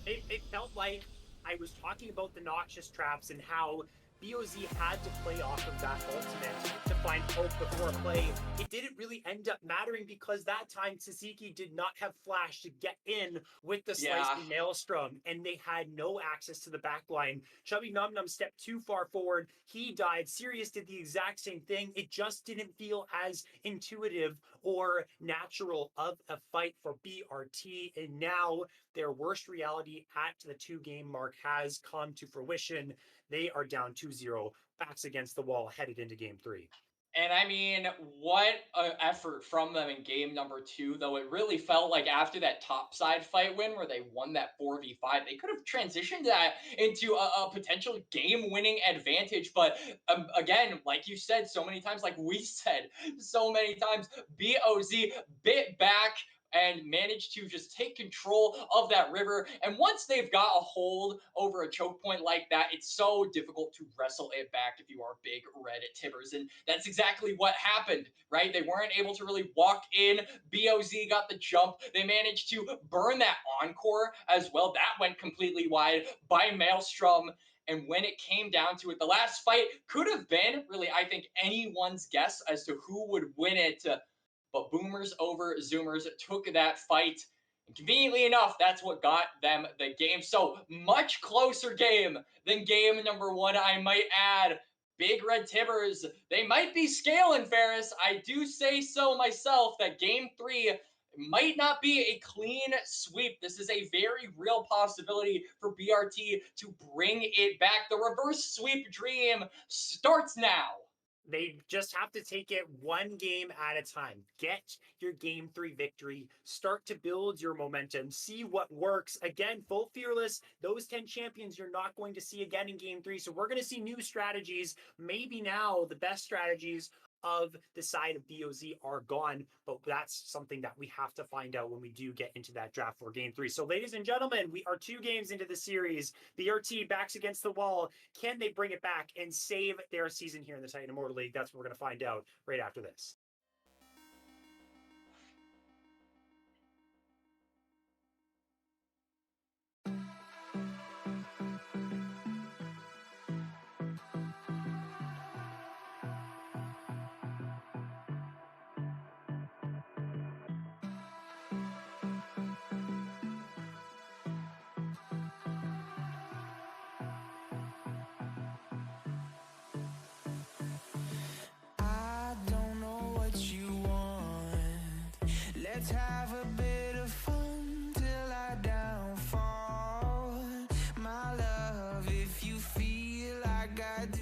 Speaker 4: It felt like I was talking about the Noxious traps and how BOZ had to play off of that ultimate to find hope before play. It didn't really end up mattering because that time Taziki did not have flash to get in with the slicing Maelstrom, and they had no access to the backline. Chubby Num Num stepped too far forward. He died. Sirius did the exact same thing. It just didn't feel as intuitive or natural of a fight for BRT, and now their worst reality at the 2-game mark has come to fruition. They are down 2-0, backs against the wall, headed into game 3.
Speaker 3: And I mean, what an effort from them in game number 2, though it really felt like after that topside fight win where they won that 4v5, they could have transitioned that into a potential game-winning advantage. But again, like you said so many times, like we said so many times, BOZ bit back and managed to just take control of that river. And once they've got a hold over a choke point like that, it's so difficult to wrestle it back if you are big red at Tibbers. And that's exactly what happened, right? They weren't able to really walk in. BOZ got the jump. They managed to burn that encore as well. That went completely wide by Maelstrom. And when it came down to it, the last fight could have been really, I think, anyone's guess as to who would win it. But Boomers over Zoomers took that fight. And conveniently enough, that's what got them the game. So much closer game than game number 1, I might add. Big Red Tibbers, they might be scaling, Ferris. I do say so myself that game 3 might not be a clean sweep. This is a very real possibility for BRT to bring it back. The reverse sweep dream starts now.
Speaker 4: They just have to take it one game at a time. Get your game 3 victory. Start to build your momentum. See what works. Again, full fearless. Those 10 champions you're not going to see again in game 3. So we're going to see new strategies. Maybe now the best strategies of the side of BOZ are gone, but that's something that we have to find out when we do get into that draft for game 3. So ladies and gentlemen, we are 2 games into the series. BRT backs against the wall. Can they bring it back and save their season here in the Titan Immortal League? That's what we're going to find out right after this.
Speaker 1: I don't know what you want. Let's have a bit of fun till I downfall. My love, if you feel like I do.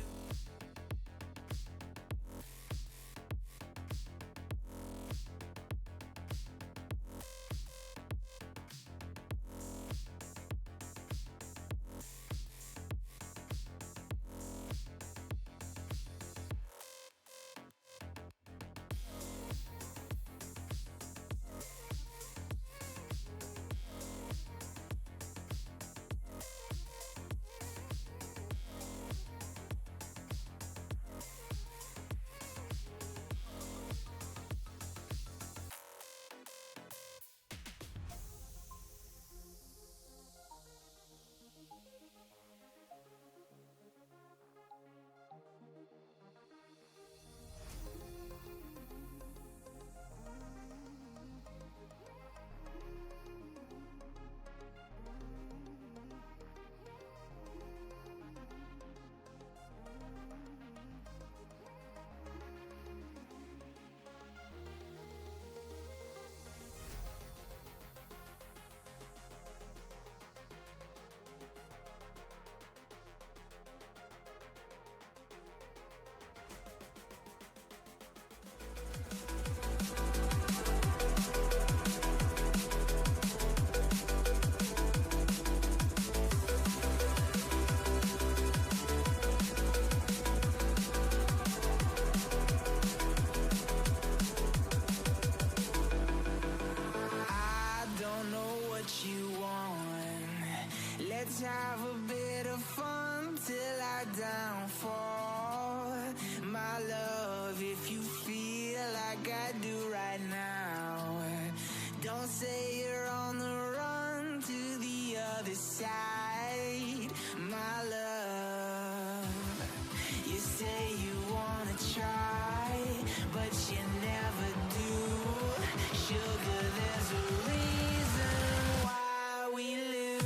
Speaker 1: Let's have a bit of fun till I downfall. My love, if you feel like I do right now, don't say you're on the run to the other side. My love, you say you wanna try, but you never do. Sugar, there's a reason why we lose.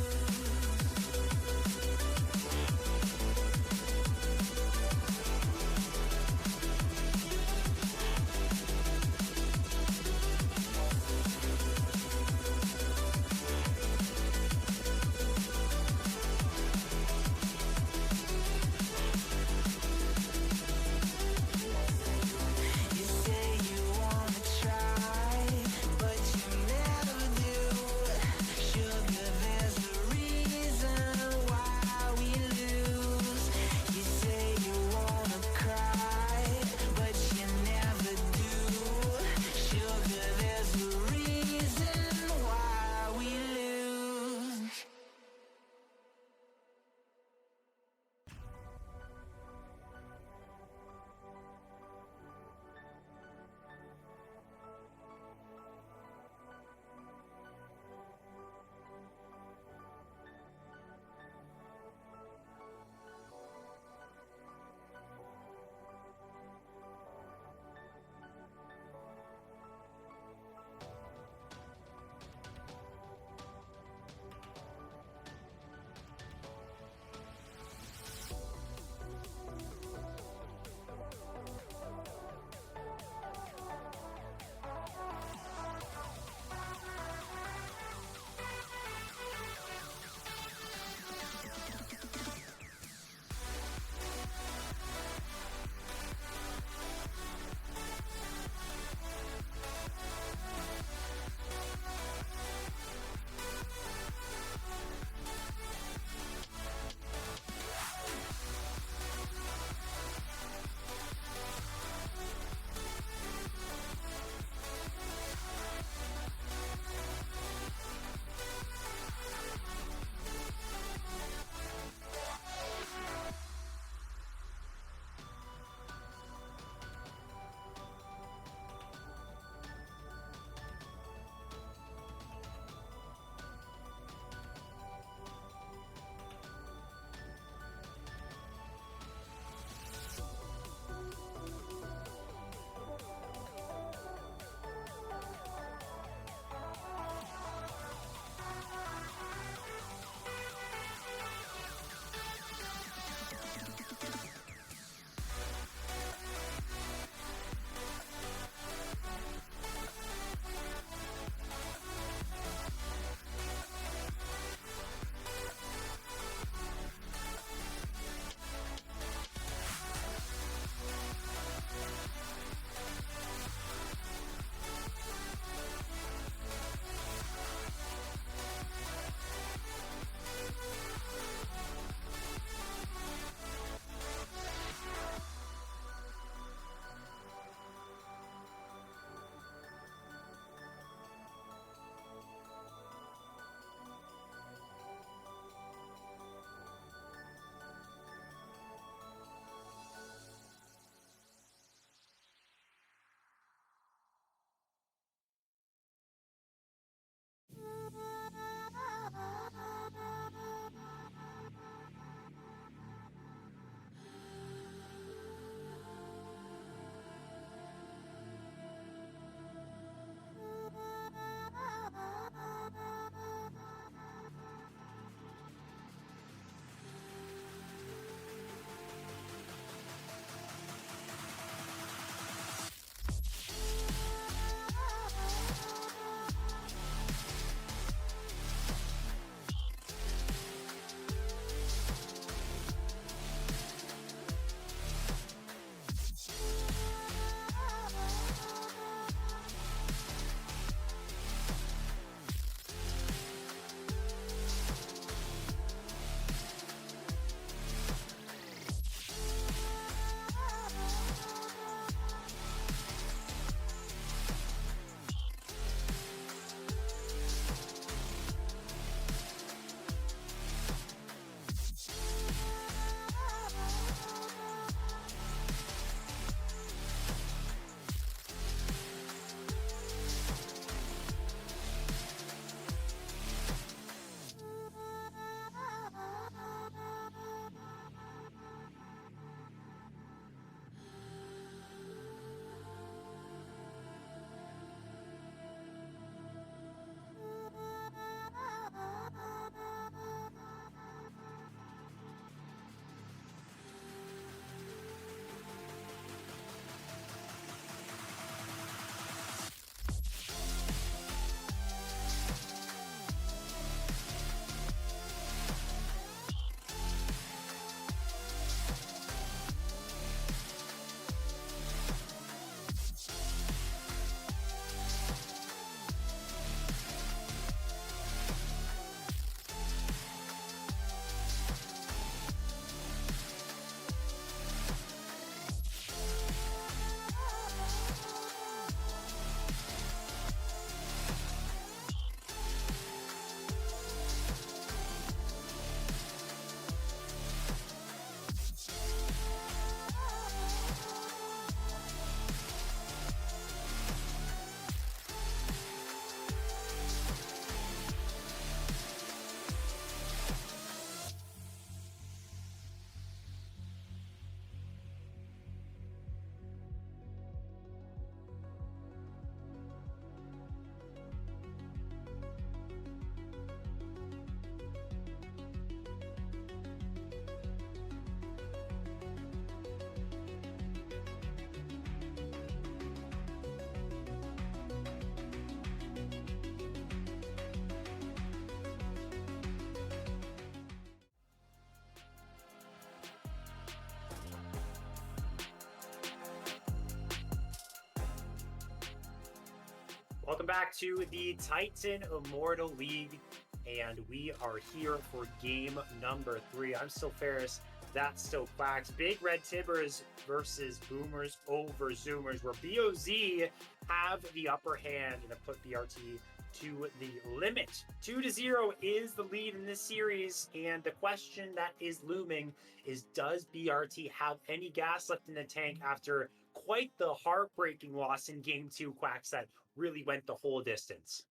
Speaker 4: Welcome back to the Titan Immortal League, and we are here for game number 3. I'm still Ferris, that's still Quacks. Big Red Tibbers versus Boomers over Zoomers, where BOZ have the upper hand and have put BRT to the limit. 2-0 is the lead in this series, and the question that is looming is, does BRT have any gas left in the tank after quite the heartbreaking loss in game 2, Quacks, that really went the whole distance?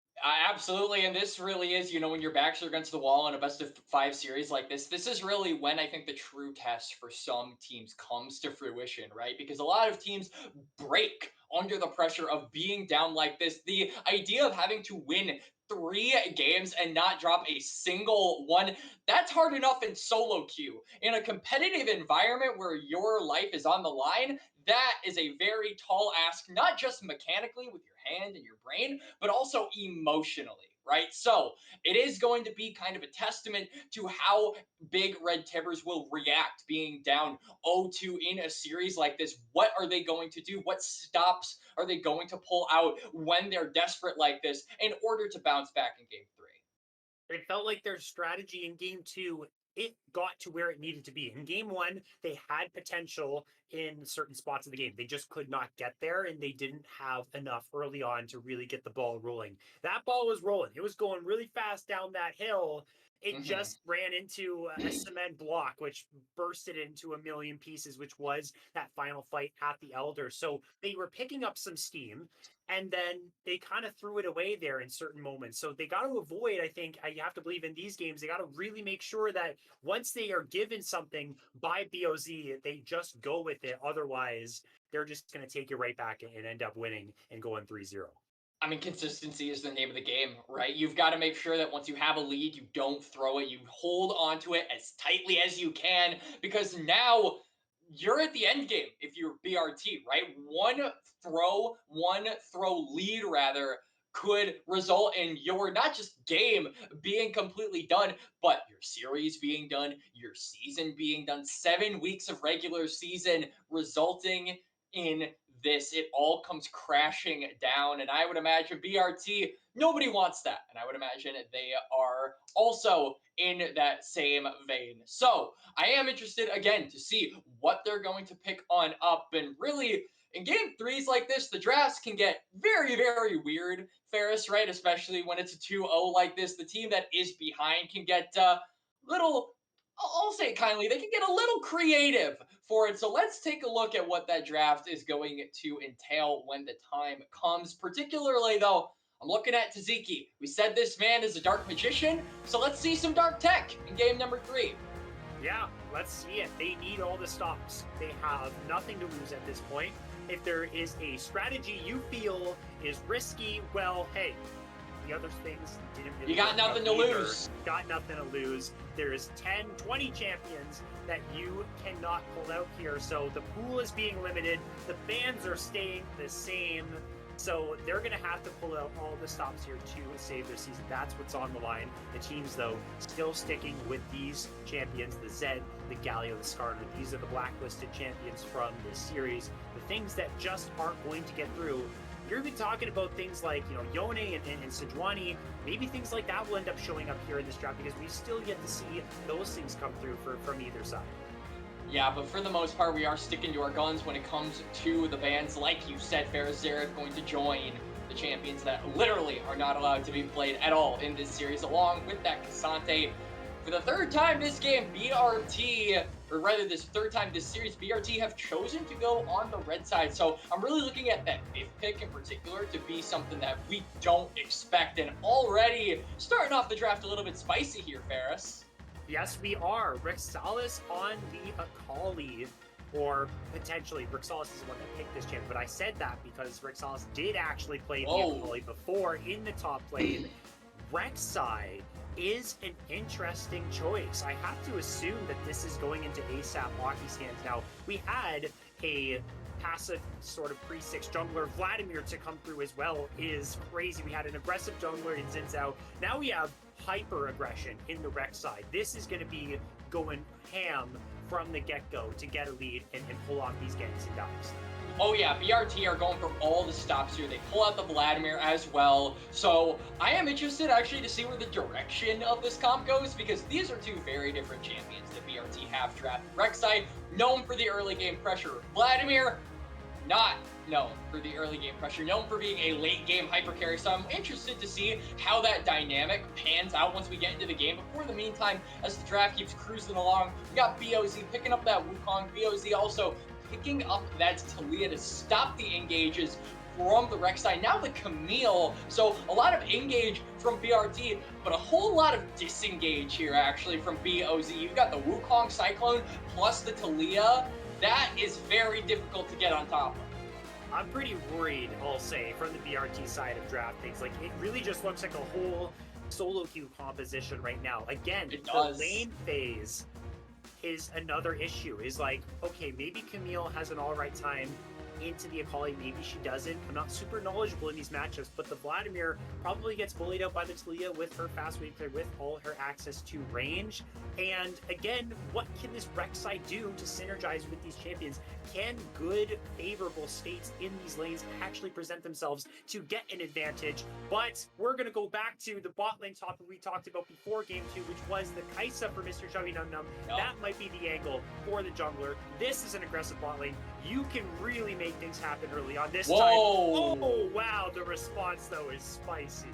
Speaker 3: Absolutely, and this really is, when your backs are against the wall in a best of 5 series like this is really when I think the true test for some teams comes to fruition, right? Because a lot of teams break under the pressure of being down like this. The idea of having to win 3 games and not drop a single one, that's hard enough in solo queue. In a competitive environment where your life is on the line, that is a very tall ask, not just mechanically with your hand and your brain, but also emotionally, right? So it is going to be kind of a testament to how big Red Tibbers will react being down 0-2 in a series like this. What are they going to do? What stops are they going to pull out when they're desperate like this in order to bounce back in game 3?
Speaker 4: It felt like their strategy in game 2, it got to where it needed to be. In game 1, they had potential in certain spots of the game. They just could not get there, and they didn't have enough early on to really get the ball rolling. That ball was rolling. It was going really fast down that hill. It just ran into a cement block, which bursted into a million pieces, which was that final fight at the Elder. So they were picking up some steam, and then they kind of threw it away there in certain moments. So they got to avoid, I think, you have to believe in these games, they got to really make sure that once they are given something by BOZ, they just go with it. Otherwise, they're just going to take you right back and end up winning and going 3-0.
Speaker 3: I mean, consistency is the name of the game, right? You've got to make sure that once you have a lead, you don't throw it. You hold onto it as tightly as you can, because now you're at the end game if you're BRT, right? One throw lead rather, could result in your not just game being completely done, but your series being done, your season being done, 7 weeks of regular season resulting in this. It all comes crashing down, and I would imagine BRT, nobody wants that, and I would imagine they are also in that same vein. So I am interested again to see what they're going to pick on up, and really in game 3s like this, the drafts can get very, very weird, Ferris, right? Especially when it's a 2-0 like this. The team that is behind can get little, I'll say it kindly, they can get a little creative for it. So let's take a look at what that draft is going to entail when the time comes. Particularly, though, I'm looking at Taziki. We said this man is a dark magician, so let's see some dark tech in game number 3.
Speaker 4: Yeah, let's see it. They need all the stops. They have nothing to lose at this point. If there is a strategy you feel is risky, well, hey, the other things didn't really.
Speaker 3: You got nothing to lose.
Speaker 4: Got nothing to lose. There's 10, 20 champions that you cannot pull out here. So the pool is being limited. The bans are staying the same. So they're going to have to pull out all the stops here to save their season. That's what's on the line. The teams, though, still sticking with these champions, the Zed, the Galio, the Skarner. These are the blacklisted champions from this series. The things that just aren't going to get through. You're even talking about things like, Yone and Sejuani. Maybe things like that will end up showing up here in this draft, because we still get to see those things come through from either side.
Speaker 3: Yeah, but for the most part, we are sticking to our guns when it comes to the bans. Like you said, Ferris Zareth going to join the champions that literally are not allowed to be played at all in this series, along with that Cassante. For the third time this game, BRT, or rather this third time this series, BRT have chosen to go on the red side. So I'm really looking at that 5th pick in particular to be something that we don't expect. And already starting off the draft a little bit spicy here, Ferris.
Speaker 4: Yes, we are. Rexalis on the Akali, or potentially Rexalis is the one that picked this champion, but I said that because Rexalis did actually play the Akali before in the top lane. Rek'Sai is an interesting choice. I have to assume that this is going into ASAP Aki's hands. Now, we had a passive sort of pre-6 jungler, Vladimir, to come through as well. Is crazy. We had an aggressive jungler in Xin Zhao. Now we have hyper aggression in the Rek'Sai. This is going to be going ham from the get-go to get a lead and pull off these ganks and dives.
Speaker 3: Oh yeah, BRT are going for all the stops here. They pull out the Vladimir as well. So I am interested actually to see where the direction of this comp goes, because these are two very different champions that BRT have drafted. Rek'Sai, known for the early game pressure. Vladimir, not known for the early game pressure, known for being a late game hyper carry. So I'm interested to see how that dynamic pans out once we get into the game. But for the meantime, as the draft keeps cruising along, we got BOZ picking up that Wukong. BOZ also picking up that Talia to stop the engages from the Rek'Sai. Now the Camille. So a lot of engage from BRT, but a whole lot of disengage here actually from BOZ. You've got the Wukong Cyclone plus the Talia. That is very difficult to get on top of.
Speaker 4: I'm pretty worried, I'll say, from the BRT side of draft things. Like, it really just looks like a whole solo queue composition right now. Again, the lane phase is another issue. Is like, okay, maybe Camille has an all right time into the Akali, maybe she doesn't. I'm not super knowledgeable in these matchups, but the Vladimir probably gets bullied out by the Talia with her fast wave clear, with all her access to range. And again, what can this Rek'Sai do to synergize with these champions? Can good, favorable states in these lanes actually present themselves to get an advantage? But we're going to go back to the bot lane topic we talked about before Game 2, which was the Kai'Sa for Mr. Chubby Num Num. Yep. That might be the angle for the jungler. This is an aggressive bot lane. You can really make things happen early on this time. Oh, wow. The response, though, is spicy.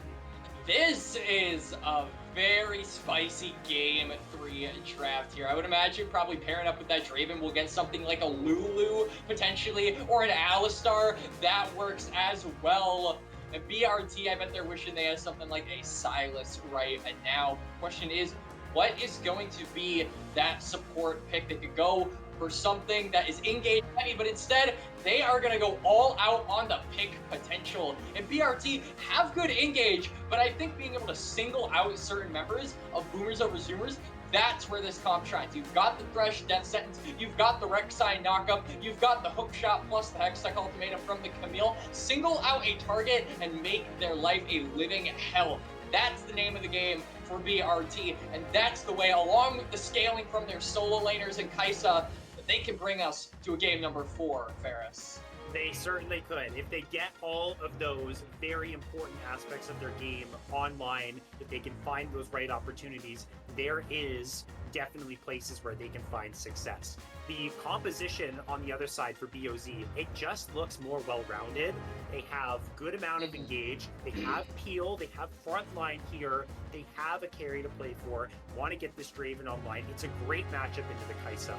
Speaker 3: This is a very spicy Game 3 draft here. I would imagine probably pairing up with that Draven, we'll get something like a Lulu, potentially, or an Alistar. That works as well. And BRT, I bet they're wishing they had something like a Sylas right now. Question is, what is going to be that support pick that could go for something that is engage heavy, but instead they are going to go all out on the pick potential. And BRT have good engage, but I think being able to single out certain members of Boomers over Zoomers, that's where this comp shines. You've got the Thresh Death Sentence, you've got the Rek'Sai knockup, you've got the hook shot plus the Hextech ultimatum from the Camille. Single out a target and make their life a living hell. That's the name of the game for BRT, and that's the way, along with the scaling from their solo laners and Kai'Sa, that they can bring us to a game number 4, Ferris.
Speaker 4: They certainly could. If they get all of those very important aspects of their game online, if they can find those right opportunities, there is definitely places where they can find success. The composition on the other side for BOZ, it just looks more well-rounded. They have good amount of engage. They have peel. They have frontline here. They have a carry to play for. Want to get this Draven online. It's a great matchup into the Kai'Sa.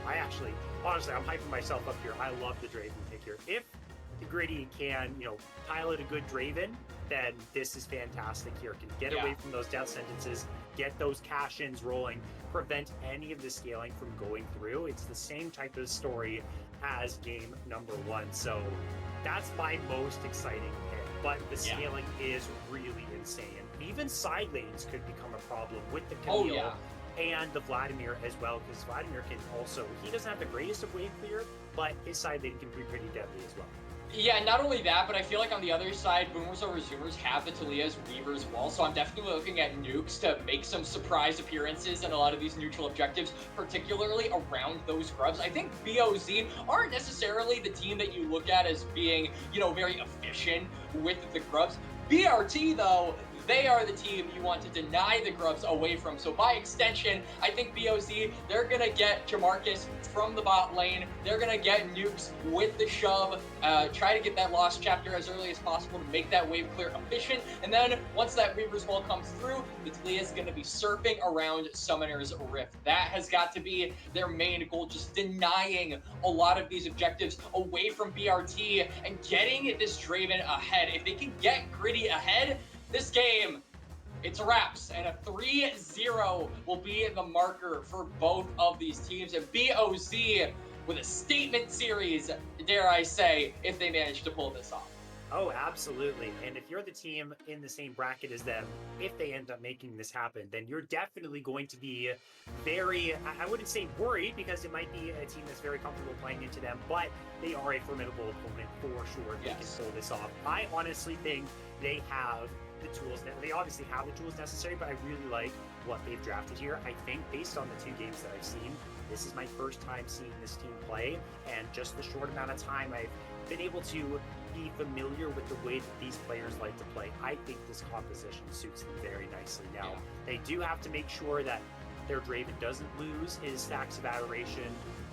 Speaker 4: Honestly, I'm hyping myself up here. I love the Draven pick here. If the Gritty can, pilot a good Draven, then this is fantastic here. Can get away from those death sentences, get those cash-ins rolling, prevent any of the scaling from going through. It's the same type of story as game number 1. So that's my most exciting pick. But the scaling is really insane. Even side lanes could become a problem with the Camille and the Vladimir as well, because Vladimir can also, he doesn't have the greatest of wave clear, but his side lane can be pretty deadly as well.
Speaker 3: Yeah, not only that, but I feel like on the other side, Boomers over Zoomers have the Talia's Weaver as well, so I'm definitely looking at nukes to make some surprise appearances in a lot of these neutral objectives, particularly around those grubs. I think BOZ aren't necessarily the team that you look at as being, very efficient with the grubs. BRT, though, they are the team you want to deny the grubs away from. So by extension, I think BOZ, they're going to get Jamarcus from the bot lane. They're going to get nukes with the shove. Try to get that lost chapter as early as possible to make that wave clear efficient. And then once that Reaper's Wall comes through, the Talia is going to be surfing around Summoner's Rift. That has got to be their main goal, just denying a lot of these objectives away from BRT and getting this Draven ahead. If they can get Gritty ahead, this game, it's wraps, and a 3-0 will be the marker for both of these teams. And BOZ with a statement series, dare I say, if they manage to pull this off.
Speaker 4: Oh, absolutely. And if you're the team in the same bracket as them, if they end up making this happen, then you're definitely going to be very, I wouldn't say worried, because it might be a team that's very comfortable playing into them, but they are a formidable opponent for sure if they can pull this off. I honestly think they have the tools. They obviously have the tools necessary, but I really like what they've drafted here. I think based on the 2 games that I've seen, this is my first time seeing this team play, and just the short amount of time I've been able to be familiar with the way that these players like to play. I think this composition suits them very nicely. Now, they do have to make sure that their Draven doesn't lose his stacks of adoration.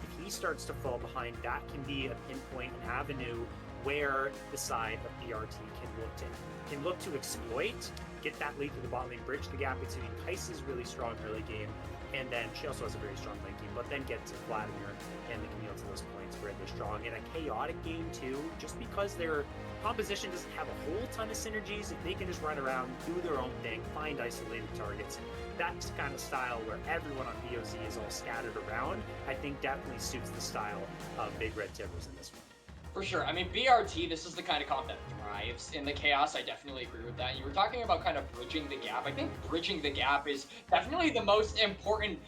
Speaker 4: If he starts to fall behind, that can be a pinpoint, an avenue where the side of BRT can look to exploit, get that lead to the bot lane, bridge the gap between Kai'Sa's really strong early game, and then she also has a very strong late game, but then get to Vladimir and the Camille to those points where they're strong. In a chaotic game too, just because their composition doesn't have a whole ton of synergies, if they can just run around, do their own thing, find isolated targets, that's the kind of style where everyone on BOZ is all scattered around, I think definitely suits the style of Big Red Tibbers in this one.
Speaker 3: For sure. I mean, BRT, this is the kind of comp that thrives in the chaos. I definitely agree with that. You were talking about kind of bridging the gap. I think bridging the gap is definitely the most important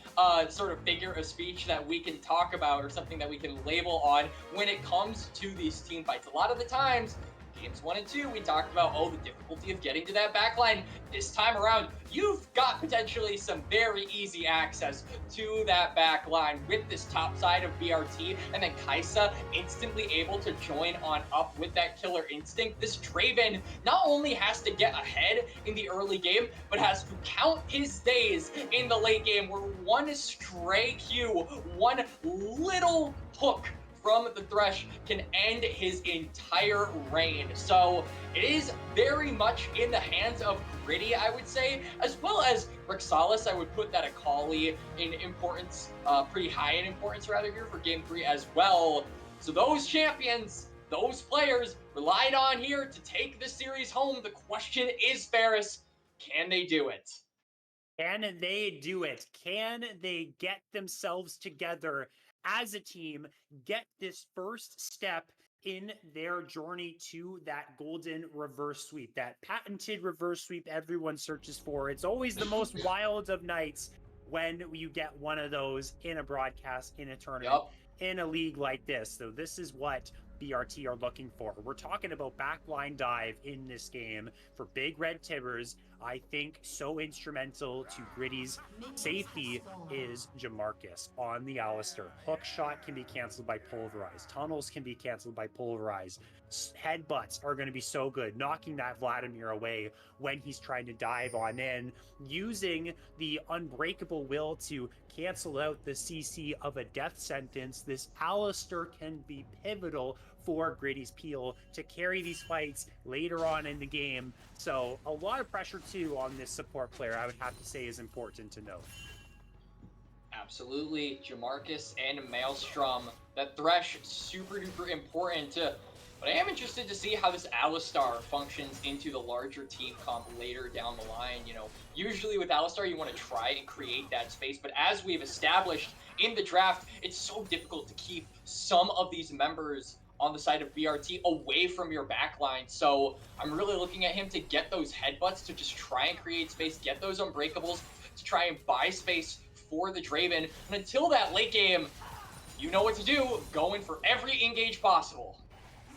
Speaker 3: sort of figure of speech that we can talk about, or something that we can label on when it comes to these team fights. A lot of the times, games 1 and 2, we talked about, the difficulty of getting to that backline. This time around, you've got potentially some very easy access to that backline with this top side of BRT, and then Kai'Sa instantly able to join on up with that killer instinct. This Draven not only has to get ahead in the early game, but has to count his days in the late game, where one stray Q, one little hook from the Thresh can end his entire reign. So it is very much in the hands of Gritty, I would say, as well as Rexalis. I would put that Akali in importance, pretty high in importance rather here for game 3 as well. So those champions, those players relied on here to take the series home. The question is, Ferris, can they do it?
Speaker 4: Can they do it? Can they get themselves together as a team, get this first step in their journey to that golden reverse sweep, that patented reverse sweep everyone searches for? It's always the most wild of nights when you get one of those in a broadcast, in a tournament, in a league like this. So this is what BRT are looking for. We're talking about backline dive in this game for Big Red Tibbers. I think so instrumental to Gritty's safety is Jamarcus on the Alistar. Hook shot can be canceled by Pulverize. Tunnels can be canceled by Pulverize. Headbutts are going to be so good, knocking that Vladimir away when he's trying to dive on in, using the Unbreakable Will to cancel out the CC of a death sentence. This Alistar can be pivotal for Gritty's Peel to carry these fights later on in the game. So a lot of pressure too on this support player, I would have to say, is important to note.
Speaker 3: Absolutely. Jamarcus and Maelstrom. That Thresh, super duper important. But I am interested to see how this Alistar functions into the larger team comp later down the line. You know, usually with Alistar, you want to try and create that space. But as we've established in the draft, it's so difficult to keep some of these members on the side of BRT away from your backline. So I'm really looking at him to get those headbutts, to just try and create space, get those unbreakables, to try and buy space for the Draven. And until that late game, you know what to do. Go in for every engage possible.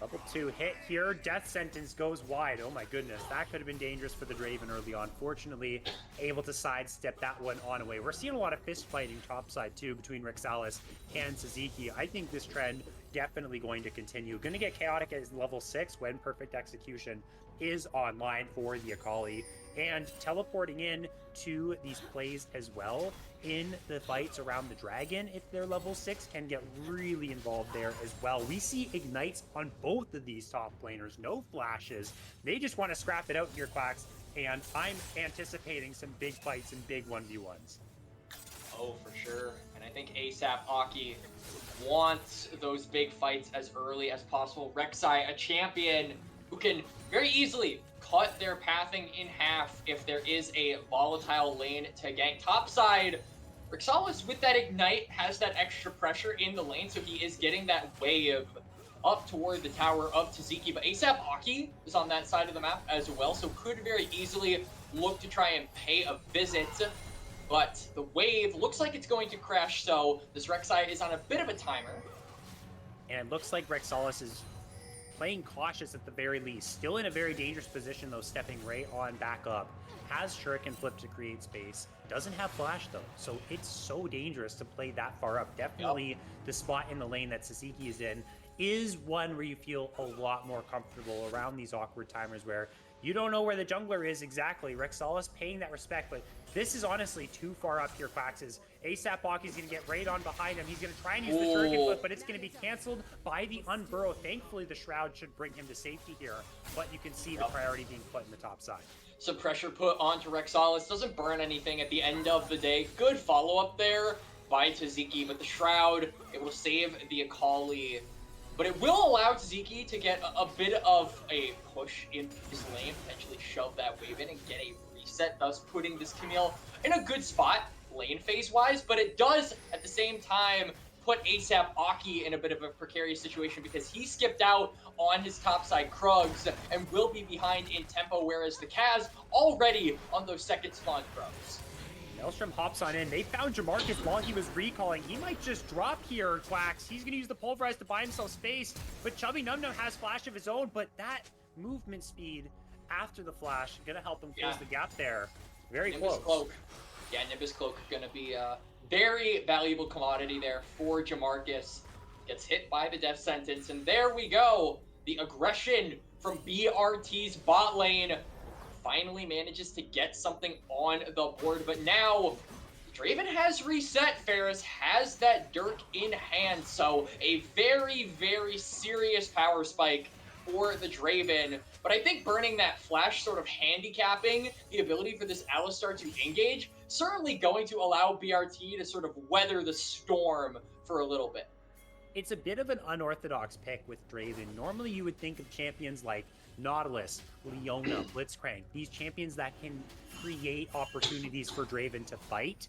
Speaker 4: Level 2 hit here. Death sentence goes wide. Oh my goodness. That could have been dangerous for the Draven early on. Fortunately, able to sidestep that one on away. We're seeing a lot of fist fighting topside too between Rexalis and Suzuki. I think this trend definitely going to continue. Going to get chaotic at level 6 when perfect execution is online for the Akali. And teleporting in to these plays as well in the fights around the dragon, if they're level 6, can get really involved there as well. We see ignites on both of these top laners, no flashes. They just want to scrap it out here, Quacks, and I'm anticipating some big fights and big 1v1s.
Speaker 3: Oh, for sure. And I think ASAP Aki wants those big fights as early as possible. Rek'Sai, a champion who can very easily cut their pathing in half if there is a volatile lane to gank. Topside, Rexalis with that ignite has that extra pressure in the lane, so he is getting that wave up toward the tower of Taziki. But ASAP Aki is on that side of the map as well, so could very easily look to try and pay a visit. But the wave looks like it's going to crash, so this Rek'Sai is on a bit of a timer.
Speaker 4: And it looks like Rexalis is playing cautious at the very least. Still in a very dangerous position, though, stepping right on back up. Has Shuriken flip to create space. Doesn't have flash, though, so it's so dangerous to play that far up. Definitely the spot in the lane that Suzuki is in is one where you feel a lot more comfortable around these awkward timers where you don't know where the jungler is exactly. Rexalis paying that respect, but this is honestly too far up here, Quaxes. ASAP Baki's going to get right on behind him. He's going to try and use the Turrican Foot, but it's going to be canceled by the Unburrow. Thankfully, the Shroud should bring him to safety here, but you can see the priority being put in the top side.
Speaker 3: Some pressure put onto Rexalis. Doesn't burn anything at the end of the day. Good follow-up there by Taziki, but the Shroud able to save the Akali. But it will allow Taziki to get a bit of a push in his lane, potentially shove that wave in and get a reset, thus putting this Camille in a good spot, lane phase-wise, but it does, at the same time, put ASAP Aki in a bit of a precarious situation because he skipped out on his topside Krugs and will be behind in tempo, whereas the Kaz already on those second spawn Krugs.
Speaker 4: Maelstrom hops on in. They found Jamarcus while he was recalling. He might just drop here, Quax. He's going to use the Pulverize to buy himself space, but Chubby Num Num has flash of his own, but that movement speed after the flash going to help him close the gap there. Very
Speaker 3: Nimbus
Speaker 4: close.
Speaker 3: Cloak. Yeah, Nimbus Cloak going to be a very valuable commodity there for Jamarcus. Gets hit by the death sentence, and there we go. The aggression from BRT's bot lane finally manages to get something on the board, but now Draven has reset. Ferris has that Dirk in hand, so a very, very serious power spike for the Draven. But I think burning that flash sort of handicapping the ability for this Alistar to engage, certainly going to allow BRT to sort of weather the storm for a little bit.
Speaker 4: It's a bit of an unorthodox pick with Draven. Normally you would think of champions like Nautilus, Leona, Blitzcrank, these champions that can create opportunities for Draven to fight.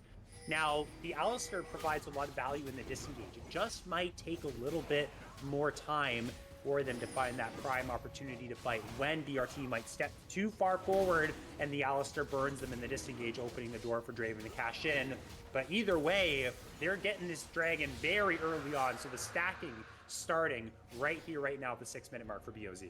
Speaker 4: Now, the Alistar provides a lot of value in the disengage. It just might take a little bit more time for them to find that prime opportunity to fight when BRT might step too far forward and the Alistar burns them in the disengage, opening the door for Draven to cash in. But either way, they're getting this dragon very early on, so the stacking starting right here, right now at the 6-minute mark for BOZ.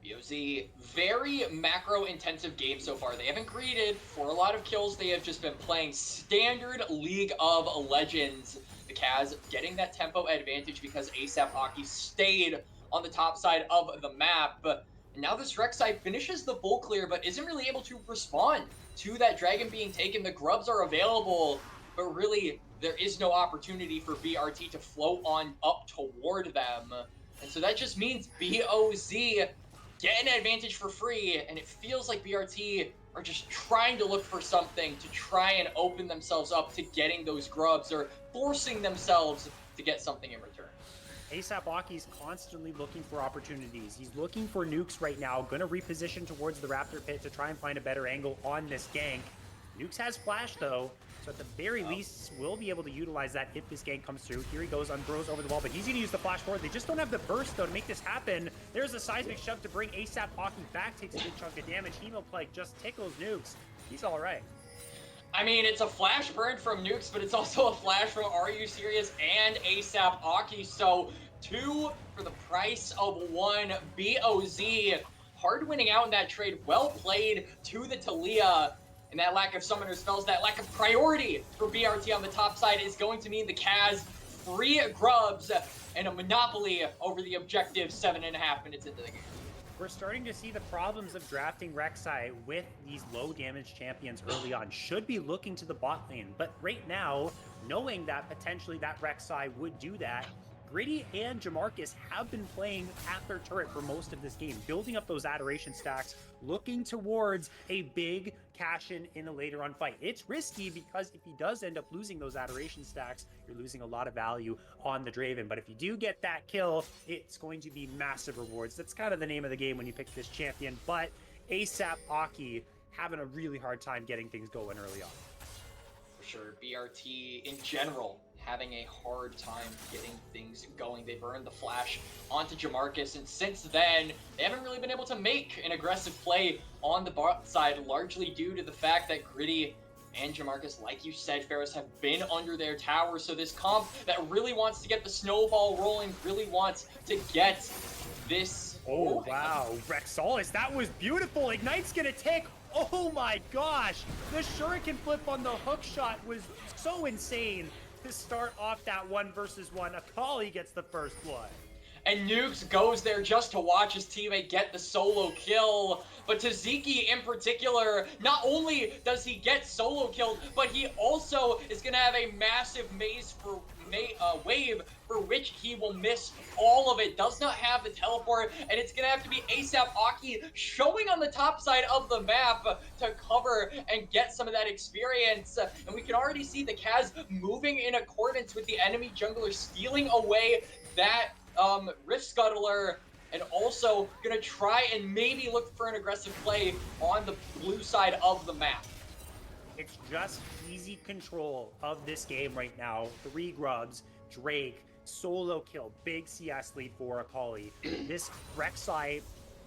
Speaker 3: BOZ, very macro-intensive game so far. They haven't greeted for a lot of kills. They have just been playing standard League of Legends. The Kaz getting that tempo advantage because ASAP Aki stayed on the top side of the map. And now this Rek'Sai finishes the full clear, but isn't really able to respond to that dragon being taken. The grubs are available, but really there is no opportunity for BRT to float on up toward them. And so that just means BOZ get an advantage for free, and it feels like BRT are just trying to look for something to try and open themselves up to getting those grubs or forcing themselves to get something in return.
Speaker 4: ASAP Aki's constantly looking for opportunities. He's looking for nukes right now, going to reposition towards the Raptor pit to try and find a better angle on this gank. Nukes has flash though, so at the very least, we'll be able to utilize that if this gank comes through. Here he goes, Unburrows over the wall, but he's going to use the flash forward. They just don't have the burst, though, to make this happen. There's a seismic shove to bring ASAP Aki back, takes a big chunk of damage. Hemoplague just tickles Nukes. He's all right.
Speaker 3: I mean, it's a flash burn from Nukes, but it's also a flash from Are You Serious and ASAP Aki, so 2 for the price of 1. BOZ, hard winning out in that trade. Well played to the Talia. And that lack of summoner spells, that lack of priority for BRT on the top side is going to mean the Kaz 3 grubs and a monopoly over the objective 7.5 minutes into the game.
Speaker 4: We're starting to see the problems of drafting Rek'Sai with these low damage champions early on. Should be looking to the bot lane, but right now, knowing that potentially that Rek'Sai would do that, Gritty and Jamarcus have been playing at their turret for most of this game, building up those adoration stacks, looking towards a big cash-in a later on fight. It's risky because if he does end up losing those adoration stacks, you're losing a lot of value on the Draven. But if you do get that kill, it's going to be massive rewards. That's kind of the name of the game when you pick this champion. But ASAP Aki having a really hard time getting things going early on.
Speaker 3: For sure, BRT in general having a hard time getting things going. They burned the flash onto Jamarcus, and since then, they haven't really been able to make an aggressive play on the bot side, largely due to the fact that Gritty and Jamarcus, like you said, Ferris, have been under their tower. So this comp that really wants to get the snowball rolling, really wants to get this...
Speaker 4: Oh, wow. Rexalis, that was beautiful. Ignite's gonna tick. Oh my gosh. The shuriken flip on the hook shot was so insane to start off that 1 versus 1. Akali gets the first blood.
Speaker 3: And Nukes goes there just to watch his teammate get the solo kill. But Taziki in particular, not only does he get solo killed, but he also is going to have a massive wave for which he will miss all of it. Does not have the teleport, and it's going to have to be ASAP Aki showing on the top side of the map to cover and get some of that experience. And we can already see the Kaz moving in accordance with the enemy jungler, stealing away that Rift Scuttler, and also gonna try and maybe look for an aggressive play on the blue side of the map.
Speaker 4: It's just easy control of this game right now. 3 grubs, Drake, solo kill, big CS lead for Akali. This Rek'Sai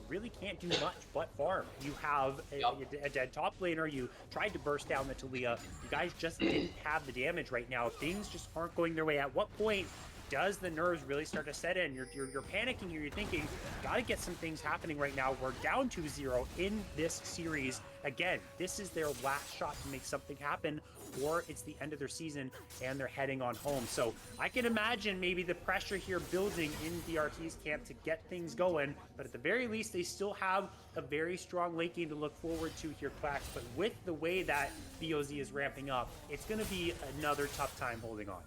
Speaker 4: really can't do much but farm. You have a dead top laner. You tried to burst down the Talia. You guys just didn't have the damage right now. Things just aren't going their way. At what point does the nerves really start to set in? You're panicking here. You're thinking, gotta get some things happening right now. We're down 2-0 in this series. Again, this is their last shot to make something happen, or it's the end of their season and they're heading on home. So I can imagine maybe the pressure here building in BRT's camp to get things going, but at the very least, they still have a very strong late game to look forward to here, Quacks. But with the way that BOZ is ramping up, it's gonna be another tough time holding on.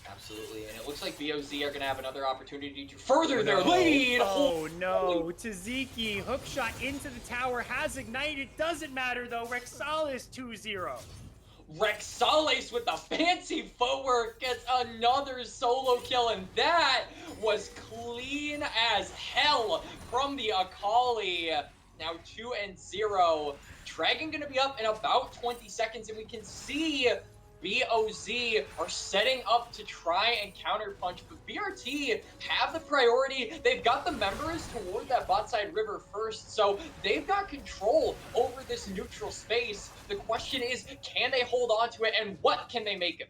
Speaker 3: Absolutely, and it looks like BOZ are going to have another opportunity to further their lead.
Speaker 4: Oh no, Taziki, hookshot into the tower, has ignited, doesn't matter though, Rexalis 2-0.
Speaker 3: Rexalis with the fancy footwork gets another solo kill, and that was clean as hell from the Akali. Now 2-0. Dragon going to be up in about 20 seconds, and we can see BOZ are setting up to try and counterpunch, but BRT have the priority. They've got the members toward that bot side river first, so they've got control over this neutral space. The question is, can they hold on to it, and what can they make of it?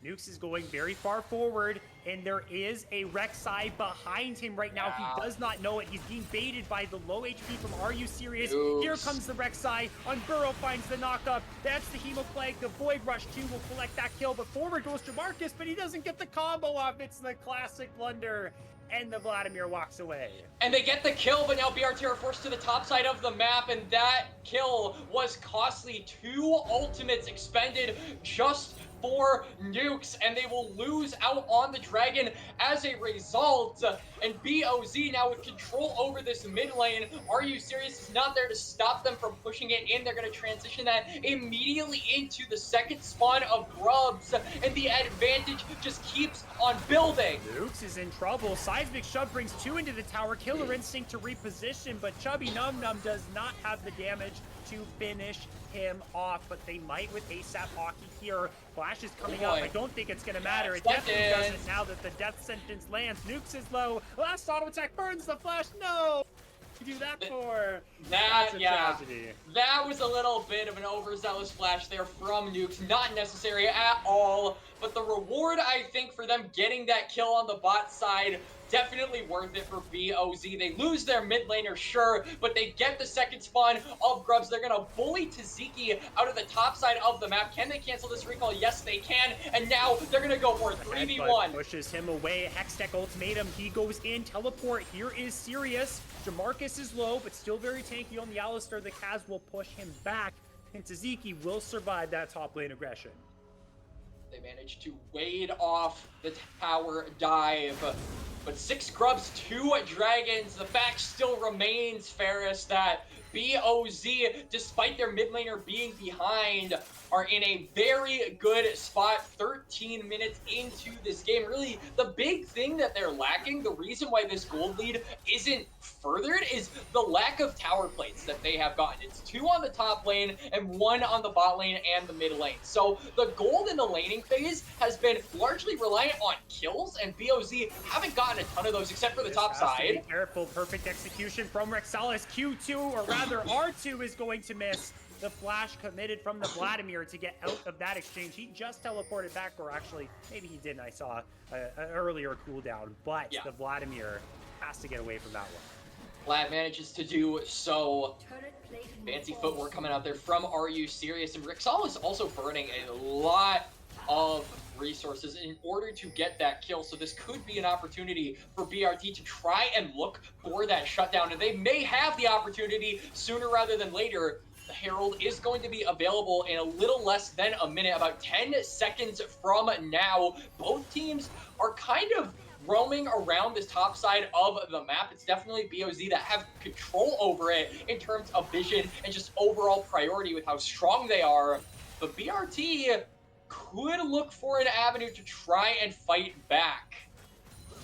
Speaker 4: Nukes is going very far forward, and there is a Rek'Sai behind him right now. He does not know it. He's being baited by the low HP from Are You Serious?
Speaker 3: Oops.
Speaker 4: Here comes the Rek'Sai. Unburrow finds the knockup. That's the Hemoplague. The Void Rush 2 will collect that kill, but forward goes to Marcus, but he doesn't get the combo off. It's the classic blunder, and the Vladimir walks away.
Speaker 3: And they get the kill, but now BRT are forced to the top side of the map, and that kill was costly. 2 ultimates expended just for Nukes, and they will lose out on the Dragon as a result. And BOZ now with control over this mid lane. Are You Serious is not there to stop them from pushing it in. They're going to transition that immediately into the second spawn of Grubs, and the advantage just keeps on building.
Speaker 4: Nukes is in trouble. Seismic Shove brings 2 into the tower. Killer Instinct to reposition, but Chubby Num Num does not have the damage to finish him off, but they might with ASAP Hockey here. Flash is coming up. I don't think it's going to matter. It definitely doesn't now that the death sentence lands. Nukes is low. Last auto attack burns the Flash. No! You do that for? That's a tragedy.
Speaker 3: That was a little bit of an overzealous flash there from Nukes. Not necessary at all, but the reward, I think, for them getting that kill on the bot side, definitely worth it for BOZ. They lose their mid laner, sure, but they get the second spawn of Grubs. They're going to bully Taziki out of the top side of the map. Can they cancel this recall? Yes, they can. And now they're going to go for a 3v1.
Speaker 4: Pushes him away. Hextech ultimatum. He goes in. Teleport. Here is Sirius. Jamarcus is low, but still very tanky on the Alistar. The Kaz will push him back, and Taziki will survive that top lane aggression.
Speaker 3: They managed to wade off the tower dive. But 6 Grubs, 2 Dragons. The fact still remains, Ferris, that BOZ, despite their mid laner being behind, are in a very good spot 13 minutes into this game. Really, the big thing that they're lacking, the reason why this gold lead isn't furthered, is the lack of tower plates that they have gotten. It's 2 on the top lane and 1 on the bot lane and the mid lane. So the gold in the laning phase has been largely reliant on kills, and BOZ haven't gotten a ton of those except for the top side.
Speaker 4: Be careful, perfect execution from Rexalis. Q2, or rather R2, is going to miss. The flash committed from the Vladimir to get out of that exchange. He just teleported back, or actually, maybe he didn't. I saw an earlier cooldown, but the Vladimir has to get away from that one.
Speaker 3: Vlad manages to do so. Fancy footwork coming out there from Are You Serious? And Rixal is also burning a lot of resources in order to get that kill. So this could be an opportunity for BRT to try and look for that shutdown, and they may have the opportunity sooner rather than later. The Herald is going to be available in a little less than a minute, about 10 seconds from now. Both teams are kind of roaming around this top side of the map. It's definitely BOZ that have control over it in terms of vision and just overall priority with how strong they are. But BRT could look for an avenue to try and fight back.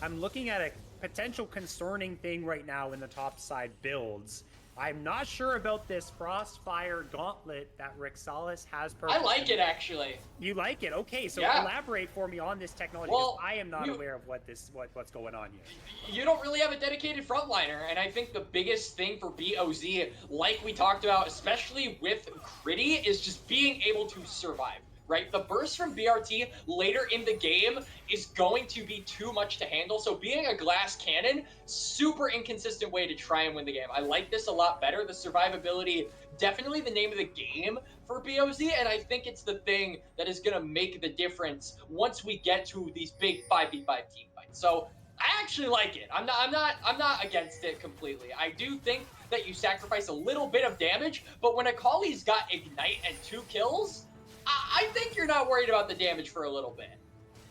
Speaker 4: I'm looking at a potential concerning thing right now in the top side builds. I'm not sure about this Frostfire Gauntlet that Rexalis has purchased.
Speaker 3: I like it, actually.
Speaker 4: You like it? Okay, so
Speaker 3: Yeah.
Speaker 4: Elaborate for me on this technology,
Speaker 3: Well,
Speaker 4: because I am not aware of what's going on here.
Speaker 3: You don't really have a dedicated frontliner, and I think the biggest thing for BOZ, like we talked about, especially with Gritty, is just being able to survive. Right? The burst from BRT later in the game is going to be too much to handle. So being a glass cannon, super inconsistent way to try and win the game. I like this a lot better. The survivability, definitely the name of the game for BOZ, and I think it's the thing that is going to make the difference once we get to these big 5v5 team fights. So I actually like it. I'm not against it completely. I do think that you sacrifice a little bit of damage, but when Akali's got Ignite and 2 kills, I think you're not worried about the damage for a little bit.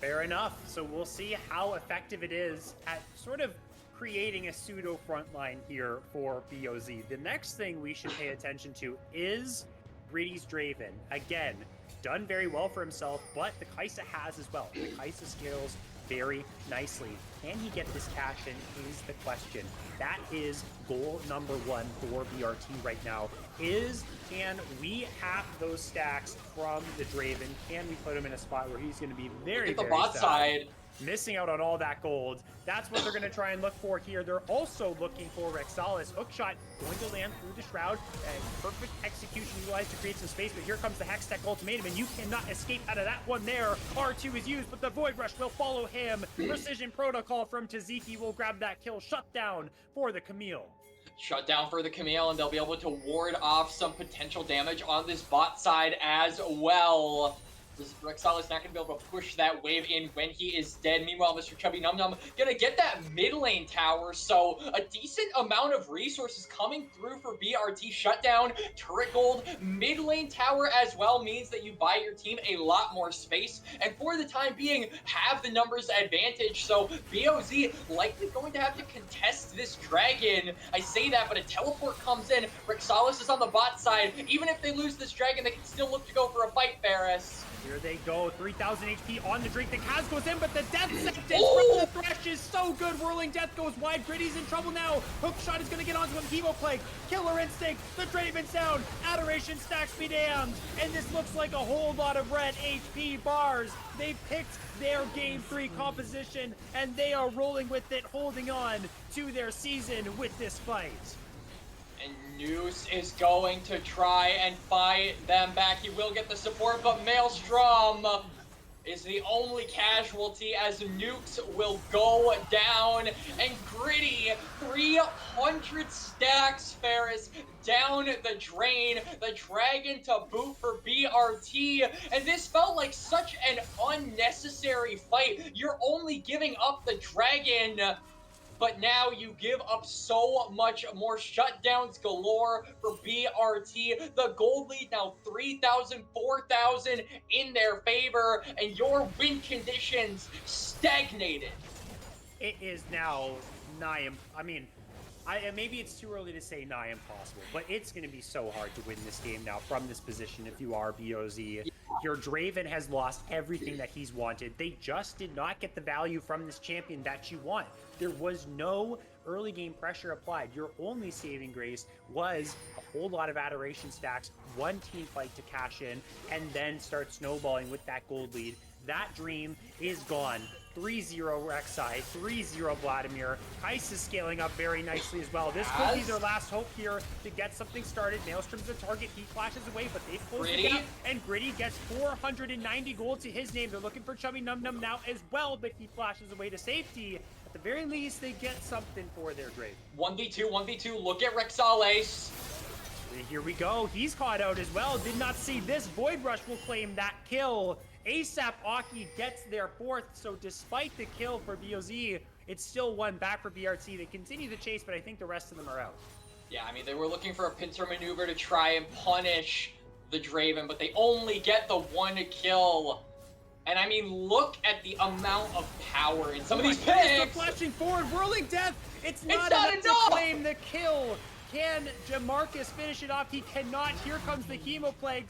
Speaker 4: Fair enough. So we'll see how effective it is at sort of creating a pseudo frontline here for BOZ. The next thing we should pay attention to is Gritty's Draven. Again, done very well for himself, but the Kai'Sa has as well. The Kai'Sa scales very nicely. Can he get this cash in is the question. That is goal number 1 for BRT right now. Can we hack those stacks from the Draven? Can we put him in a spot where he's going to be very,
Speaker 3: Look at the
Speaker 4: very
Speaker 3: bot
Speaker 4: sad,
Speaker 3: side.
Speaker 4: missing out on all that gold? That's what they're going to try and look for here. They're also looking for Rexalis. Hookshot going to land through the Shroud. Perfect execution utilized to create some space, but here comes the Hextech Ultimatum, and you cannot escape out of that one there. R2 is used, but the Void Rush will follow him. Precision Protocol from Taziki will grab that kill. Shutdown for the Camille.
Speaker 3: Shut down for the Camille, and they'll be able to ward off some potential damage on this bot side as well. Rexalis not going to be able to push that wave in when he is dead. Meanwhile, Mr. Chubby Num Num going to get that mid lane tower, so a decent amount of resources coming through for BRT. Shutdown, turret gold, mid lane tower as well means that you buy your team a lot more space, and for the time being, have the numbers advantage, so BOZ likely going to have to contest this dragon. I say that, but a teleport comes in. Rexalis is on the bot side. Even if they lose this dragon, they can still look to go for a fight, Ferris.
Speaker 4: Here they go, 3,000 HP on the Drake. The Kaz goes in, but the death sentence from the Thresh is so good. Whirling Death goes wide. Gritty's in trouble now. Hookshot is going to get onto him. Chemo Plague, Killer Instinct, the Draven's down. Adoration stacks be damned. And this looks like a whole lot of red HP bars. They picked their Game 3 composition, and they are rolling with it, holding on to their season with this fight.
Speaker 3: And Noose is going to try and fight them back. He will get the support, but Maelstrom is the only casualty as Nukes will go down. And Gritty, 300 stacks, Ferris, down the drain. The dragon to boot for BRT. And this felt like such an unnecessary fight. You're only giving up the dragon, but now you give up so much more. Shutdowns galore for BRT. The gold lead now 3,000, 4,000 in their favor, and your win conditions stagnated.
Speaker 4: It is now maybe it's too early to say nigh impossible, but it's going to be so hard to win this game now from this position if you are BOZ. Your Draven has lost everything that he's wanted. They just did not get the value from this champion that you want. There was no early game pressure applied. Your only saving grace was a whole lot of adoration stacks, one team fight to cash in, and then start snowballing with that gold lead. That dream is gone. 3-0 Rek'Sai, 3-0 Vladimir. Kai'Sa is scaling up very nicely as well. This could be their last hope here to get something started. Maelstrom's a target. He flashes away, but they close the gap, and Gritty gets 490 gold to his name. They're looking for Chubby Num Num now as well, but he flashes away to safety. At the very least, they get something for their grave.
Speaker 3: 1v2, 1v2. Look at Rexalis.
Speaker 4: Here we go. He's caught out as well. Did not see this. Void Rush will claim that kill. ASAP Aki gets their 4th, so despite the kill for BOZ, it's still 1 back for BRT. They continue the chase, but I think the rest of them are out.
Speaker 3: Yeah, I mean, they were looking for a pincer maneuver to try and punish the Draven, but they only get the 1 kill. And I mean, look at the amount of power in some of these picks.
Speaker 4: Flashing forward, whirling death. It's not enough to claim the kill. Can Jamarcus finish it off? He cannot. Here comes the Hemoplague.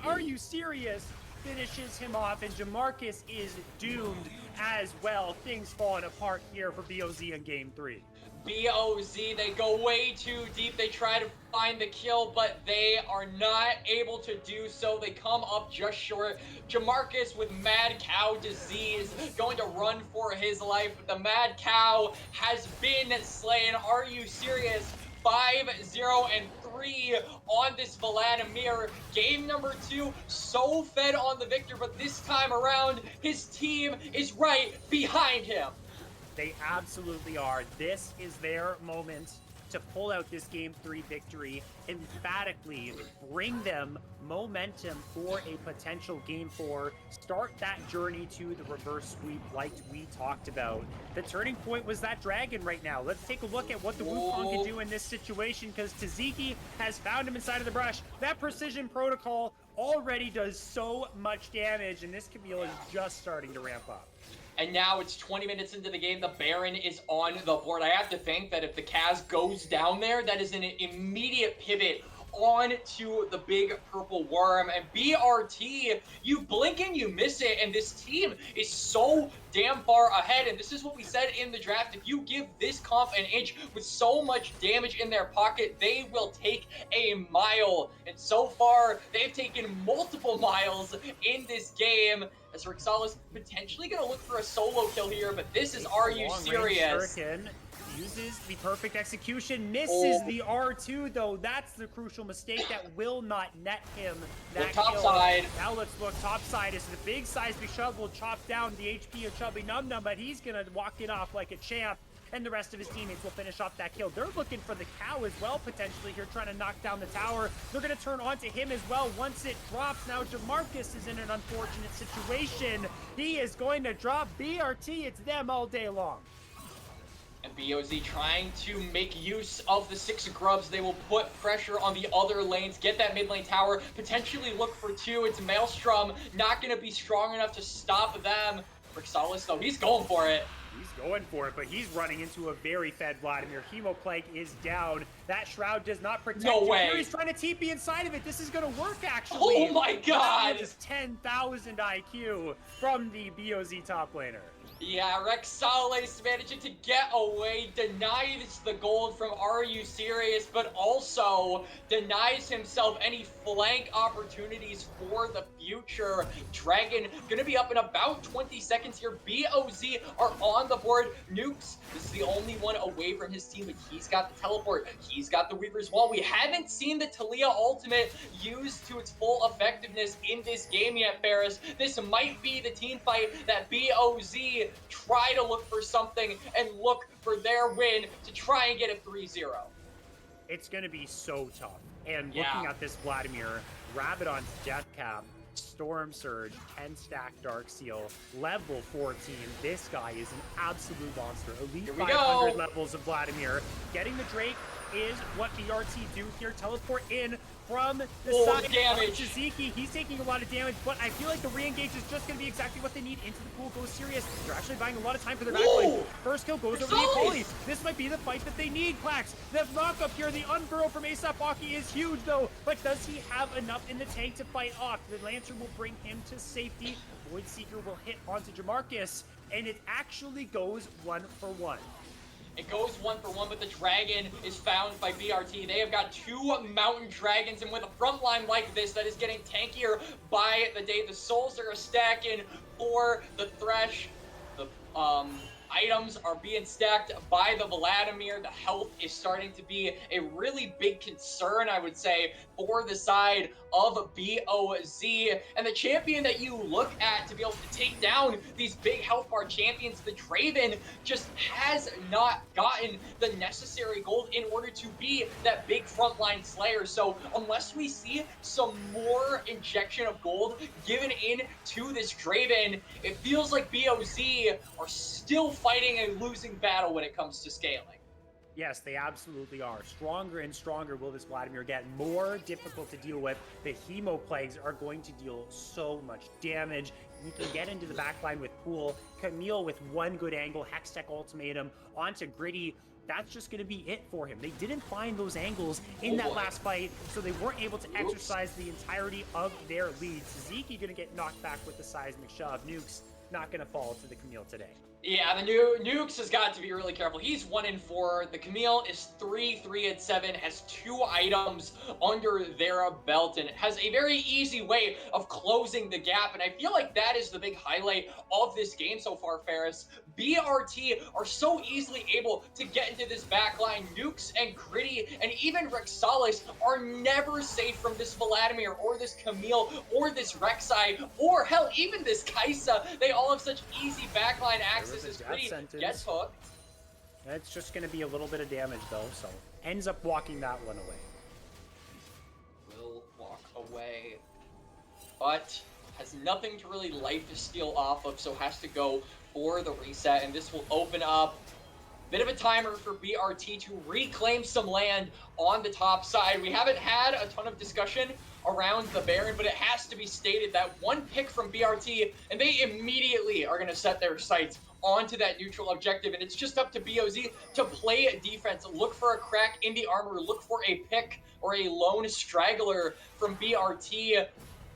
Speaker 4: Are you serious? Finishes him off, and Jamarcus is doomed as well. Things falling apart here for BOZ in game 3.
Speaker 3: BOZ, they go way too deep. They try to find the kill, but they are not able to do so. They come up just short. Jamarcus with Mad Cow disease going to run for his life, but the Mad Cow has been slain. Are you serious? 5-0-3 on this Vladimir. Game number 2, so fed on the victor, but this time around, his team is right behind him.
Speaker 4: They absolutely are. This is their moment to pull out this Game 3 victory, emphatically bring them momentum for a potential Game 4, start that journey to the reverse sweep like we talked about. The turning point was that dragon right now. Let's take a look at what the Wukong can do in this situation, because Taziki has found him inside of the brush. That precision protocol already does so much damage, and this Camille is just starting to ramp up.
Speaker 3: And now it's 20 minutes into the game. The Baron is on the board. I have to think that if the Kaz goes down there, that is an immediate pivot on to the big purple worm. And BRT, you blink and you miss it, and this team is so damn far ahead. And this is what we said in the draft: if you give this comp an inch with so much damage in their pocket, they will take a mile. And so far, they've taken multiple miles in this game, as Rexalis potentially going to look for a solo kill here, but this is, are you serious?
Speaker 4: Uses the perfect execution, misses the R2 though. That's the crucial mistake that will not net him that
Speaker 3: top
Speaker 4: kill.
Speaker 3: Side.
Speaker 4: Now let's look top side. Is the big size big shove will chop down the HP of Chubby Num Num, but he's gonna walk it off like a champ, and the rest of his teammates will finish off that kill. They're looking for the cow as well, potentially here, trying to knock down the tower. They're gonna turn onto him as well once it drops. Now Jamarcus is in an unfortunate situation. He is going to drop BRT. It's them all day long.
Speaker 3: And BOZ trying to make use of the 6 grubs. They will put pressure on the other lanes, get that mid lane tower, potentially look for 2. It's Maelstrom, not going to be strong enough to stop them. Rexalis, though, he's going for it.
Speaker 4: He's going for it, but he's running into a very fed Vladimir. Hemoplague is down. That shroud does not protect
Speaker 3: No
Speaker 4: you.
Speaker 3: way.
Speaker 4: Here he's trying to TP inside of it. This is going to work, actually.
Speaker 3: Oh my god!
Speaker 4: Just 10,000 IQ from the BOZ top laner.
Speaker 3: Yeah, Rexalis managing to get away, denies the gold from Are You Serious, but also denies himself any flank opportunities for the future. Dragon gonna be up in about 20 seconds here. BOZ are on the board. Nukes, this is the only one away from his team, but he's got the teleport. He's got the Weaver's Wall. We haven't seen the Talia ultimate used to its full effectiveness in this game yet, Ferris. This might be the team fight that BOZ try to look for something and look for their win to try and get a 3-0.
Speaker 4: It's going to be so tough. And looking at this Vladimir, Rabadon's Death Cap, Storm Surge, 10 stack Dark Seal, level 14. This guy is an absolute monster. Elite 500 levels of Vladimir. Getting the Drake is what BRT do here. Teleport in from the side of Taziki. He's taking a lot of damage, but I feel like the re-engage is just going to be exactly what they need. Into the pool goes Serious. They're actually buying a lot of time for their backline. First kill goes over the Akali. This might be the fight that they need, Quacks. The knock up here, the unfurl from ASAP Aki is huge though, but does he have enough in the tank to fight off? The Lancer will bring him to safety. Void Seeker will hit onto Jamarcus, and it actually goes 1-for-1.
Speaker 3: It goes 1-for-1, but the dragon is found by BRT. They have got 2 mountain dragons, and with a front line like this that is getting tankier by the day, the souls are stacking for the Thresh. items are being stacked by the Vladimir. The health is starting to be a really big concern, I would say, for the side of BOZ. And the champion that you look at to be able to take down these big health bar champions, the Draven, just has not gotten the necessary gold in order to be that big frontline slayer. So unless we see some more injection of gold given in to this Draven, it feels like BOZ are still fighting a losing battle when it comes to scaling.
Speaker 4: Yes, they absolutely are. Stronger and stronger will this Vladimir get. More difficult to deal with. The Hemo Plagues are going to deal so much damage. You can get into the backline with Pool. Camille with one good angle. Hextech Ultimatum onto Gritty. That's just going to be it for him. They didn't find those angles in that last fight, so they weren't able to exercise the entirety of their lead. Tzatziki going to get knocked back with the seismic shove. Nukes not going to fall to the Camille today.
Speaker 3: Yeah, the Nukes has got to be really careful. He's 1-4. The Camille is 3-7, has 2 items under their belt, and has a very easy way of closing the gap. And I feel like that is the big highlight of this game so far, Ferris. BRT are so easily able to get into this backline. Nukes and Gritty and even Rexalis are never safe from this Vladimir or this Camille or this Rek'Sai or hell, even this Kaisa. They all have such easy backline access. As Gritty gets hooked.
Speaker 4: It's just going to be a little bit of damage though, so ends up walking that one away.
Speaker 3: Will walk away, but has nothing to really life steal off of, so has to go for the reset, and this will open up bit of a timer for BRT to reclaim some land on the top side. We haven't had a ton of discussion around the Baron, but it has to be stated that one pick from BRT, and they immediately are going to set their sights onto that neutral objective, and it's just up to BOZ to play defense, look for a crack in the armor, look for a pick or a lone straggler from BRT,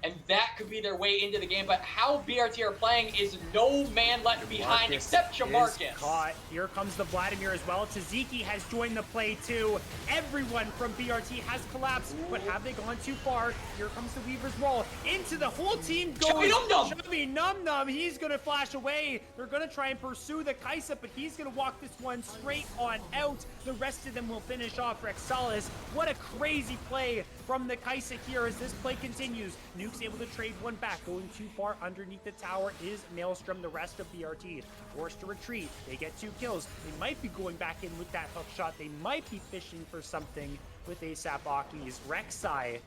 Speaker 3: and that could be their way into the game. But how BRT are playing is no man left behind except Jamarcus.
Speaker 4: Caught. Here comes the Vladimir as well. Tzatziki has joined the play too. Everyone from BRT has collapsed, but have they gone too far? Here comes the Weaver's Wall. Into the whole team goes. Chubby Num Num. He's going to flash away. They're going to try and pursue the Kaisa, but he's going to walk this one straight on out. The rest of them will finish off Rexalis. What a crazy play from the Kaisa here as this play continues. Nuke's able to trade one back. Going too far underneath the tower is Maelstrom. The rest of BRT forced to retreat. They get 2 kills. They might be going back in with that hook shot. They might be fishing for something with ASAP Aki's Rek'Sai,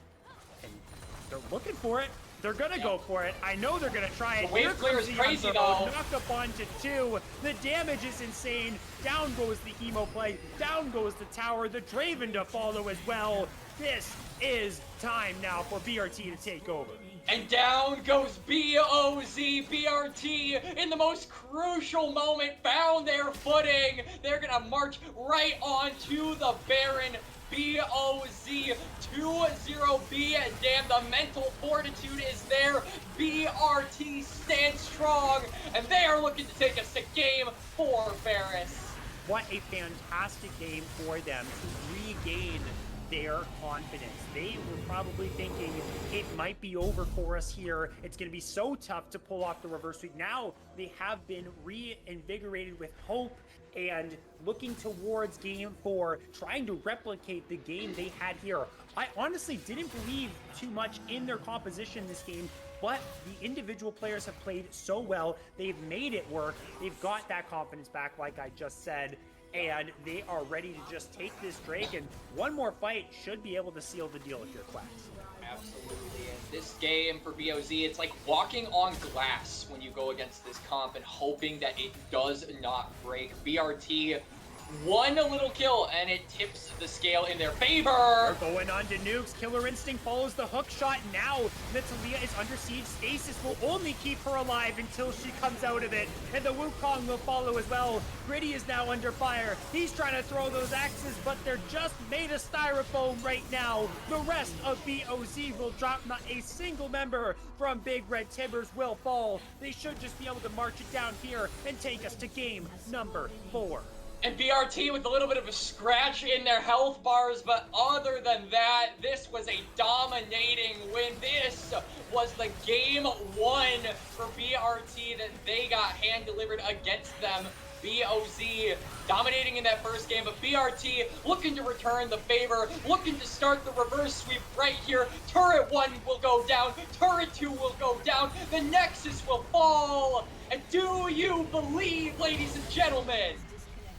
Speaker 4: and they're looking for it. They're gonna go for it. I know they're gonna try it.
Speaker 3: The wave clear is crazy though.
Speaker 4: Knock up onto 2. The damage is insane. Down goes the Hemo Plague. Down goes the tower. The Draven to follow as well. This is time now for BRT to take over.
Speaker 3: And down goes BOZ. BRT in the most crucial moment found their footing. They're gonna march right on to the Baron. BOZ 2-0B, and damn, the mental fortitude is there. BRT stands strong, and they are looking to take us to game 4, Ferris.
Speaker 4: What a fantastic game for them to regain their confidence. They were probably thinking it might be over for us here. It's going to be so tough to pull off the reverse sweep. Now they have been reinvigorated with hope and looking towards game 4, trying to replicate the game they had here. I honestly didn't believe too much in their composition this game, but the individual players have played so well. They've made it work. They've got that confidence back, like I just said, and they are ready to just take this Drake, and one more fight should be able to seal the deal if you're Quacks.
Speaker 3: Absolutely, and this game for BOZ, it's like walking on glass when you go against this comp and hoping that it does not break. BRT, one little kill, and it tips the scale in their favor.
Speaker 4: They're going on to Nukes. Killer Instinct follows the hook shot. Now Natalia is under siege. Stasis will only keep her alive until she comes out of it, and the Wukong will follow as well. Gritty is now under fire. He's trying to throw those axes, but they're just made of styrofoam right now. The rest of BOZ will drop. Not a single member from Big Red Tibbers will fall. They should just be able to march it down here and take us to game number 4.
Speaker 3: And BRT with a little bit of a scratch in their health bars, but other than that, this was a dominating win. This was the game 1 for BRT that they got hand-delivered against them BOZ dominating in that first game, but BRT looking to return the favor, looking to start the reverse sweep right here. Turret 1 will go down, Turret 2 will go down, the Nexus will fall. And do you believe, ladies and gentlemen?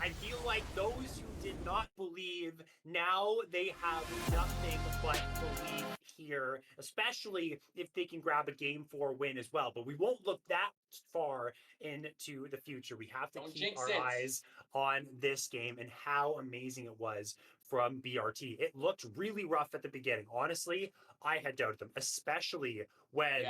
Speaker 2: I feel like those who did not believe, now they have nothing but belief here, especially if they can grab a Game 4 win as well. But we won't look that far into the future. We have to
Speaker 3: Don't
Speaker 2: keep
Speaker 3: jinx
Speaker 2: our
Speaker 3: it.
Speaker 2: eyes on this game and how amazing it was from BRT. It looked really rough at the beginning. Honestly, I had doubted them, especially when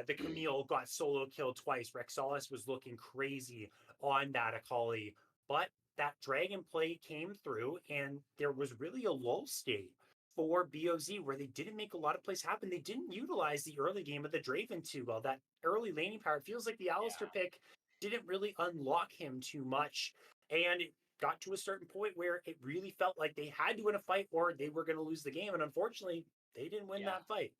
Speaker 2: the Camille got solo killed twice. Rexalis was looking crazy on that Akali. But that dragon play came through, and there was really a lull state for BOZ where they didn't make a lot of plays happen. They didn't utilize the early game of the Draven too well. That early laning power, it feels like the Alistair pick didn't really unlock him too much. And it got to a certain point where it really felt like they had to win a fight or they were going to lose the game. And unfortunately, they didn't win that fight.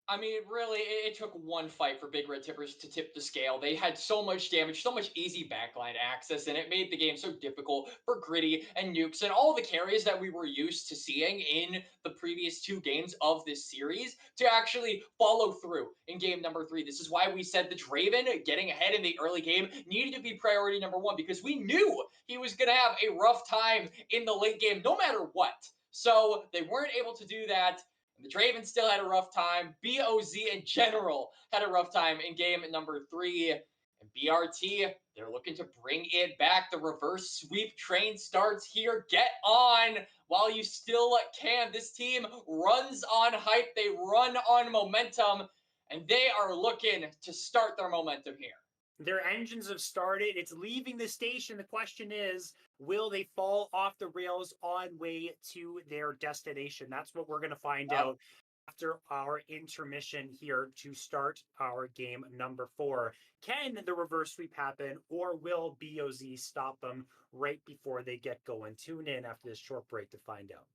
Speaker 3: I mean, really, it took one fight for Big Red Tippers to tip the scale. They had so much damage, so much easy backline access, and it made the game so difficult for Gritty and Nukes and all the carries that we were used to seeing in the previous 2 games of this series to actually follow through in game number 3. This is why we said the Draven getting ahead in the early game needed to be priority number 1, because we knew he was going to have a rough time in the late game no matter what. So they weren't able to do that. The Draven still had a rough time. BOZ in general had a rough time in game number 3. And BRT, they're looking to bring it back. The reverse sweep train starts here. Get on while you still can. This team runs on hype. They run on momentum. And they are looking to start their momentum here.
Speaker 2: Their engines have started. It's leaving the station. The question is, will they fall off the rails on way to their destination? That's what we're going to find out after our intermission here to start our game number 4. Can the reverse sweep happen, or will BOZ stop them right before they get going? Tune in after this short break to find out.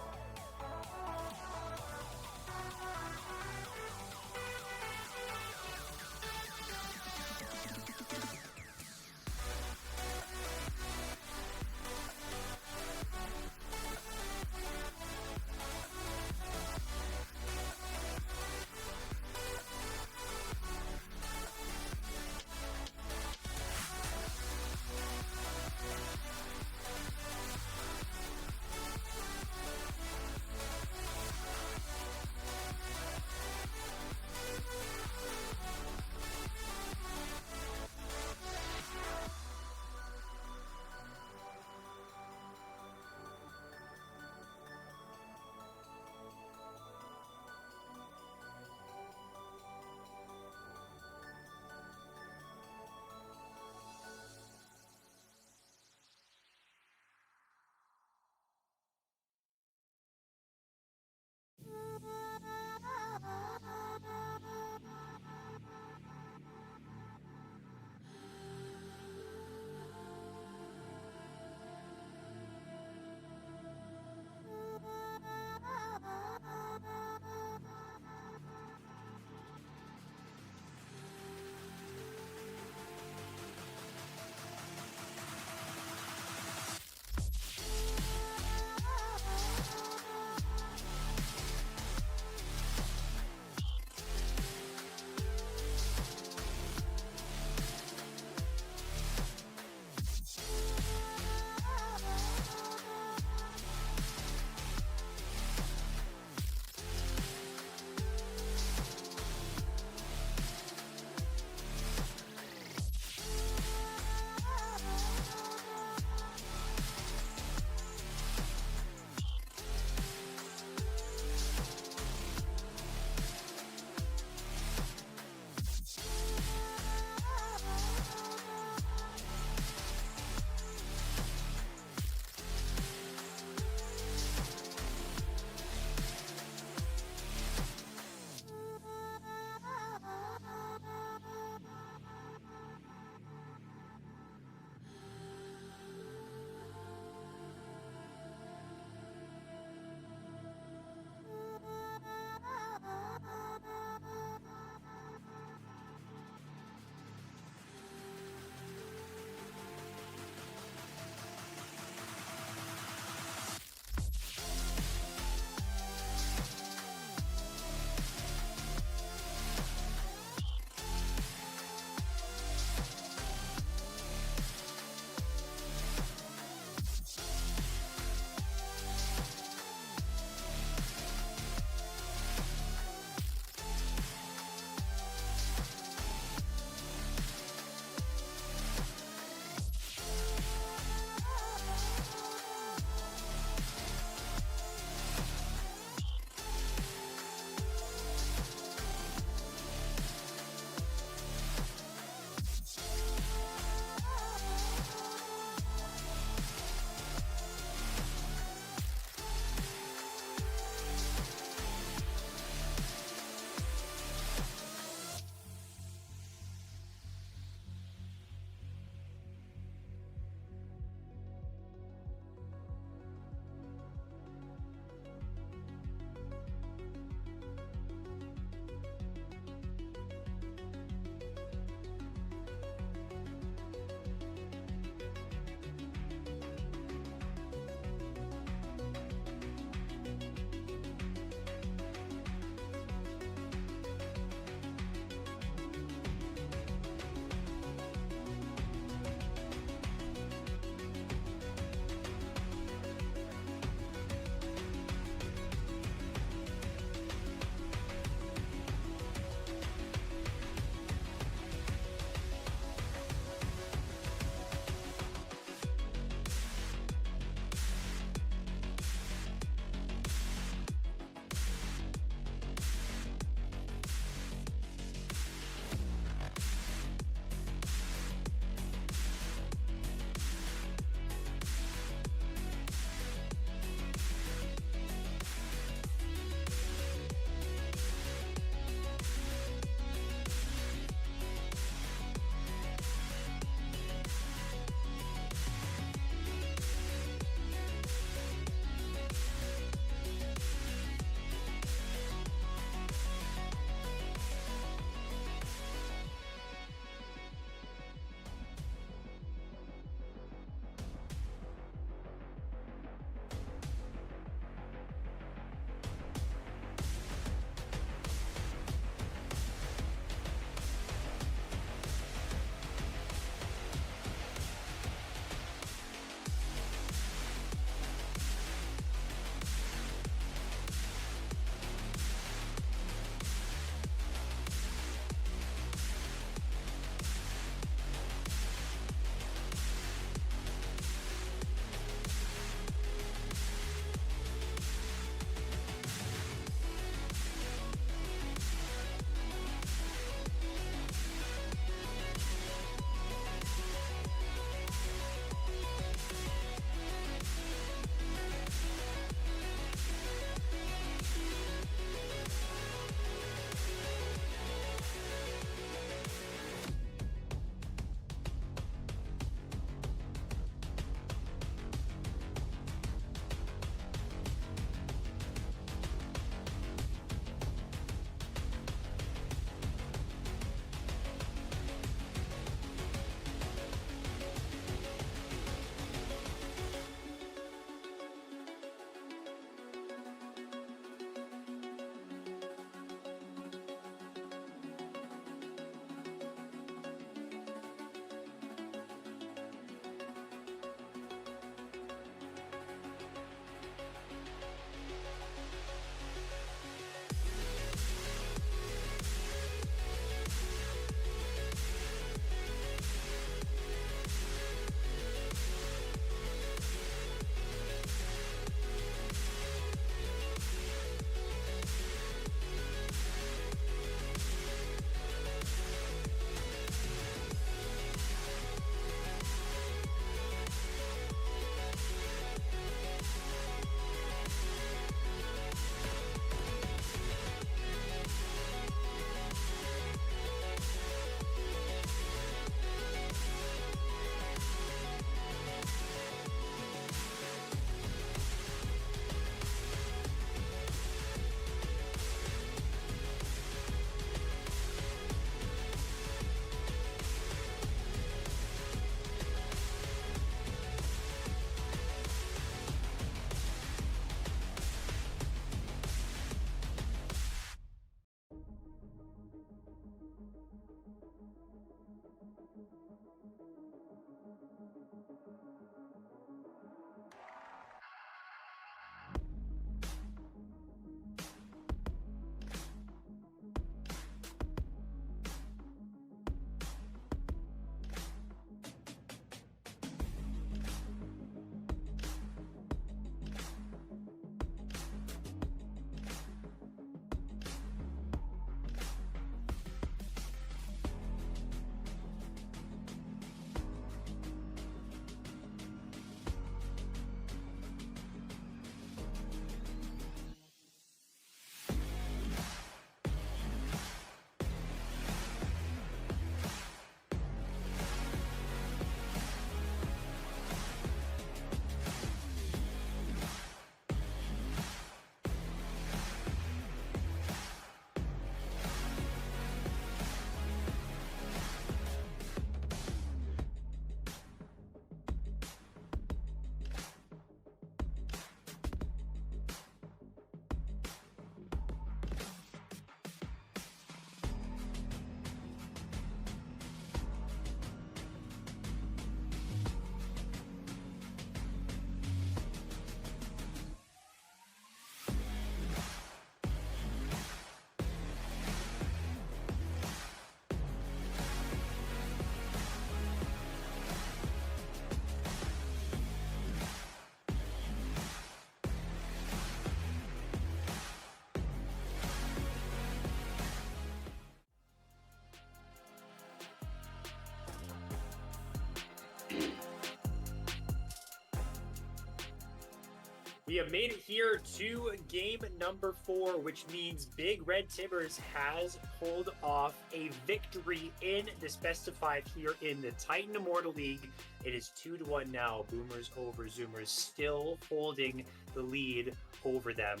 Speaker 4: We have made it here to game number 4, which means Big Red Tibbers has pulled off a victory in this best of 5 here in the Titan Immortal League. It is 2-1 now. Boomers over Zoomers, still holding the lead over them,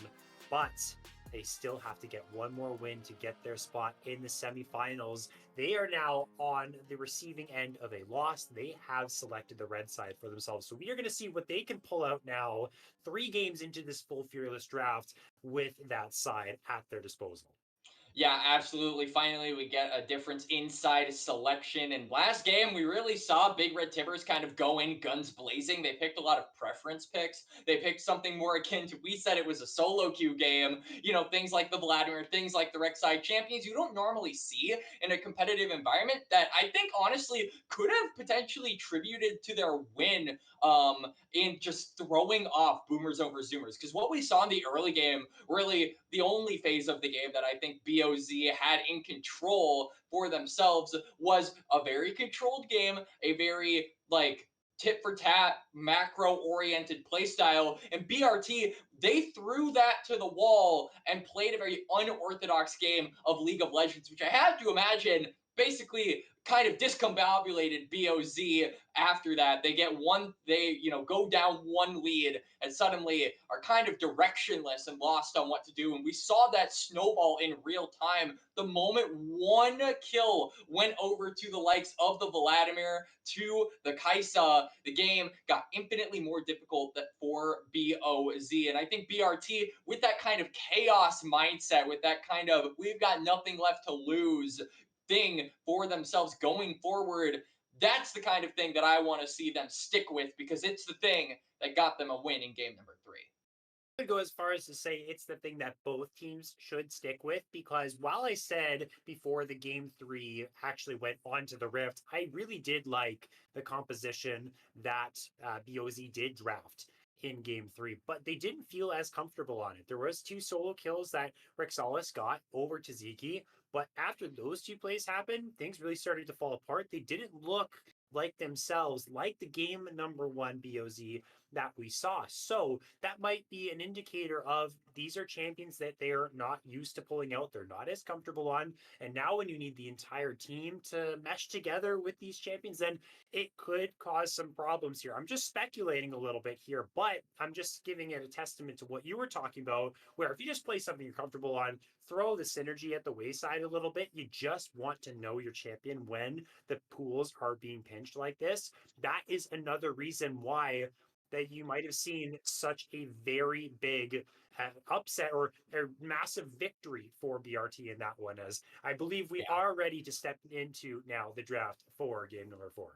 Speaker 4: but they still have to get one more win to get their spot in the semifinals. They are now on the receiving end of a loss. They have selected the red side for themselves. So we are going to see what they can pull out now, 3 games into this full Fearless draft with that side at their disposal.
Speaker 3: Yeah, absolutely. Finally, we get a difference inside selection. And last game, we really saw Big Red Tibbers kind of go in guns blazing. They picked a lot of preference picks. They picked something more akin to, we said it was a solo queue game. You know, things like the Vladimir, things like the Rek'Sai champions you don't normally see in a competitive environment that I think honestly could have potentially tributed to their win in just throwing off Boomers over Zoomers. Because what we saw in the early game, really the only phase of the game that I think BOZ had in control for themselves, was a very controlled game, a very like tit for tat macro oriented playstyle, and BRT, they threw that to the wall and played a very unorthodox game of League of Legends, which I have to imagine basically kind of discombobulated BOZ. After that, they get one, they go down one lead and suddenly are kind of directionless and lost on what to do. And we saw that snowball in real time the moment one kill went over to the likes of the Vladimir, to the Kaisa. The game got infinitely more difficult for BOZ. And I think BRT, with that kind of chaos mindset, with that kind of we've got nothing left to lose thing for themselves going forward, that's the kind of thing that I want to see them stick with, because it's the thing that got them a win in game number 3.
Speaker 4: I would go as far as to say it's the thing that both teams should stick with, because while I said before the game 3 actually went onto the Rift, I really did like the composition that BOZ did draft in game 3, but they didn't feel as comfortable on it. There was 2 solo kills that Rexalis got over to Ziki, but after those 2 plays happened, things really started to fall apart. They didn't look like themselves, like the game number 1 BOZ that we saw. So that might be an indicator of these are champions that they're not used to pulling out. They're not as comfortable on. And now when you need the entire team to mesh together with these champions, then it could cause some problems here. I'm just speculating a little bit here, but I'm just giving it a testament to what you were talking about, where if you just play something you're comfortable on, throw the synergy at the wayside a little bit. You just want to know your champion when the pools are being pinched like this. That is another reason why that you might have seen such a very big upset or massive victory for BRT in that one, as I believe we are ready to step into now the draft for game number 4.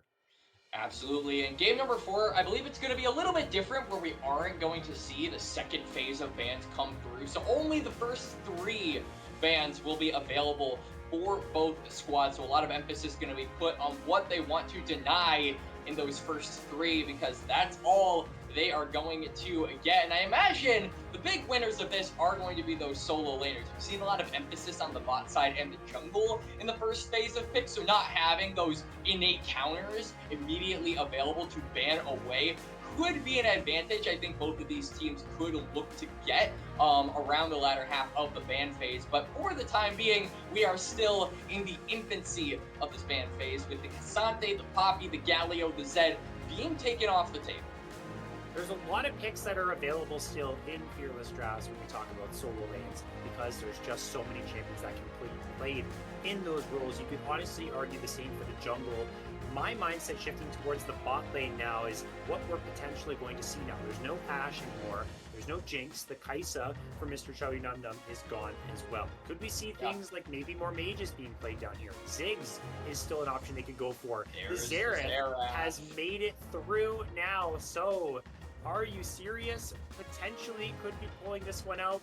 Speaker 3: Absolutely. In game number 4, I believe it's going to be a little bit different, where we aren't going to see the second phase of bans come through. So only the first 3 bans will be available for both squads. So a lot of emphasis is going to be put on what they want to deny in those first 3, because that's all they are going to get. And I imagine the big winners of this are going to be those solo laners. We've seen a lot of emphasis on the bot side and the jungle in the first phase of picks, so not having those innate counters immediately available to ban away could be an advantage. I think both of these teams could look to get around the latter half of the ban phase. But for the time being, we are still in the infancy of this ban phase, with the Cassante, the Poppy, the Galio, the Zed being taken off the table.
Speaker 4: There's a lot of picks that are available still in Fearless drafts when we talk about solo lanes, because there's just so many champions that can be played in those roles. You could honestly argue the same for the jungle. My mindset shifting towards the bot lane now is what we're potentially going to see now. There's no Ashe anymore. There's no Jinx. The Kaisa for Mr. Chubby Num Num is gone as well. Could we see things like maybe more mages being played down here? Ziggs is still an option they could go for.
Speaker 3: There's
Speaker 4: the Xerath has made it through now. So are you serious? Potentially could be pulling this one out.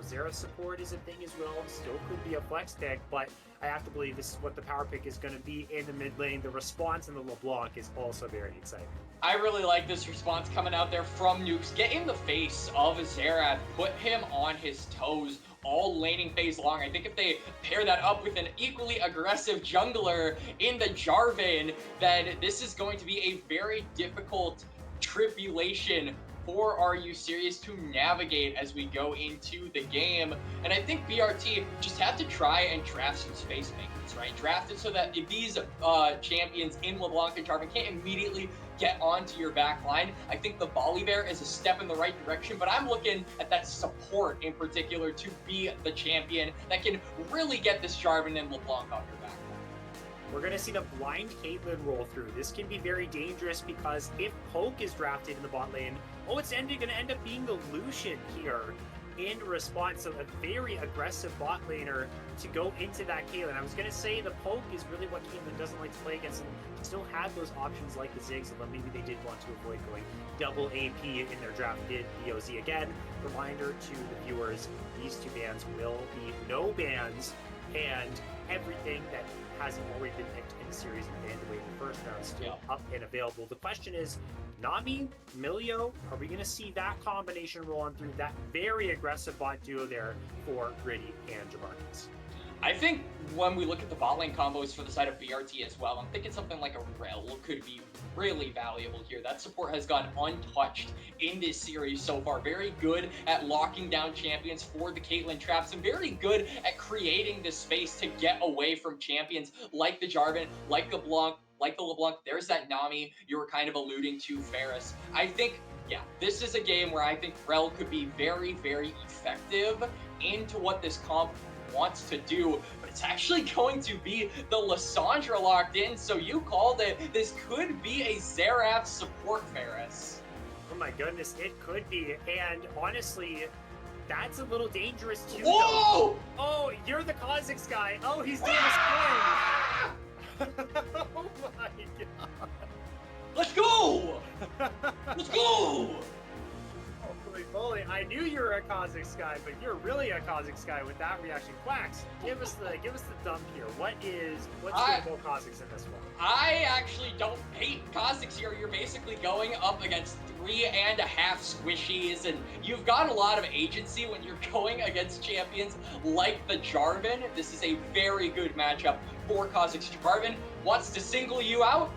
Speaker 4: Xerath support is a thing as well. Still could be a flex pick, but I have to believe this is what the power pick is going to be in the mid lane. The response in the LeBlanc is also very exciting.
Speaker 3: I really like this response coming out there from Nukes. Get in the face of Xerath, put him on his toes all laning phase long. I think if they pair that up with an equally aggressive jungler in the Jarvan, then this is going to be a very difficult tribulation for RU Series to navigate as we go into the game. And I think BRT just have to try and draft some space makers, right? Draft it so that if these champions in LeBlanc and Jarvan can't immediately get onto your back line, I think the Volley Bear is a step in the right direction, but I'm looking at that support in particular to be the champion that can really get this Jarvan and LeBlanc off your back line.
Speaker 4: We're going to see the blind Caitlyn roll through. This can be very dangerous because if Poke is drafted in the bot lane, it's going to end up being the Lucian here in response to a very aggressive bot laner to go into that Caitlyn. I was going to say the Poke is really what Caitlyn doesn't like to play against, and still have those options like the Ziggs, although maybe they did want to avoid going double AP in their drafted BOZ. Again, reminder to the viewers, these two bans will be no bans, and everything that hasn't already been picked in the series and banned away in the first round still up and available. The question is, Nami, Milio, are we going to see that combination roll on through that very aggressive bot duo there for Gritty and Jamarcus?
Speaker 3: I think when we look at the bot lane combos for the side of BRT as well, I'm thinking something like a Rel could be really valuable here. That support has gone untouched in this series so far. Very good at locking down champions for the Caitlyn traps, and very good at creating this space to get away from champions like the Jarvan, like the LeBlanc. There's that Nami you were kind of alluding to, Ferris. I think, yeah, this is a game where I think Rel could be very, very effective into what this comp wants to do, but it's actually going to be the Lissandra locked in, so you called it. This could be a Xerath support, Ferris.
Speaker 4: Oh my goodness, it could be, and honestly, that's a little dangerous too.
Speaker 3: Whoa!
Speaker 4: Though. Oh, you're the Kha'Zix guy. Oh, he's doing
Speaker 3: Ah!
Speaker 4: a spin. Oh my god.
Speaker 3: Let's go! Let's go!
Speaker 4: Holy moly, I knew you were a Kha'Zix guy, but you're really a Kha'Zix guy with that reaction. Quacks, give us the dump here. What's the Kha'Zix in this one?
Speaker 3: I actually don't hate Kha'Zix here. You're basically going up against 3.5 squishies, and you've got a lot of agency when you're going against champions like the Jarvan. This is a very good matchup for Kha'Zix. Jarvan wants to single you out.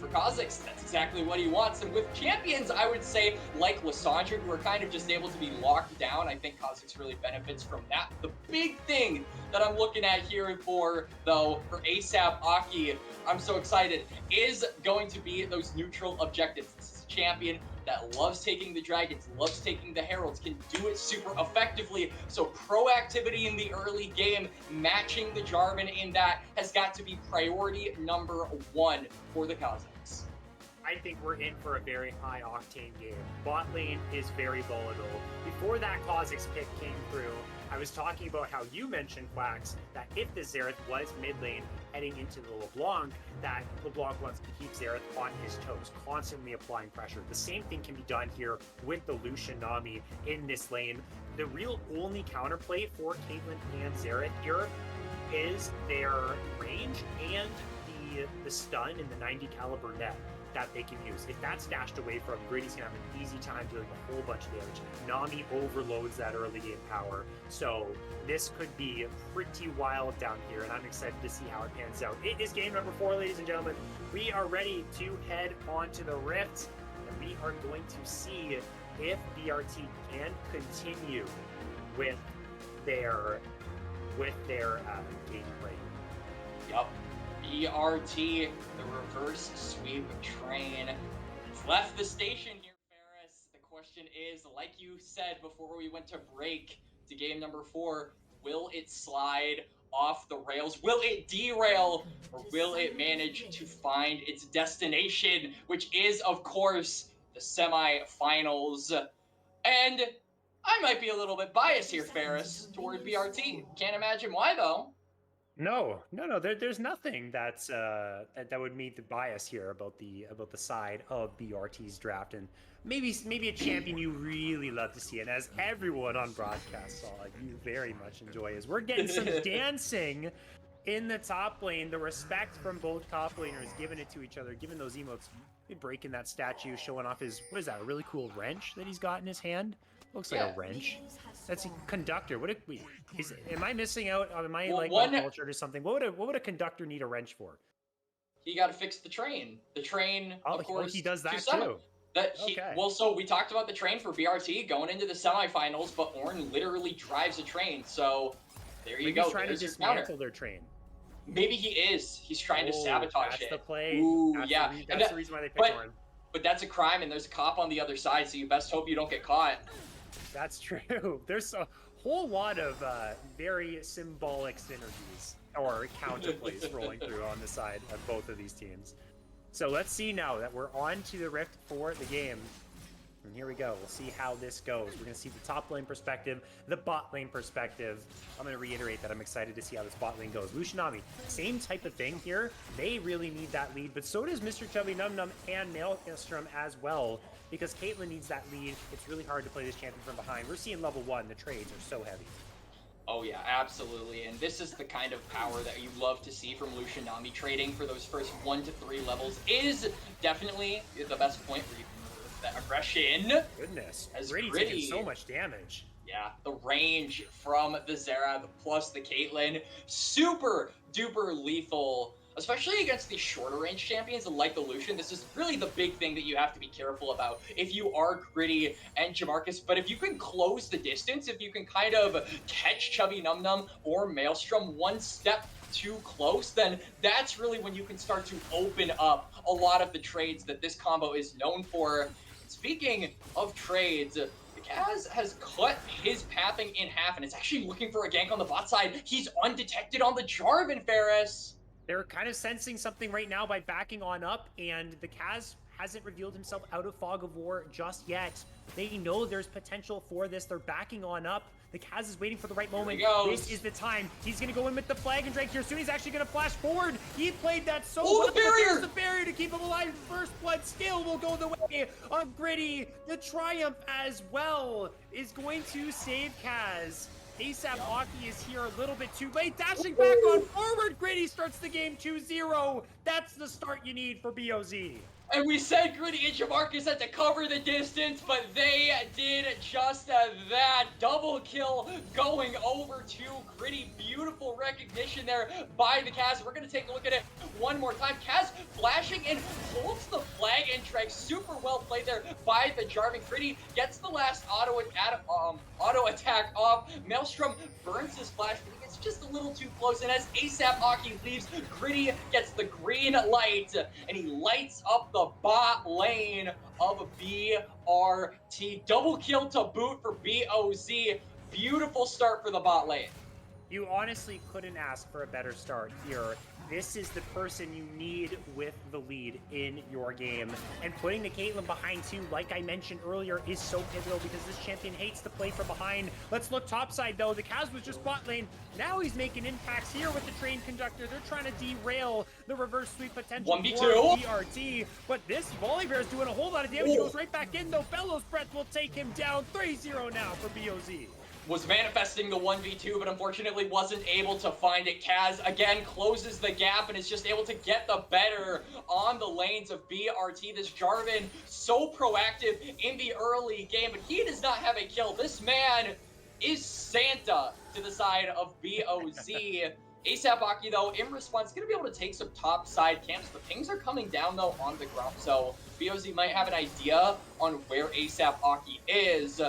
Speaker 3: For Kha'Zix, that's exactly what he wants. And with champions, I would say, like Lissandra, who are kind of just able to be locked down, I think Kha'Zix really benefits from that. The big thing that I'm looking at here for ASAP Aki, I'm so excited, is going to be those neutral objectives. This is a champion that loves taking the dragons, loves taking the heralds, can do it super effectively. So proactivity in the early game, matching the Jarvan in that, has got to be priority number one for the Kha'Zix.
Speaker 4: I think we're in for a very high octane game. Bot lane is very volatile. Before that Kha'Zix pick came through, I was talking about how you mentioned, Quacks, that if the Xerath was mid lane heading into the LeBlanc, that LeBlanc wants to keep Xerath on his toes, constantly applying pressure. The same thing can be done here with the Lucian Nami in this lane. The real only counterplay for Caitlyn and Xerath here is their range and the stun in the 90 caliber net that they can use. If that's dashed away from, Gritty's gonna have an easy time doing a whole bunch of damage. Nami overloads that early game power, so this could be pretty wild down here, and I'm excited to see how it pans out. It is game number 4, ladies and gentlemen. We are ready to head onto the Rift, and we are going to see if BRT can continue with their gameplay.
Speaker 3: Yup. BRT, the reverse sweep train, it's left the station here, Ferris. The question is, like you said before we went to break to game number 4, will it slide off the rails? Will it derail? Or will it manage to find its destination, which is, of course, the semifinals? And I might be a little bit biased here, Ferris, toward BRT. Can't imagine why, though.
Speaker 4: No. There's nothing that's that would meet the bias here about the side of BRT's draft, and maybe a champion you really love to see, and as everyone on broadcast saw, you very much enjoy, is we're getting some dancing in the top lane. The respect from both top laners, giving it to each other, giving those emotes, breaking that statue, showing off his, what is that, a really cool wrench that he's got in his hand? Looks like a wrench. That's a conductor. Am I missing out? Am I cultured or something? What would a conductor need a wrench for?
Speaker 3: He got to fix the train. The train, of course.
Speaker 4: He does that too. Okay.
Speaker 3: Well, so we talked about the train for BRT going into the semifinals, but Ornn literally drives a train. So there you
Speaker 4: Maybe
Speaker 3: go.
Speaker 4: he's trying to
Speaker 3: There's your counter.
Speaker 4: dismantle their train.
Speaker 3: Maybe he is. He's trying to sabotage
Speaker 4: That's the
Speaker 3: it.
Speaker 4: play.
Speaker 3: Ooh,
Speaker 4: That's
Speaker 3: yeah.
Speaker 4: that's the reason why they picked Ornn.
Speaker 3: But that's a crime, and there's a cop on the other side, so you best hope you don't get caught.
Speaker 4: That's true. There's a whole lot of very symbolic synergies or counterplays rolling through on the side of both of these teams. So let's see now that we're on to the Rift for the game. And here we go. We'll see how this goes. We're going to see the top lane perspective, the bot lane perspective. I'm going to reiterate that I'm excited to see how this bot lane goes. Lucianami, same type of thing here. They really need that lead, but so does Mr. Chubby Num Num and Maelstrom as well, because Caitlyn needs that lead. It's really hard to play this champion from behind. We're seeing level 1. The trades are so heavy.
Speaker 3: Oh yeah, absolutely. And this is the kind of power that you love to see from Lucianami. Trading for those first 1 to 3 levels is definitely the best point where you can move that aggression.
Speaker 4: Goodness,
Speaker 3: As
Speaker 4: Gritty's
Speaker 3: Gritty,
Speaker 4: taking so much damage.
Speaker 3: Yeah, the range from the Zera plus the Caitlyn, super duper lethal. Especially against these shorter range champions like the Lucian, this is really the big thing that you have to be careful about if you are Gritty and Jamarcus. But if you can close the distance, if you can kind of catch Chubby Num Num or Maelstrom one step too close, then that's really when you can start to open up a lot of the trades that this combo is known for. Speaking of trades, Kaz has cut his pathing in half and is actually looking for a gank on the bot side. He's undetected on the Jarvan, Ferris.
Speaker 4: They're kind of sensing something right now by backing on up, and the Kaz hasn't revealed himself out of Fog of War just yet. They know there's potential for this. They're backing on up. The Kaz is waiting for the right moment. This is the time. He's going to go in with the flag and drag here. Soon he's actually going to flash forward. He played that so well.
Speaker 3: The barrier!
Speaker 4: There's the barrier to keep him alive. First blood still will go the way of Gritty. The triumph as well is going to save Kaz. ASAP Aki is here a little bit too late. Dashing back on forward. Gritty starts the game 2-0. That's the start you need for BOZ.
Speaker 3: And we said Gritty and Jamarcus had to cover the distance, but they did just that. Double kill going over to Gritty. Beautiful recognition there by the Kaz. We're going to take a look at it one more time. Kaz flashing and holds the flag and drag. Super well played there by the Jarvan. Gritty gets the last auto attack off. Maelstrom burns his flash, but he gets just a little too close. And as ASAP Aki leaves, Gritty gets the green light, and he lights up the bot lane of BRT. Double kill to boot for BOZ. Beautiful start for the bot lane.
Speaker 4: You honestly couldn't ask for a better start here. This is the person you need with the lead in your game. And putting the Caitlyn behind too, like I mentioned earlier, is so pivotal because this champion hates to play from behind. Let's look topside though. The Kaz was just bot lane. Now he's making impacts here with the train conductor. They're trying to derail the reverse sweep potential
Speaker 3: 1v2
Speaker 4: for BRT. But this Volibear is doing a whole lot of damage. He goes right back in though. Bellows Breath will take him down. 3-0 now for BOZ.
Speaker 3: Was manifesting the 1v2, but unfortunately wasn't able to find it. Kaz again closes the gap and is just able to get the better on the lanes of BRT. This Jarvan so proactive in the early game, but he does not have a kill. This man is Santa to the side of BOZ. ASAP Aki, though, in response, going to be able to take some top side camps. The pings are coming down, though, on the ground, so BOZ might have an idea on where ASAP Aki is.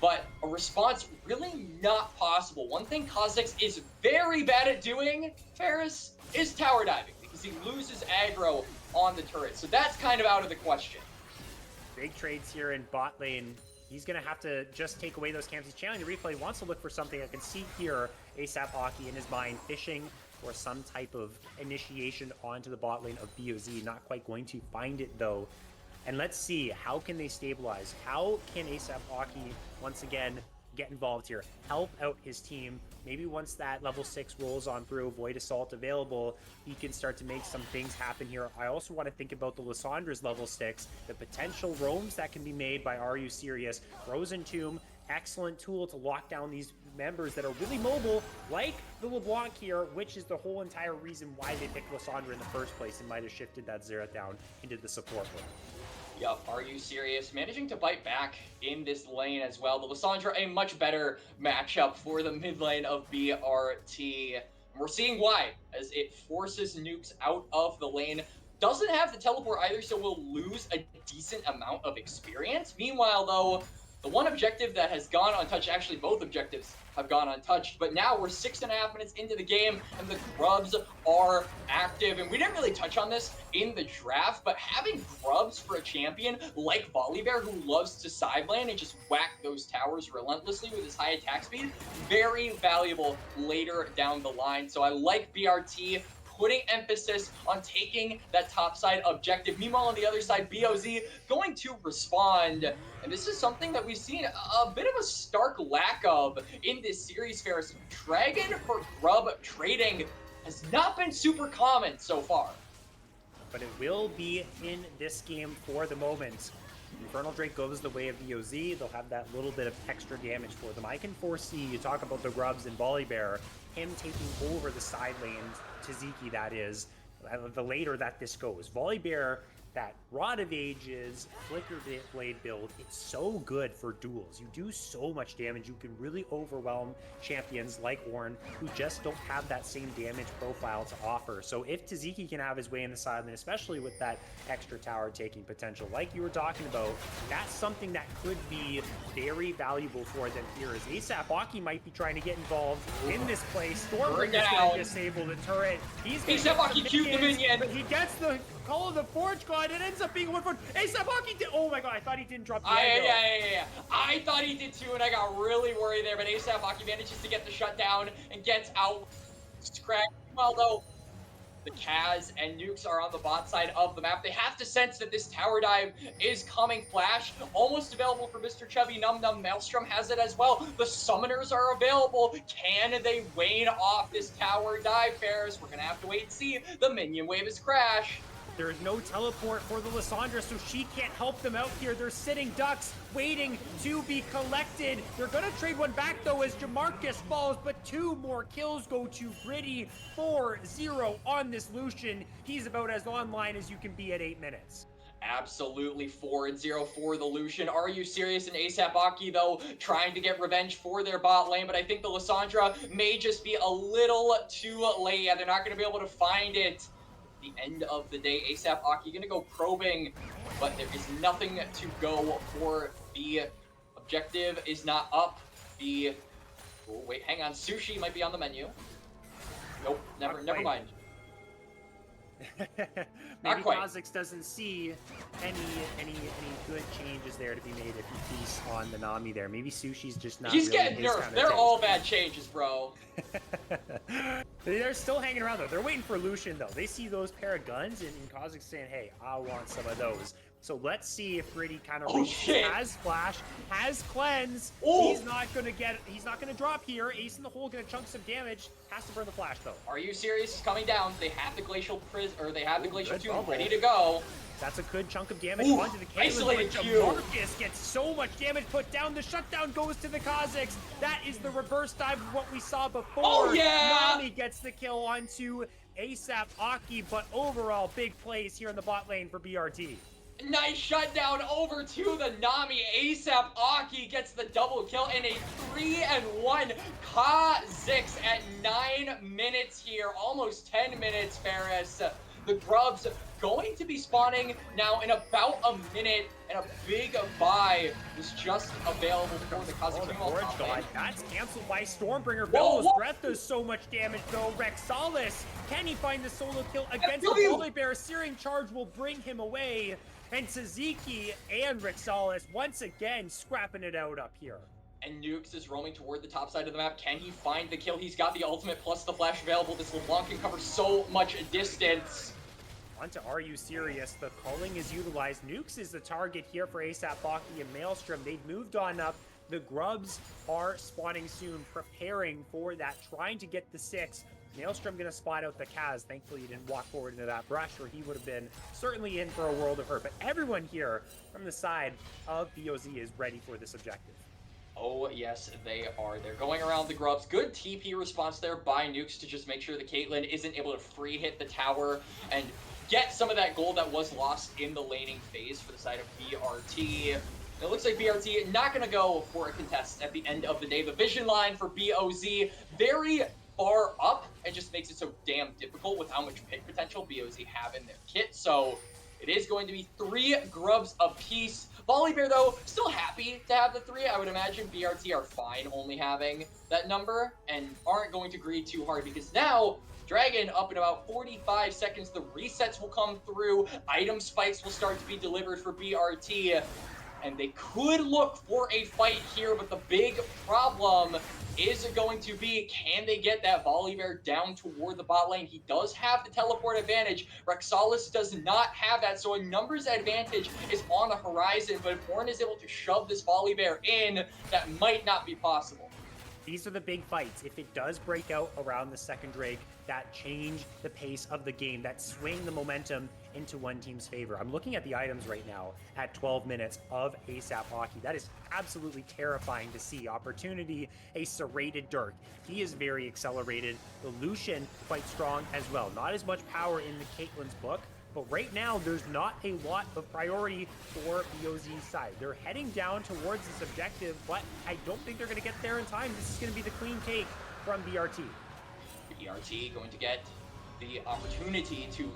Speaker 3: But a response really not possible. One thing Kha'Zix is very bad at doing, Ferris, is tower diving because he loses aggro on the turret. So that's kind of out of the question.
Speaker 4: Big trades here in bot lane. He's going to have to just take away those camps. He's channeling the replay. He wants to look for something. I can see here ASAP Aki in his mind fishing for some type of initiation onto the bot lane of BOZ. Not quite going to find it though. And let's see, how can they stabilize? How can ASAP Aki, once again, get involved here? Help out his team. Maybe once that level 6 rolls on through, Void Assault available, he can start to make some things happen here. I also want to think about the Lissandra's level 6, the potential roams that can be made by Are You Serious? Frozen Tomb, excellent tool to lock down these members that are really mobile, like the LeBlanc here, which is the whole entire reason why they picked Lissandra in the first place and might have shifted that Xerath down into the support role.
Speaker 3: Yup, Are You Serious? Managing to bite back in this lane as well. The Lissandra, a much better matchup for the mid lane of BRT. And we're seeing why, as it forces nukes out of the lane. doesn't have the teleport either, so we'll lose a decent amount of experience. Meanwhile, though, the one objective that has gone untouched, actually both objectives have gone untouched, but now we're 6.5 minutes into the game and the grubs are active. And we didn't really touch on this in the draft, but having grubs for a champion like Volibear, who loves to side lane and just whack those towers relentlessly with his high attack speed, very valuable later down the line. So I like BRT putting emphasis on taking that top side objective. Meanwhile, on the other side, BOZ going to respond. And this is something that we've seen a bit of a stark lack of in this series, Ferris. Dragon for grub trading has not been super common so far.
Speaker 4: But it will be in this game for the moment. Infernal Drake goes the way of BOZ. They'll have that little bit of extra damage for them. I can foresee, you talk about the grubs and Volibear, him taking over the side lane, Taziki that is, the later that this goes. Volibear, that Rod of Ages, Flicker Blade build, it's so good for duels. You do so much damage. You can really overwhelm champions like Ornn, who just don't have that same damage profile to offer. So if Taziki can have his way in the side lane, especially with that extra tower taking potential, like you were talking about, that's something that could be very valuable for them here, as ASAP Aki might be trying to get involved in this play. Stormbringer's going to disable the turret.
Speaker 3: ASAP Aki cute the minion,
Speaker 4: but he gets the Call of the Forge God. It ends up being one for ASAP Aki. Oh my god, I thought he didn't drop the angle.
Speaker 3: Yeah. I thought he did too, and I got really worried there, but ASAP Aki manages to get the shutdown and gets out scratched. Well, though, the Kaz and Nukes are on the bot side of the map. They have to sense that this tower dive is coming. Flash, almost available for Mr. Chubby Num Num. Maelstrom has it as well. The summoners are available. Can they wane off this tower dive, Ferris? We're going to have to wait and see. The minion wave is crash.
Speaker 4: There is no teleport for the Lissandra, so she can't help them out here. They're sitting ducks, waiting to be collected. They're going to trade one back, though, as Jamarcus falls, but 2 more kills go to Gritty. 4-0 on this Lucian. He's about as online as you can be at 8 minutes.
Speaker 3: Absolutely 4-0 for the Lucian. Are you serious? And ASAP Aki, though, trying to get revenge for their bot lane, but I think the Lissandra may just be a little too late. Yeah, they're not going to be able to find it. The end of the day, ASAP Aki gonna go probing, but there is nothing to go for. The objective is not up. Oh, wait, hang on. Sushi might be on the menu. Nope, never mind.
Speaker 4: Maybe Kha'Zix doesn't see any good changes there to be made if he feasts on the Nami there. Maybe Sushi's just not.
Speaker 3: He's
Speaker 4: really
Speaker 3: getting nerfed. They're all bad changes, bro.
Speaker 4: They're still hanging around though. They're waiting for Lucian though. They see those pair of guns and Kha'Zix saying, "Hey, I want some of those." So let's see if Gritty kind of has flash, has cleanse.
Speaker 3: Oh.
Speaker 4: He's not gonna drop here. Ace in the hole gonna chunk some damage. Has to burn the flash though.
Speaker 3: Are you serious? He's coming down. They have the glacial they have the glacial tomb ready to go.
Speaker 4: That's a good chunk of damage onto the Caitlyn.
Speaker 3: Isolated Q.
Speaker 4: Marcus gets so much damage put down. The shutdown goes to the Kha'Zix. That is the reverse dive of what we saw before.
Speaker 3: Oh yeah!
Speaker 4: Nami gets the kill onto ASAP Aki, but overall big plays here in the bot lane for BRT.
Speaker 3: Nice shutdown over to the Nami. ASAP Aki gets the double kill in a 3-1. Kha'Zix at 9 minutes here, almost 10 minutes, Ferris. The grubs going to be spawning now in about a minute, and a big buy is just available for the Kha'Zix.
Speaker 4: That's canceled by Stormbringer. Billow's Breath does so much damage though. Rexalis, can he find the solo kill against the Volibear? Searing Charge will bring him away. And Taziki and Rexalis once again scrapping it out up here.
Speaker 3: And Nukes is roaming toward the top side of the map. Can he find the kill? He's got the ultimate plus the flash available. This LeBlanc can cover so much distance.
Speaker 4: On to Are You Serious? The culling is utilized. Nukes is the target here for ASAP Baki and Maelstrom. They've moved on up. The grubs are spawning soon, preparing for that, trying to get the 6. Maelstrom gonna spot out the Kaz. Thankfully, he didn't walk forward into that brush, or he would have been certainly in for a world of hurt. But everyone here from the side of BOZ is ready for this objective.
Speaker 3: Oh, yes, they are. They're going around the grubs. Good TP response there by Nukes to just make sure the Caitlyn isn't able to free hit the tower and get some of that gold that was lost in the laning phase for the side of BRT. It looks like BRT not going to go for a contest at the end of the day. The vision line for BOZ, very far up and just makes it so damn difficult with how much pick potential BOZ have in their kit. So it is going to be 3 grubs apiece. Volibear, though, still happy to have the 3. I would imagine BRT are fine only having that number and aren't going to greed too hard because now Dragon up in about 45 seconds. The resets will come through. Item spikes will start to be delivered for BRT. And they could look for a fight here, but the big problem is going to be, can they get that Volibear down toward the bot lane? He does have the teleport advantage. Rexalis does not have that, so a numbers advantage is on the horizon, but if Ornn is able to shove this Volibear in, that might not be possible.
Speaker 4: These are the big fights. If it does break out around the second Drake, that change the pace of the game, that swing the momentum into one team's favor. I'm looking at the items right now at 12 minutes of ASAP Hockey. That is absolutely terrifying to see. Opportunity, a serrated Dirk. He is very accelerated. The Lucian, quite strong as well. Not as much power in the Caitlyn's book, but right now, there's not a lot of priority for BOZ's side. They're heading down towards this objective, but I don't think they're going to get there in time. This is going to be the clean take from BRT.
Speaker 3: BRT going to get the opportunity to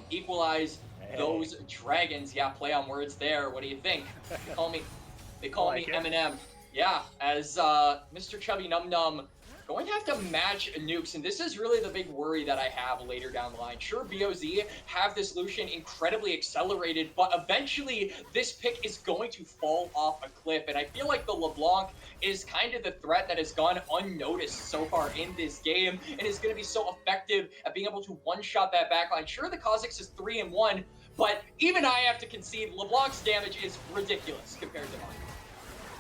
Speaker 3: equalize those dragons. Yeah, play on words there. What do you think? They call me Eminem. Yeah, as Mr. Chubby Num Num going to have to match nukes, and this is really the big worry that I have later down the line. Sure, BOZ have this Lucian incredibly accelerated, but eventually this pick is going to fall off a cliff, and I feel like the LeBlanc is kind of the threat that has gone unnoticed so far in this game, and is going to be so effective at being able to one-shot that backline. Sure, the Kha'Zix is 3-1, but even I have to concede LeBlanc's damage is ridiculous compared to mine.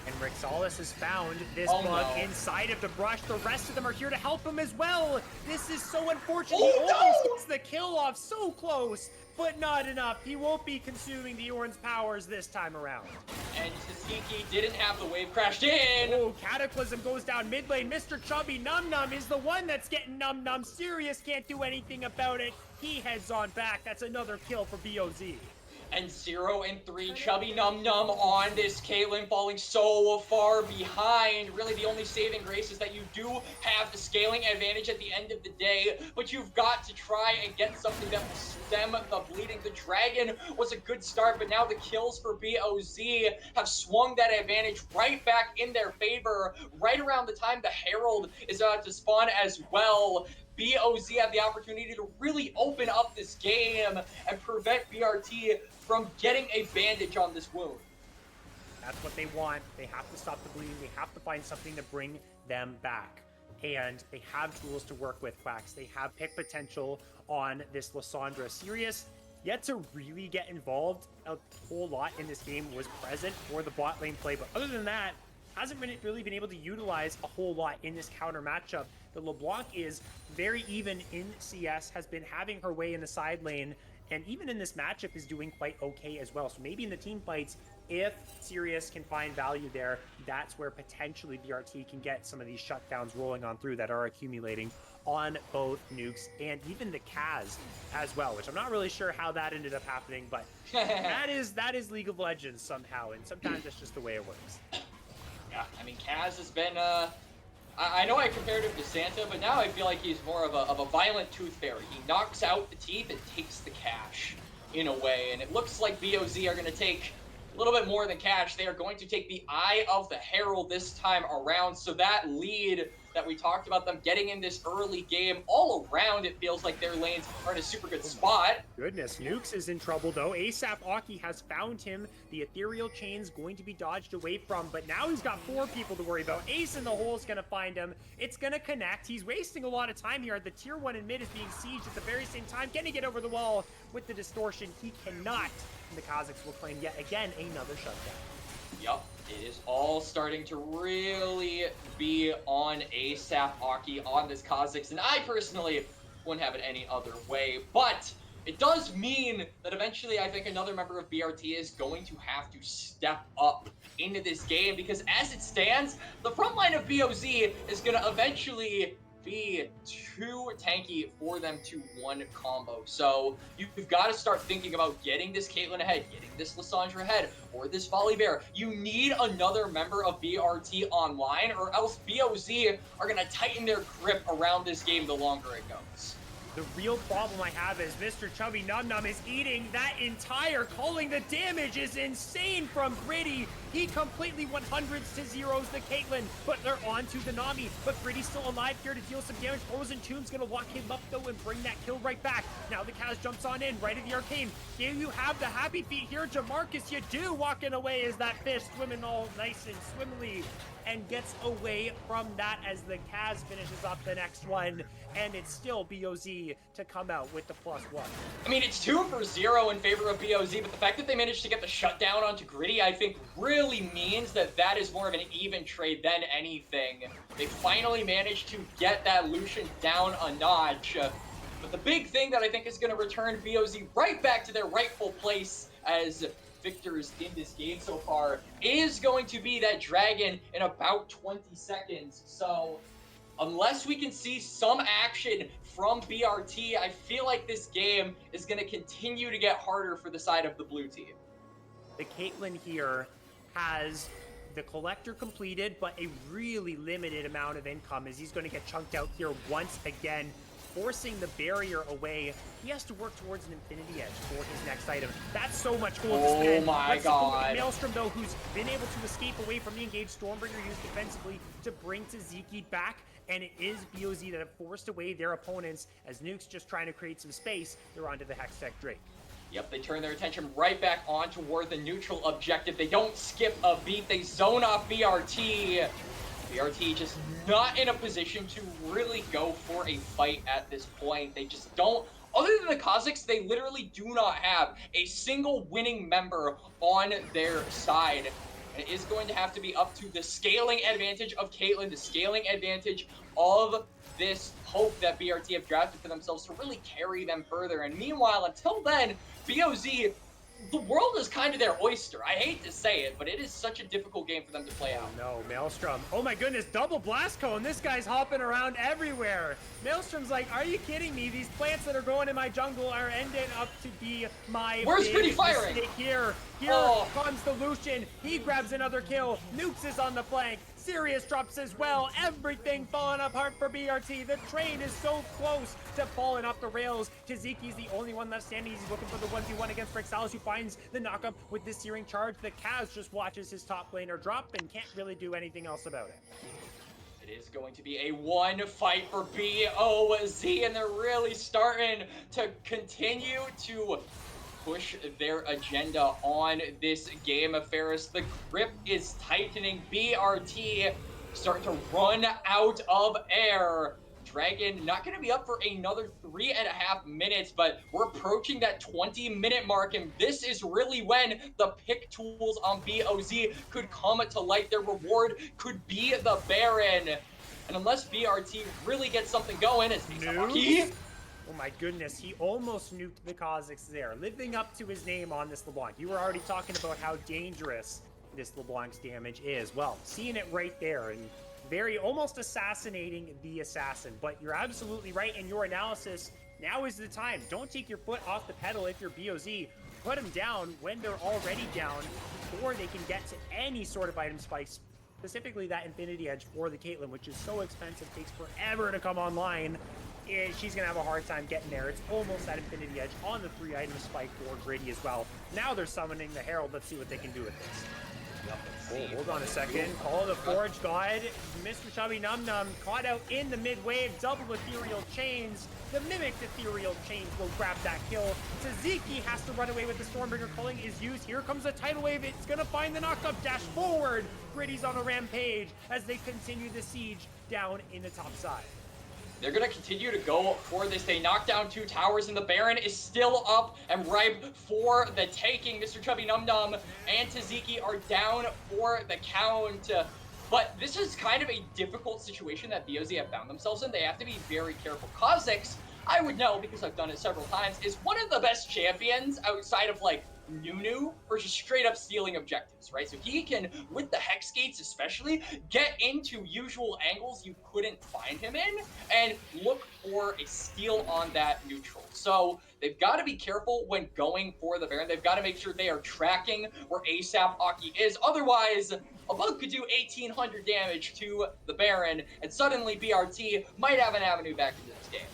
Speaker 4: And Rexalis has found this bug inside of the brush. The rest of them are here to help him as well. This is so unfortunate. He almost gets the kill off. So close, but not enough. He won't be consuming the Ornn's powers this time around.
Speaker 3: And Tasiki didn't have the wave crashed in.
Speaker 4: Oh, Cataclysm goes down mid lane. Mr. Chubby Num Num is the one that's getting Num Num. Sirius can't do anything about it. He heads on back. That's another kill for BOZ.
Speaker 3: And 0 and 3, Chubby Num Num on this Caitlyn falling so far behind. Really, the only saving grace is that you do have the scaling advantage at the end of the day, but you've got to try and get something that will stem the bleeding. The Dragon was a good start, but now the kills for BOZ have swung that advantage right back in their favor. Right around the time the Herald is about to spawn as well, BOZ have the opportunity to really open up this game and prevent BRT from getting a bandage on this wound.
Speaker 4: That's what they want. They have to stop the bleeding. They have to find something to bring them back. And they have tools to work with, Quacks. They have pick potential on this Lysandra. Sirius, yet to really get involved a whole lot in this game, was present for the bot lane play. But other than that, hasn't really been able to utilize a whole lot in this counter matchup. The LeBlanc is very even in CS, has been having her way in the side lane, and even in this matchup is doing quite okay as well. So maybe in the team fights, if Sirius can find value there, that's where potentially BRT can get some of these shutdowns rolling on through that are accumulating on both nukes and even the Kaz as well, which I'm not really sure how that ended up happening, but that is League of Legends somehow, and sometimes that's just the way it works.
Speaker 3: Yeah, I mean, Kaz has been, I know I compared him to Santa, but now I feel like he's more of a violent tooth fairy. He knocks out the teeth and takes the cash, in a way, and it looks like BOZ are going to take a little bit more than cash. They are going to take the Eye of the Herald this time around, so that lead that we talked about them getting in this early game, all around it feels like their lanes are in a super good spot.
Speaker 4: Goodness, Nukes is in trouble though. ASAP Aki has found him. The ethereal chain's going to be dodged away from, but now he's got 4 people to worry about. Ace in the hole is going to find him. It's going to connect. He's wasting a lot of time here. The tier 1 in mid is being sieged at the very same time. Can he get over the wall with the distortion? He cannot. And the Kha'Zix will claim yet again another shutdown.
Speaker 3: Yup, it is all starting to really be on ASAP Aki on this Kha'Zix, and I personally wouldn't have it any other way, but it does mean that eventually I think another member of BRT is going to have to step up into this game, because as it stands, the front line of BOZ is going to eventually be too tanky for them to one combo. So you've got to start thinking about getting this Caitlyn ahead, getting this Lissandra ahead, or this Volibear. You need another member of BRT online, or else BOZ are going to tighten their grip around this game the longer it goes.
Speaker 4: The real problem I have is Mr. Chubby Num Num is eating that entire culling. The damage is insane from Gritty. He completely 100s to zeros the Caitlyn, but they're on to the Nami. But Gritty's still alive here to deal some damage. Frozen Tomb's gonna lock him up though and bring that kill right back. Now the Kaz jumps on in, right at the arcane. Do you have the happy feet here, Jamarcus? You do, walking away as that fish swimming all nice and swimmingly, and gets away from that as the Kaz finishes up the next one, and it's still BOZ to come out with the +1.
Speaker 3: I mean, it's 2 for 0 in favor of BOZ, but the fact that they managed to get the shutdown onto Gritty, I think really means that that is more of an even trade than anything. They finally managed to get that Lucian down a notch, but the big thing that I think is going to return BOZ right back to their rightful place as victors in this game so far is going to be that dragon in about 20 seconds. So unless we can see some action from BRT, I feel like this game is going to continue to get harder for the side of the blue team.
Speaker 4: The Caitlyn here has the collector completed, but a really limited amount of income as he's going to get chunked out here once again, forcing the barrier away. He has to work towards an Infinity Edge for his next item. That's so much gold to spend.
Speaker 3: Oh my god.
Speaker 4: Maelstrom, though, who's been able to escape away from the engaged Stormbringer used defensively to bring Tzatziki back, and it is BOZ that have forced away their opponents as Nuke's just trying to create some space. They're onto the Hextech Drake.
Speaker 3: Yep, they turn their attention right back on toward the neutral objective. They don't skip a beat. They zone off BRT. BRT just not in a position to really go for a fight at this point. They just don't. Other than the Kazakhs, they literally do not have a single winning member on their side. And it is going to have to be up to the scaling advantage of Caitlyn, the scaling advantage of this hope that BRT have drafted for themselves to really carry them further. And meanwhile, until then, BOZ, the world is kind of their oyster. I hate to say it, but it is such a difficult game for them to play out.
Speaker 4: No, Maelstrom. Oh my goodness, double blast cone. This guy's hopping around everywhere. Maelstrom's like, are you kidding me? These plants that are growing in my jungle are ending up to be my
Speaker 3: Where's Gritty firing?
Speaker 4: mistake here. Here comes the Lucian. He grabs another kill. Nukes is on the flank. Sirius drops as well. Everything falling apart for BRT. The train is so close to falling off the rails. Tzaziki's the only one left standing. He's looking for the 1v1 against Rexalis, who finds the knockup with this searing charge. The Kaz just watches his top laner drop and can't really do anything else about it.
Speaker 3: It is going to be a one fight for BOZ, and they're really starting to continue to push their agenda on this game of Ferris. The grip is tightening. BRT starting to run out of air. Dragon not going to be up for another 3.5 minutes, but we're approaching that 20-minute mark, and this is really when the pick tools on BOZ could come to light. Their reward could be the Baron. And unless BRT really gets something going, it's lucky.
Speaker 4: Oh my goodness, he almost nuked the Kazakhs there, living up to his name on this LeBlanc. You were already talking about how dangerous this LeBlanc's damage is. Well, seeing it right there and very almost assassinating the assassin. But you're absolutely right in your analysis. Now is the time. Don't take your foot off the pedal if you're BOZ. Put them down when they're already down before they can get to any sort of item spikes, specifically that Infinity Edge for the Caitlyn, which is so expensive, takes forever to come online. She's going to have a hard time getting there. It's almost that Infinity Edge on the 3-item spike for Gritty as well. Now they're summoning the Herald. Let's see what they can do with this. Oh, hold on a second. Call of the Forge God. Mr. Chubby Num Num caught out in the mid-wave. Double Ethereal Chains. The Mimicked Ethereal Chains will grab that kill. Tzatziki has to run away with the Stormbringer. Culling is used. Here comes a Tidal Wave. It's going to find the knockup. Dash forward. Gritty's on a rampage as they continue the siege down in the top side.
Speaker 3: They're going to continue to go for this. They knock down 2 towers, and the Baron is still up and ripe for the taking. Mr. Chubby Num Num and Tzatziki are down for the count. But this is kind of a difficult situation that BOZ have found themselves in. They have to be very careful. Kazakhs, I would know because I've done it several times, is one of the best champions outside of, like, Nunu or just straight up stealing objectives, right? So he can, with the Hex Gates especially, get into usual angles you couldn't find him in and look for a steal on that neutral. So they've got to be careful when going for the Baron. They've got to make sure they are tracking where ASAP Aki is. Otherwise, a bug could do 1,800 damage to the Baron, and suddenly BRT might have an avenue back into this game.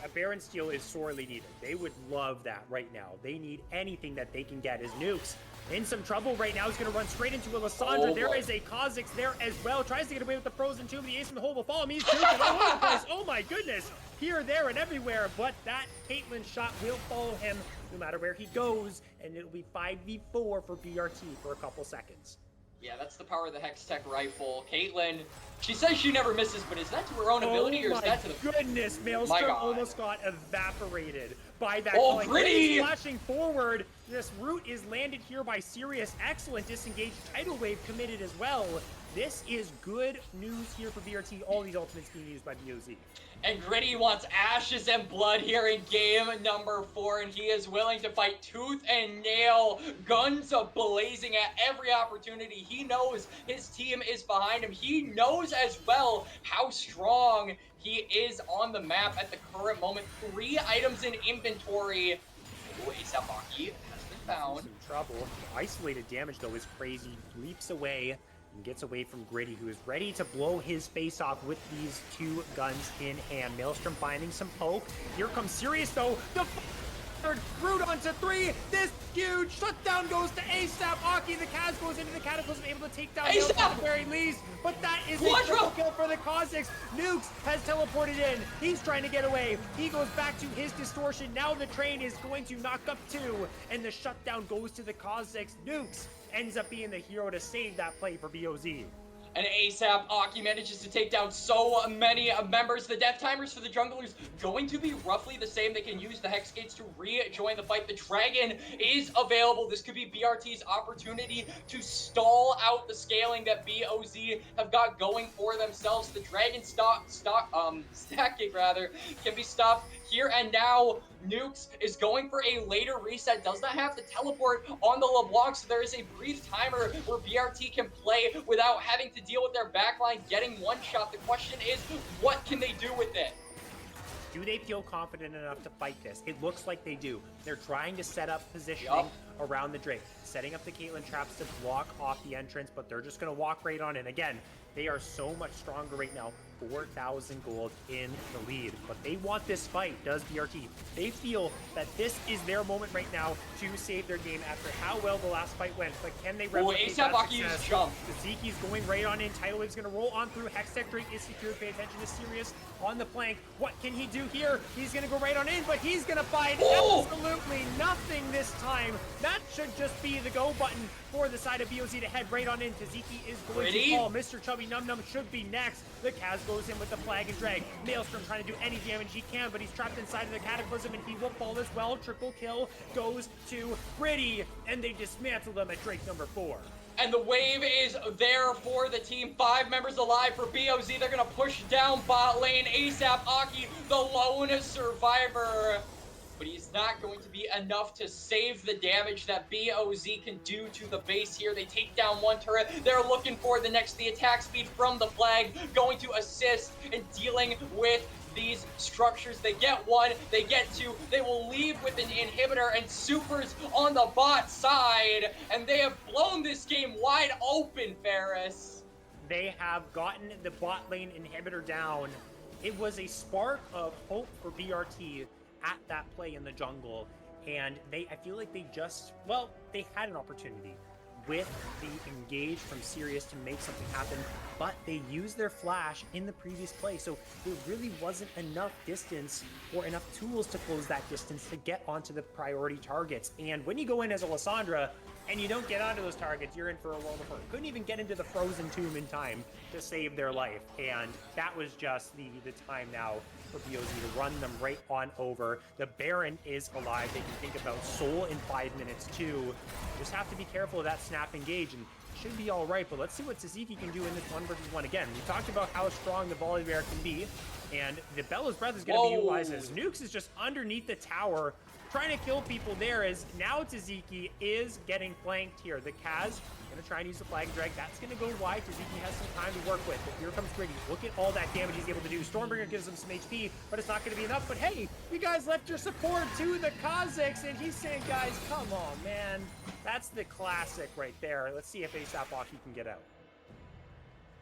Speaker 4: A Baron steal is sorely needed. They would love that right now. They need anything that they can get as Nukes. In some trouble right now. He's going to run straight into a Lysandra. There is a Kha'Zix there as well. Tries to get away with the Frozen Tomb. The Ace in the hole will follow him. He's juking all over the place. Oh my goodness. Here, there, and everywhere. But that Caitlyn shot will follow him no matter where he goes. And it'll be 5v4 for BRT for a couple seconds.
Speaker 3: Yeah, that's the power of the Hex Tech rifle. Caitlyn, she says she never misses, but is that to her own ability or is that to the...
Speaker 4: Goodness, Maelstrom almost got evaporated by that.
Speaker 3: Oh, Gritty!
Speaker 4: Flashing forward. This route is landed here by Sirius. Excellent disengaged. Tidal Wave committed as well. This is good news here for BRT. All these ultimates being used by BOZ.
Speaker 3: And Gritty wants ashes and blood here in game number 4, and he is willing to fight tooth and nail, guns blazing at every opportunity. He knows his team is behind him. He knows as well how strong he is on the map at the current moment. 3 items in inventory. Ooh, ASAP Aki has been found.
Speaker 4: Some trouble. Isolated damage, though, is crazy. Leaps away and gets away from Gritty, who is ready to blow his face off with these 2 guns in hand. Maelstrom finding some poke. Here comes Sirius, though. The third root onto 3. This huge shutdown goes to ASAP Aki. The Kaz goes into the Cataclysm, able to take down Maelstrom at the very least. But that is a triple kill for the Kha'Zix. Nukes has teleported in. He's trying to get away. He goes back to his distortion. Now the train is going to knock up 2. And the shutdown goes to the Kha'Zix. Nukes ends up being the hero to save that play for BOZ.
Speaker 3: And ASAP Aki manages to take down so many members. The death timers for the junglers going to be roughly the same. They can use the Hex Gates to rejoin the fight. The Dragon is available. This could be BRT's opportunity to stall out the scaling that BOZ have got going for themselves. The Dragon stacking rather can be stopped here and now. Nukes is going for a later reset, does not have to teleport on the LeBlanc, so there is a brief timer where BRT can play without having to deal with their backline getting one shot. The question is, what can they do with it?
Speaker 4: Do they feel confident enough to fight this? It looks like they do. They're trying to set up positioning around the Drake, setting up the Caitlyn traps to block off the entrance, but they're just going to walk right on in. Again, they are so much stronger right now. 4,000 gold in the lead, but they want this fight, does BRT. They feel that this is their moment right now to save their game after how well the last fight went, but can they replicate that success?
Speaker 3: Jump.
Speaker 4: Zeki's going right on in. Tidal Wave's going to roll on through. Hextech Drake is secured. Pay attention to Sirius on the flank. What can he do here? He's going to go right on in, but he's going to find absolutely nothing this time. That should just be the go button for the side of BOZ to head right on in. Taziki is going to fall. Mr. Chubby Num Num should be next. The Kaz goes in with the flag and drag. Maelstrom trying to do any damage he can, but he's trapped inside of the Cataclysm, and he will fall as well. Triple kill goes to Gritty, and they dismantle them at Drake number 4.
Speaker 3: And the wave is there for the team. 5 members alive for BOZ. They're going to push down bot lane. ASAP Aki, the lone survivor. But he's not going to be enough to save the damage that BOZ can do to the base here. They take down 1 turret. They're looking for the next. The attack speed from the flag going to assist in dealing with these structures. They get 1, they get 2, they will leave with an inhibitor and supers on the bot side, and they have blown this game wide open, Ferris.
Speaker 4: They have gotten the bot lane inhibitor down. It was a spark of hope for BRT at that play in the jungle, and I feel like they had an opportunity with the engage from Sirius to make something happen, but they used their flash in the previous play, so there really wasn't enough distance or enough tools to close that distance to get onto the priority targets. And when you go in as a Lysandra and you don't get onto those targets, you're in for a world of hurt. Couldn't even get into the Frozen Tomb in time to save their life, and that was just the time now for BOZ to run them right on over. The Baron is alive. They can think about Soul in 5 minutes too. Just have to be careful of that snap engage, and should be all right. But let's see what Taziki can do in this 1v1 again. We talked about how strong the volley bear can be, and the Bella's breath is going to be utilized as Nukes is just underneath the tower, trying to kill people there as now Taziki is getting flanked here. The Kaz gonna try and use the flag drag. That's gonna go wide. Taziki has some time to work with, but here comes Gritty. Look at all that damage he's able to do. Stormbringer gives him some HP, but it's not gonna be enough. But hey, you guys left your support to the Kazakhs, and he's saying, guys, come on, man. That's the classic right there. Let's see if ASAP Aki can get out.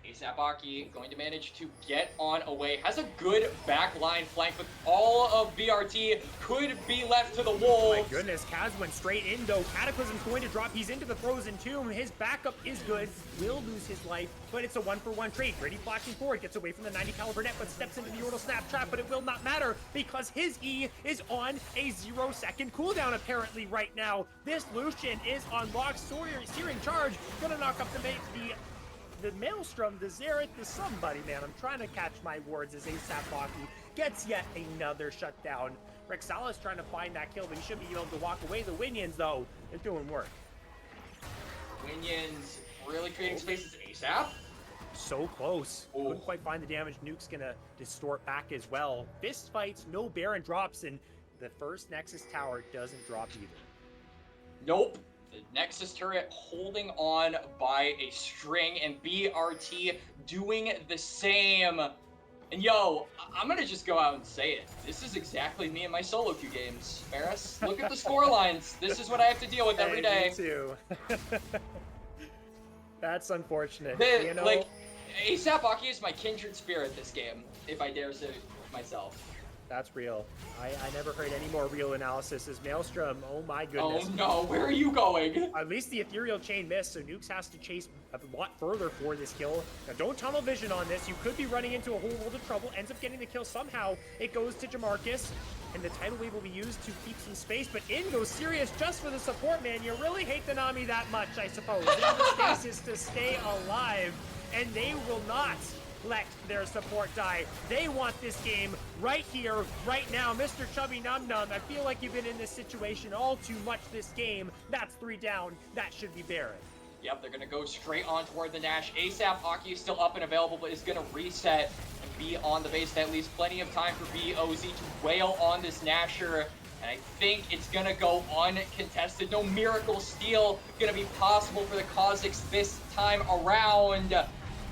Speaker 3: ASAP Aki going to manage to get on away. Has a good backline flank, but all of BRT could be left to the wolves.
Speaker 4: My goodness, Kaz went straight in though. Cataclysm's going to drop. He's into the frozen tomb. His backup is good. Will lose his life, but it's a 1-for-1 trade. Gritty flashing forward, gets away from the 90 caliber net, but steps into the Immortal snap trap, but it will not matter because his E is on a 0-second cooldown apparently right now. This Lucian is on lock. Searing charge, gonna knock up the Maelstrom, the Xerath, the somebody, man. I'm trying to catch my words as ASAP Aki gets yet another shutdown. Rexala's trying to find that kill, but he should be able to walk away. The Winions, though, they're doing work.
Speaker 3: Winions really creating spaces ASAP.
Speaker 4: So close.
Speaker 3: Ooh.
Speaker 4: Couldn't quite find the damage. Nuke's gonna distort back as well. Fist fights, no Baron drops, and the first Nexus tower doesn't drop either.
Speaker 3: Nope. The Nexus turret holding on by a string, and BRT doing the same. And yo, I'm gonna just go out and say it. This is exactly me in my solo queue games, Ferris. Look at the score lines. This is what I have to deal with every day.
Speaker 4: Me too. That's unfortunate.
Speaker 3: The,
Speaker 4: you know?
Speaker 3: like, ASAP Aki is my kindred spirit this game, if I dare say myself.
Speaker 4: That's real. I never heard any more real analysis as Maelstrom. Oh my goodness.
Speaker 3: Oh no, where are you going?
Speaker 4: At least the ethereal chain missed, so Nukes has to chase a lot further for this kill. Now don't tunnel vision on this. You could be running into a whole world of trouble. Ends up getting the kill somehow. It goes to Jamarcus, and the tidal wave will be used to keep some space, but in goes Sirius just for the support, man. You really hate the Nami that much, I suppose. They have the stasis to stay alive, and they will not let their support die. They want this game right here, right now. Mr. Chubby Num Num, I feel like you've been in this situation all too much this game. That's 3 down. That should be Baron.
Speaker 3: Yep, they're going to go straight on toward the Nash. ASAP Aki is still up and available, but is going to reset and be on the base. That leaves plenty of time for BOZ to wail on this Nasher. And I think it's going to go uncontested. No miracle steal going to be possible for the Kazakhs this time around.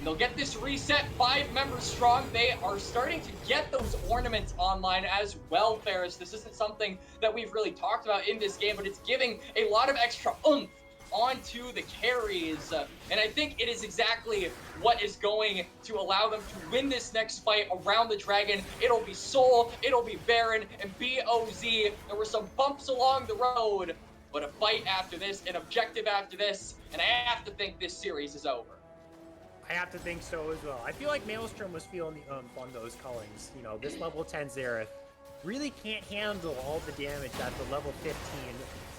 Speaker 3: They'll get this reset 5 members strong. They are starting to get those ornaments online as well, Ferris. This isn't something that we've really talked about in this game, but it's giving a lot of extra oomph onto the carries. And I think it is exactly what is going to allow them to win this next fight around the dragon. It'll be Soul, it'll be Baron, and BOZ. There were some bumps along the road, but a fight after this, an objective after this, and I have to think this series is over.
Speaker 4: I have to think so as well. I feel like Maelstrom was feeling the oomph on those cullings. You know, this level 10 Xerath really can't handle all the damage that the level 15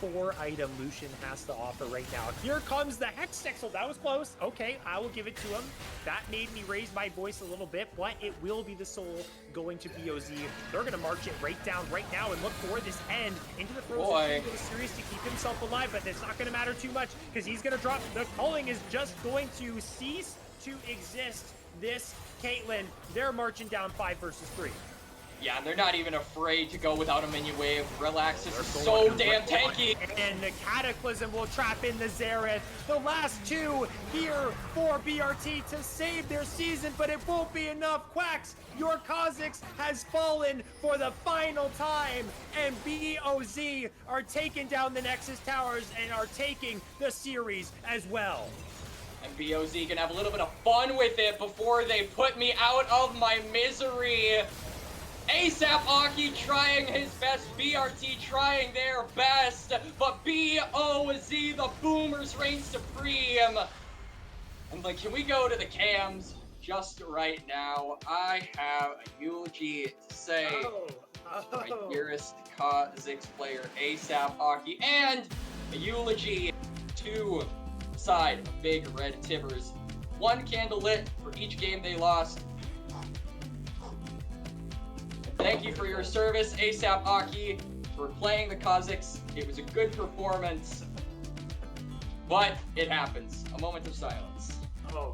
Speaker 4: 4-item Lucian has to offer right now. Here comes the Hex Sexel. That was close. Okay, I will give it to him. That made me raise my voice a little bit, but it will be the Soul going to BOZ. They're going to march it right down right now and look for this end into the frozen to the series to keep himself alive, but it's not going to matter too much because he's going to drop. The culling is just going to cease to exist. This Caitlyn, they're marching down 5 versus 3.
Speaker 3: Yeah, they're not even afraid to go without a minion wave. Relax, this is so damn tanky.
Speaker 4: And the Cataclysm will trap in the Xerath. The last 2 here for BRT to save their season, but it won't be enough. Quacks, your Kazakhs has fallen for the final time, and BOZ are taking down the Nexus Towers and are taking the series as well.
Speaker 3: And BOZ can have a little bit of fun with it before they put me out of my misery. ASAP Aki trying his best, BRT trying their best, but BOZ, the Boomers, reign supreme. And like, can we go to the cams just right now? I have a eulogy to say to my dearest Kazakhs player, ASAP Aki, and a eulogy to side of Big Red Tibbers. 1 candle lit for each game they lost. Thank you for your service, ASAP Aki, for playing the Kazakhs. It was a good performance, but it happens. A moment of silence.
Speaker 4: Oh.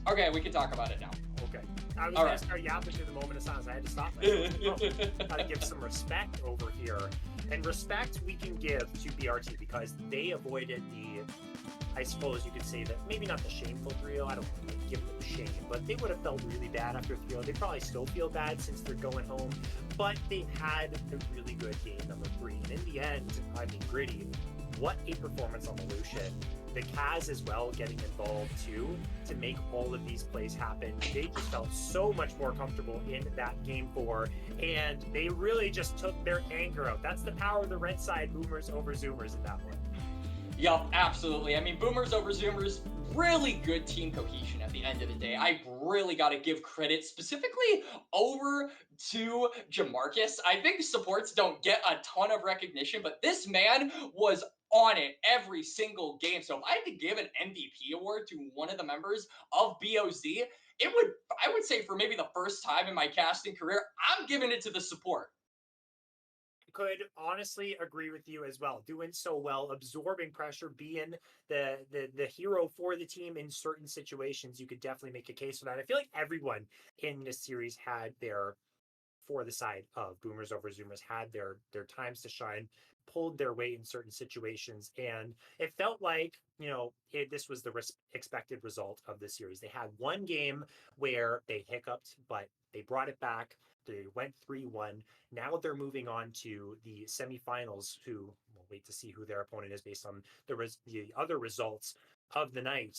Speaker 3: Okay, we can talk about it now.
Speaker 4: Okay. I was
Speaker 3: All
Speaker 4: going
Speaker 3: right.
Speaker 4: to start yapping through the moment of silence. I had to stop myself. Gotta give some respect over here. And respect we can give to BRT because they avoided the, I suppose you could say that, maybe not the shameful 3-0. I don't want to give them shame, but they would have felt really bad after 3-0. They probably still feel bad since they're going home, but they've had a really good game, number 3. And in the end, I mean, Gritty, what a performance on the Lucian. The Kaz as well getting involved too to make all of these plays happen. They just felt so much more comfortable in that game 4, and they really just took their anger out. That's the power of the red side, Boomers over Zoomers in that one.
Speaker 3: Yup, absolutely. I mean, Boomers over Zoomers, really good team cohesion at the end of the day. I really got to give credit specifically over to Jamarcus. I think supports don't get a ton of recognition, but this man was on it every single game. So if I had to give an MVP award to one of the members of BOZ, I would say for maybe the first time in my casting career, I'm giving it to the support.
Speaker 4: Could honestly agree with you as well. Doing so well, absorbing pressure, being the hero for the team in certain situations. You could definitely make a case for that. I feel like everyone in this series had their, for the side of Boomers over Zoomers, had their times to shine, pulled their weight in certain situations, and it felt like, you know, this was the expected result of the series. They had one game where they hiccuped, but they brought it back. They went 3-1. Now they're moving on to the semifinals, who we'll wait to see who their opponent is based on the other results of the night.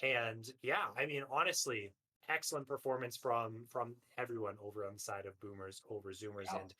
Speaker 4: And yeah, I mean, honestly, excellent performance from everyone over on the side of Boomers over Zoomers.
Speaker 3: Yeah.
Speaker 4: And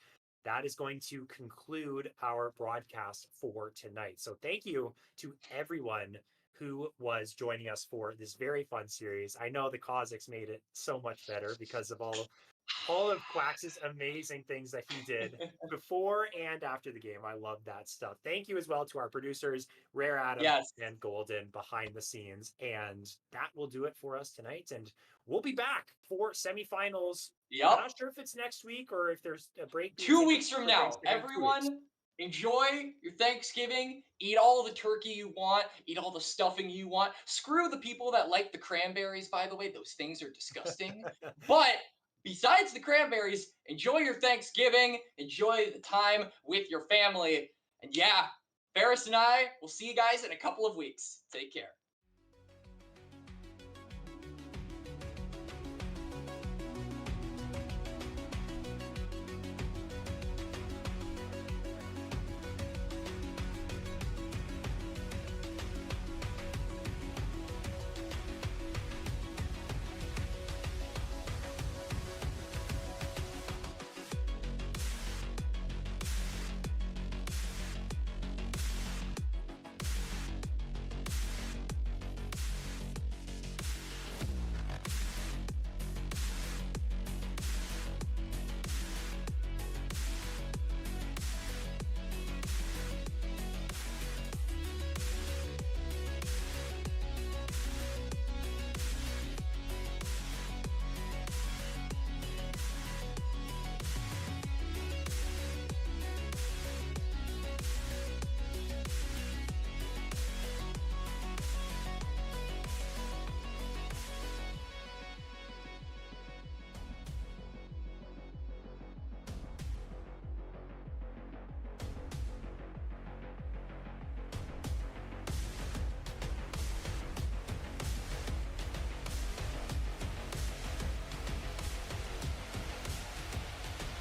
Speaker 4: that is going to conclude our broadcast for tonight. So thank you to everyone who was joining us for this very fun series. I know the Kazakhs made it so much better because of all of Quax's amazing things that he did before and after the game. I love that stuff. Thank you as well to our producers, Rare Adam
Speaker 3: Yes.
Speaker 4: and Golden, behind the scenes. And that will do it for us tonight. And we'll be back for semifinals.
Speaker 3: Yep.
Speaker 4: I'm not sure if it's next week or if there's a break.
Speaker 3: 2 weeks from now.
Speaker 4: Thanksgiving. 2 weeks.
Speaker 3: Everyone, enjoy your Thanksgiving. Eat all the turkey you want. Eat all the stuffing you want. Screw the people that like the cranberries, by the way. Those things are disgusting. But besides the cranberries, enjoy your Thanksgiving. Enjoy the time with your family. And yeah, Ferris and I will see you guys in a couple of weeks. Take care.